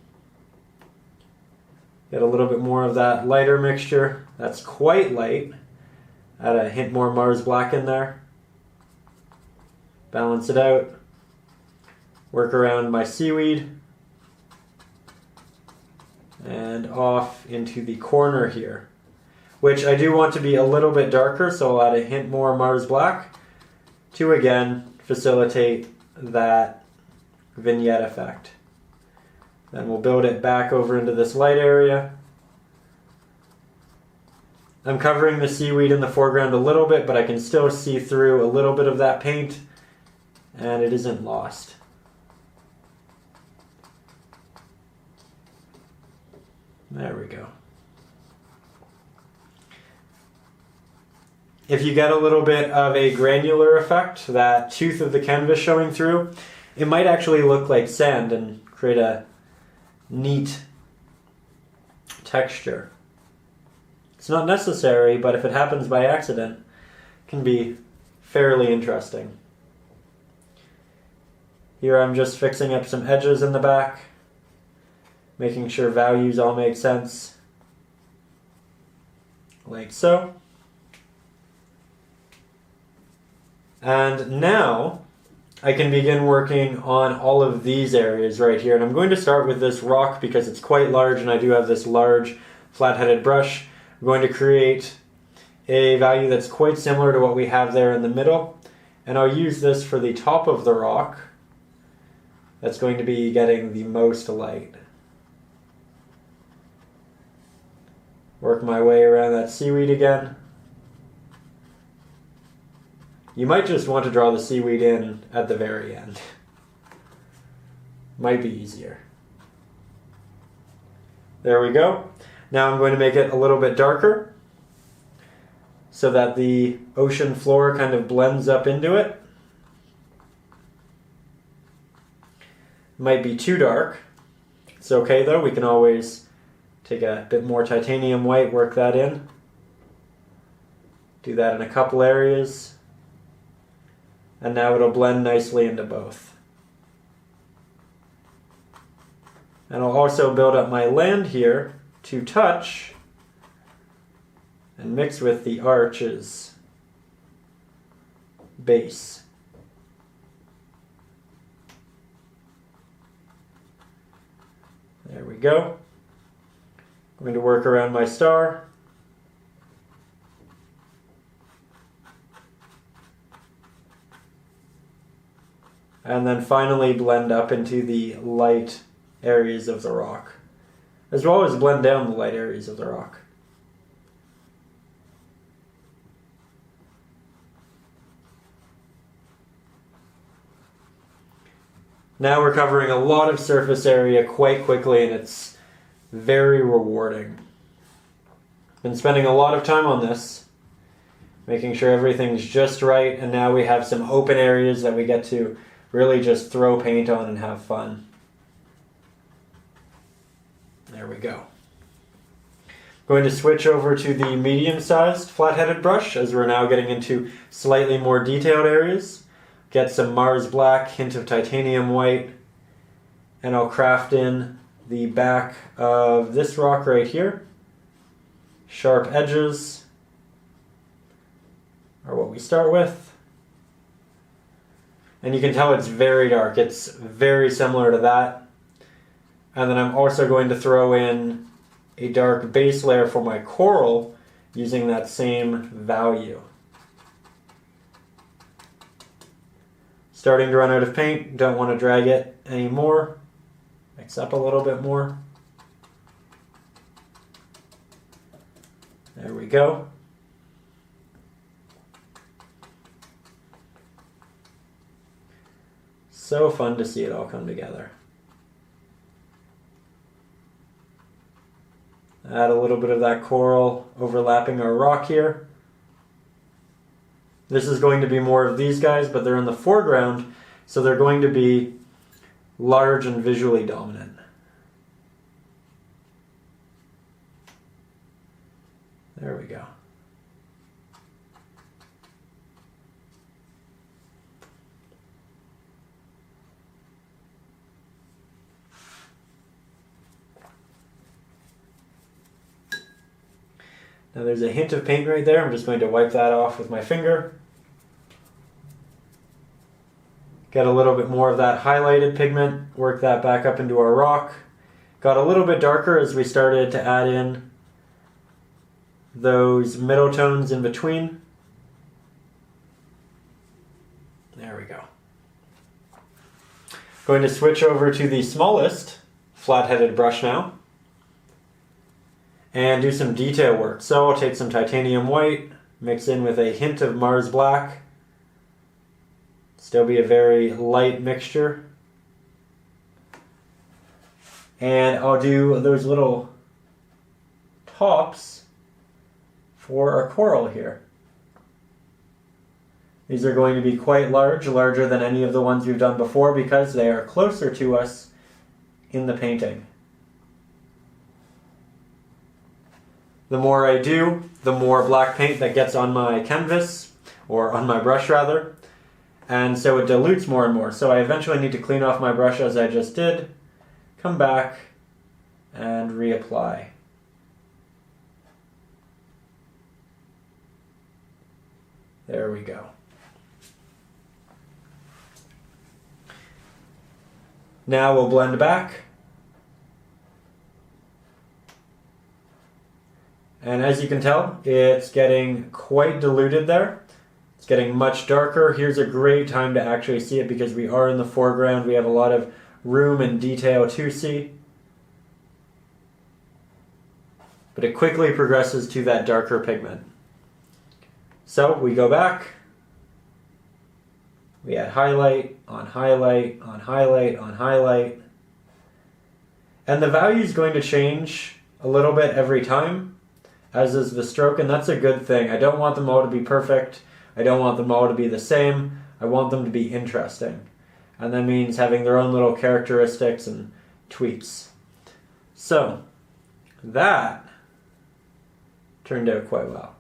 Get a little bit more of that lighter mixture. That's quite light. Add a hint more Mars Black in there. Balance it out. Work around my seaweed. And off into the corner here, which I do want to be a little bit darker, so I'll add a hint more Mars Black to again facilitate that vignette effect. Then we'll build it back over into this light area. I'm covering the seaweed in the foreground a little bit, but I can still see through a little bit of that paint, and it isn't lost. There we go. If you get a little bit of a granular effect, that tooth of the canvas showing through, it might actually look like sand and create a neat texture. It's not necessary, but if it happens by accident, it can be fairly interesting. Here I'm just fixing up some edges in the back, making sure values all make sense, like so. And now I can begin working on all of these areas right here. And I'm going to start with this rock because it's quite large and I do have this large flat-headed brush. I'm going to create a value that's quite similar to what we have there in the middle. And I'll use this for the top of the rock. That's going to be getting the most light. Work my way around that seaweed again. You might just want to draw the seaweed in at the very end. Might be easier. There we go. Now I'm going to make it a little bit darker so that the ocean floor kind of blends up into it. Might be too dark. It's okay though, we can always take a bit more titanium white, work that in. Do that in a couple areas. And now it'll blend nicely into both. And I'll also build up my land here to touch and mix with the arch's base. There we go. I'm going to work around my star. And then finally blend up into the light areas of the rock, as well as blend down the light areas of the rock. Now we're covering a lot of surface area quite quickly, and it's very rewarding. Been spending a lot of time on this, making sure everything's just right, and now we have some open areas that we get to really just throw paint on and have fun. There we go. Going to switch over to the medium-sized flat-headed brush as we're now getting into slightly more detailed areas. Get some Mars black, hint of titanium white, and I'll craft in the back of this rock right here. Sharp edges are what we start with. And you can tell it's very dark. It's very similar to that. And then I'm also going to throw in a dark base layer for my coral using that same value. Starting to run out of paint, don't want to drag it anymore. Mix up a little bit more. There we go. So fun to see it all come together. Add a little bit of that coral overlapping our rock here. This is going to be more of these guys, but they're in the foreground, so they're going to be large and visually dominant. There we go. Now there's a hint of paint right there. I'm just going to wipe that off with my finger. Get a little bit more of that highlighted pigment, work that back up into our rock. Got a little bit darker as we started to add in those middle tones in between. There we go. Going to switch over to the smallest flat-headed brush now and do some detail work. So I'll take some titanium white, mix in with a hint of Mars black. Still be a very light mixture. And I'll do those little tops for our coral here. These are going to be quite large, larger than any of the ones we've done before because they are closer to us in the painting. The more I do, the more black paint that gets on my canvas, or on my brush rather, and so it dilutes more and more. So I eventually need to clean off my brush as I just did, come back, and reapply. There we go. Now we'll blend back. And as you can tell, it's getting quite diluted there. It's getting much darker. Here's a great time to actually see it because we are in the foreground. We have a lot of room and detail to see. But it quickly progresses to that darker pigment. So we go back. We add highlight on highlight on highlight on highlight. And the value is going to change a little bit every time, as is the stroke, and that's a good thing. I don't want them all to be perfect. I don't want them all to be the same. I want them to be interesting. And that means having their own little characteristics and tweaks. So, that turned out quite well.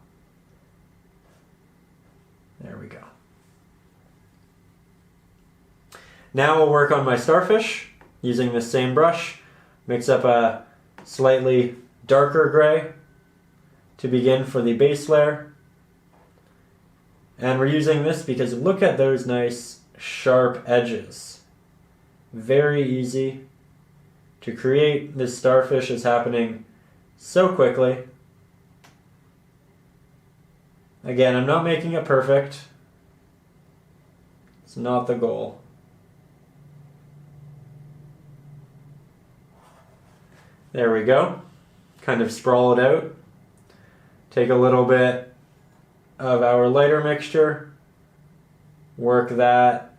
There we go. Now we'll work on my starfish using this same brush. Mix up a slightly darker gray to begin for the base layer. And we're using this because look at those nice sharp edges. Very easy to create. This starfish is happening so quickly. Again, I'm not making it perfect. It's not the goal. There we go. Kind of sprawl it out. Take a little bit of our lighter mixture, work that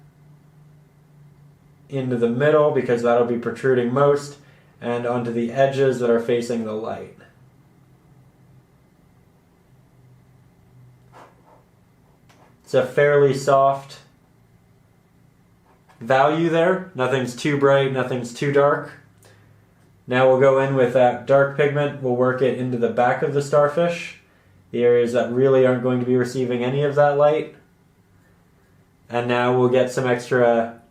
into the middle because that'll be protruding most, and onto the edges that are facing the light. It's a fairly soft value there. Nothing's too bright, nothing's too dark. Now we'll go in with that dark pigment. We'll work it into the back of the starfish, the areas that really aren't going to be receiving any of that light. And now we'll get some extra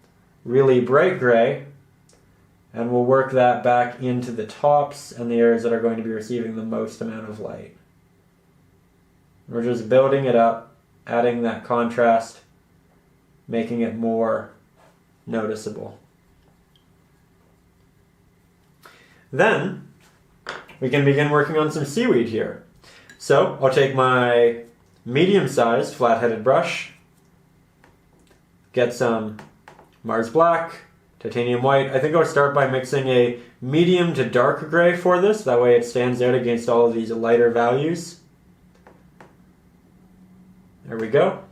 really bright gray, and we'll work that back into the tops and the areas that are going to be receiving the most amount of light. We're just building it up, adding that contrast, making it more noticeable. Then we can begin working on some seaweed here. So I'll take my medium-sized flat-headed brush, get some Mars Black, titanium white. I think I'll start by mixing a medium to dark gray for this. That way it stands out against all of these lighter values. There we go.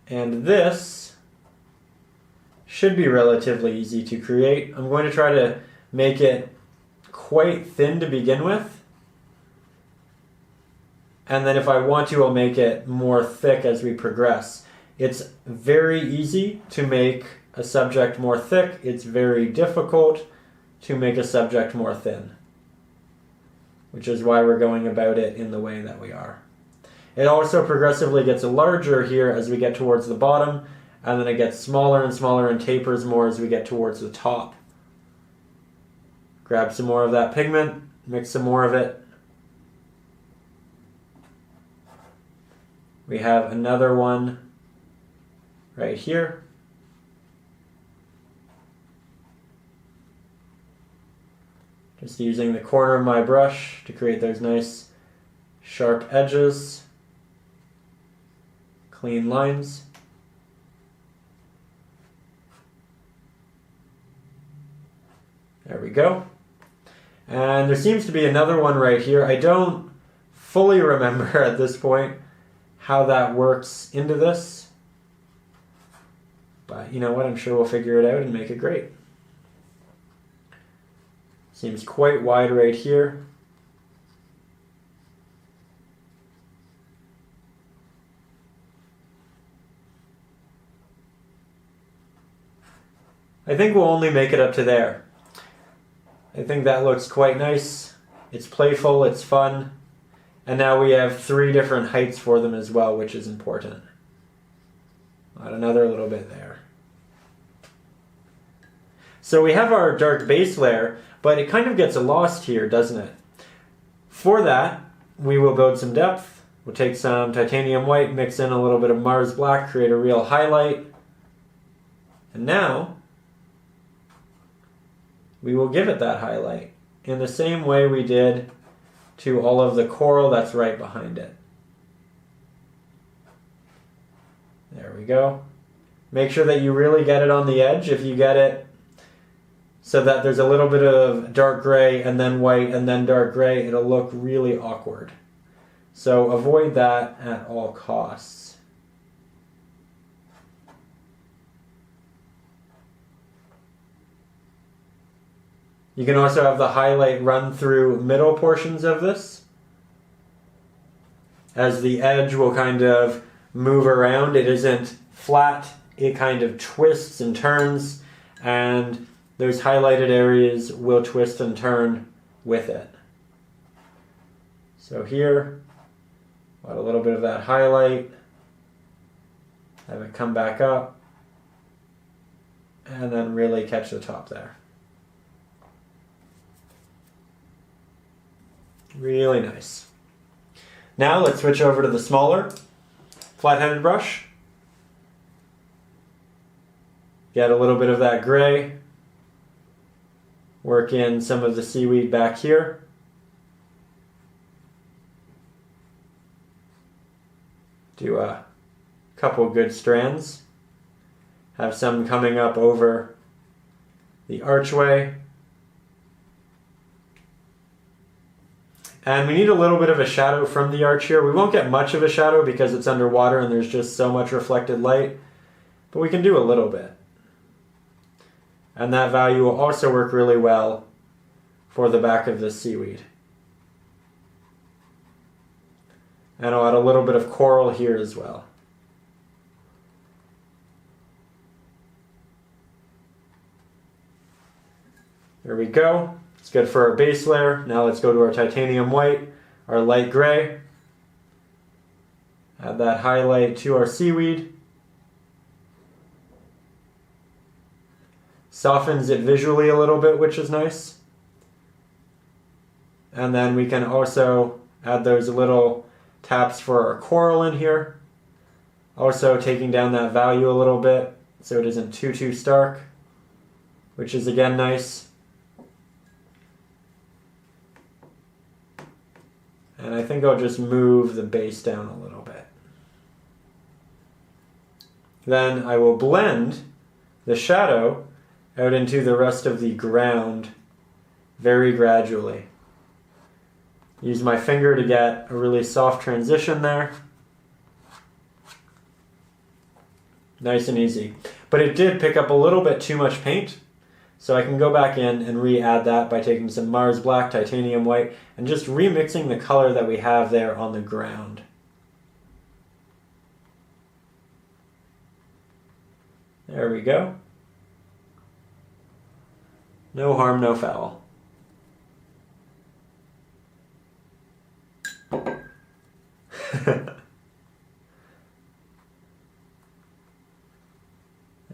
And this should be relatively easy to create. I'm going to try to make it quite thin to begin with. And then if I want to, I'll make it more thick as we progress. It's very easy to make a subject more thick. It's very difficult to make a subject more thin, which is why we're going about it in the way that we are. It also progressively gets larger here as we get towards the bottom, and then it gets smaller and smaller and tapers more as we get towards the top. Grab some more of that pigment, mix some more of it. We have another one right here. Just using the corner of my brush to create those nice sharp edges, clean lines. There we go. And there seems to be another one right here. I don't fully remember at this point how that works into this. But you know what, I'm sure we'll figure it out and make it great. Seems quite wide right here. I think we'll only make it up to there. I think that looks quite nice. It's playful, it's fun. And now we have 3 different heights for them as well, which is important. Add another little bit there. So we have our dark base layer, but it kind of gets lost here, doesn't it? For that, we will build some depth. We'll take some titanium white, mix in a little bit of Mars Black, create a real highlight. And now, we will give it that highlight in the same way we did to all of the coral that's right behind it. There we go. Make sure that you really get it on the edge. If you get it so that there's a little bit of dark gray and then white and then dark gray, it'll look really awkward. So avoid that at all costs. You can also have the highlight run through middle portions of this. As the edge will kind of move around, it isn't flat, it kind of twists and turns, and those highlighted areas will twist and turn with it. So here, add a little bit of that highlight, have it come back up, and then really catch the top there. Really nice. Now let's switch over to the smaller flat-headed brush. Get a little bit of that gray. Work in some of the seaweed back here. Do a couple good strands. Have some coming up over the archway. And we need a little bit of a shadow from the arch here. We won't get much of a shadow because it's underwater and there's just so much reflected light, but we can do a little bit. And that value will also work really well for the back of this seaweed. And I'll add a little bit of coral here as well. There we go. It's good for our base layer. Now let's go to our titanium white, our light gray. Add that highlight to our seaweed. Softens it visually a little bit, which is nice. And then we can also add those little taps for our coral in here. Also taking down that value a little bit so it isn't too stark, which is again nice. And I think I'll just move the base down a little bit. Then I will blend the shadow out into the rest of the ground very gradually. Use my finger to get a really soft transition there. Nice and easy. But it did pick up a little bit too much paint. So I can go back in and re-add that by taking some Mars Black, Titanium White, and just remixing the color that we have there on the ground. There we go. No harm, no foul.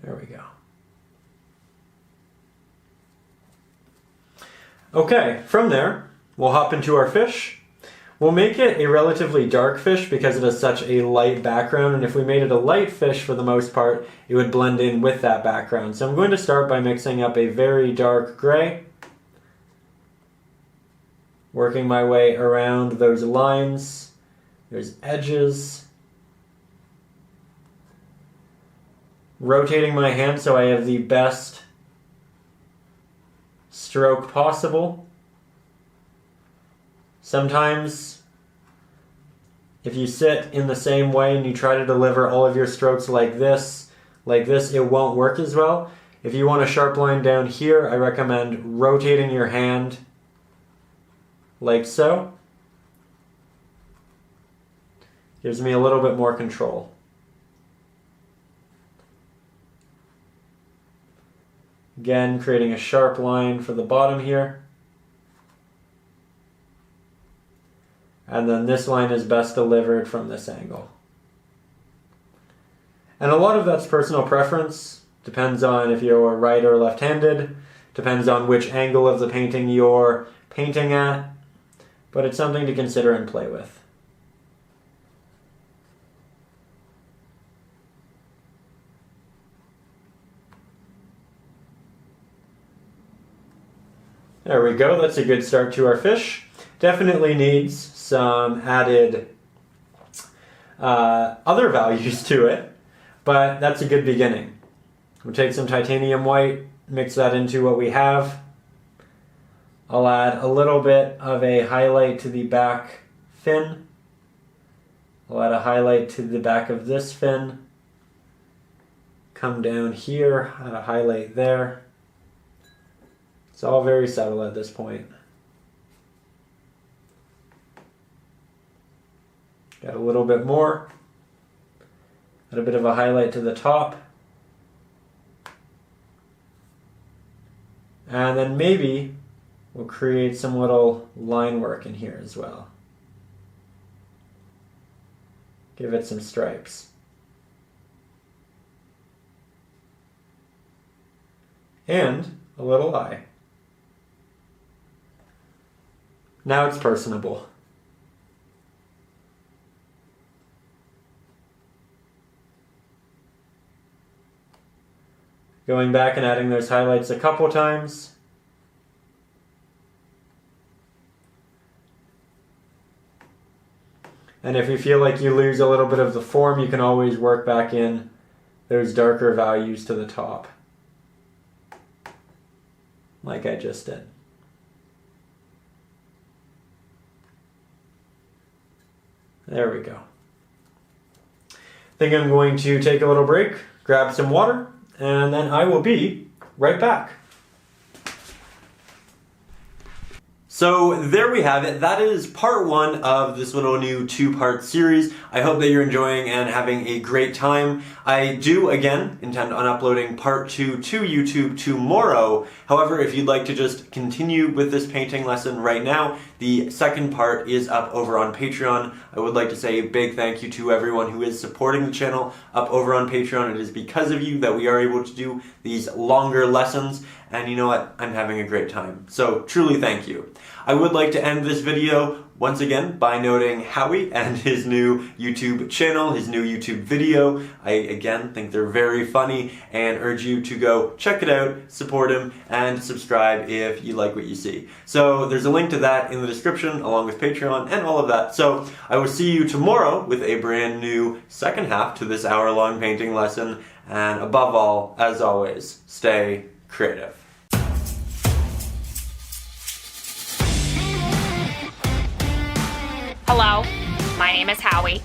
There we go. Okay, from there, we'll hop into our fish. We'll make it a relatively dark fish because it has such a light background, and if we made it a light fish for the most part, it would blend in with that background. So I'm going to start by mixing up a very dark gray, working my way around those lines, those edges, rotating my hand so I have the best stroke possible. Sometimes if you sit in the same way and you try to deliver all of your strokes like this, it won't work as well. If you want a sharp line down here, I recommend rotating your hand like so. Gives me a little bit more control. Again, creating a sharp line for the bottom here. And then this line is best delivered from this angle. And a lot of that's personal preference. Depends on if you're right or left-handed. Depends on which angle of the painting you're painting at. But it's something to consider and play with. There we go, that's a good start to our fish. Definitely needs some added other values to it, but that's a good beginning. We'll take some titanium white, mix that into what we have. I'll add a little bit of a highlight to the back fin. I'll add a highlight to the back of this fin. Come down here, add a highlight there. It's all very subtle at this point. Got a little bit more. Add a bit of a highlight to the top. And then maybe we'll create some little line work in here as well. Give it some stripes. And a little eye. Now it's personable. Going back and adding those highlights a couple times. And if you feel like you lose a little bit of the form, you can always work back in those darker values to the top. Like I just did. There we go. I think I'm going to take a little break, grab some water, and then I will be right back. So there we have it. That is part 1 of this little new 2-part series. I hope that you're enjoying and having a great time. I do, again, intend on uploading part 2 to YouTube tomorrow. However, if you'd like to just continue with this painting lesson right now, the second part is up over on Patreon. I would like to say a big thank you to everyone who is supporting the channel up over on Patreon. It is because of you that we are able to do these longer lessons. And you know what? I'm having a great time. So truly thank you. I would like to end this video once again by noting Howie and his new YouTube channel, his new YouTube video. I again think they're very funny and urge you to go check it out, support him, and subscribe if you like what you see. So there's a link to that in the description along with Patreon and all of that. So I will see you tomorrow with a brand new second half to this hour-long painting lesson. And above all, as always, stay creative. Hello, my name is Howie.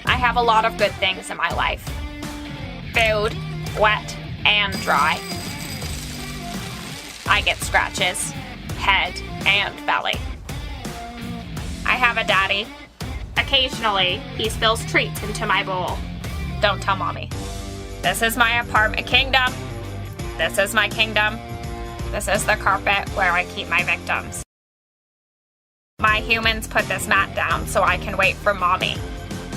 I have a lot of good things in my life. Food, wet, and dry. I get scratches, head, and belly. I have a daddy. Occasionally, he spills treats into my bowl. Don't tell mommy. This is my apartment kingdom. This is my kingdom. This is the carpet where I keep my victims. My humans put this mat down so I can wait for mommy.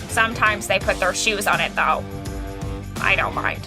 Sometimes they put their shoes on it though. I don't mind.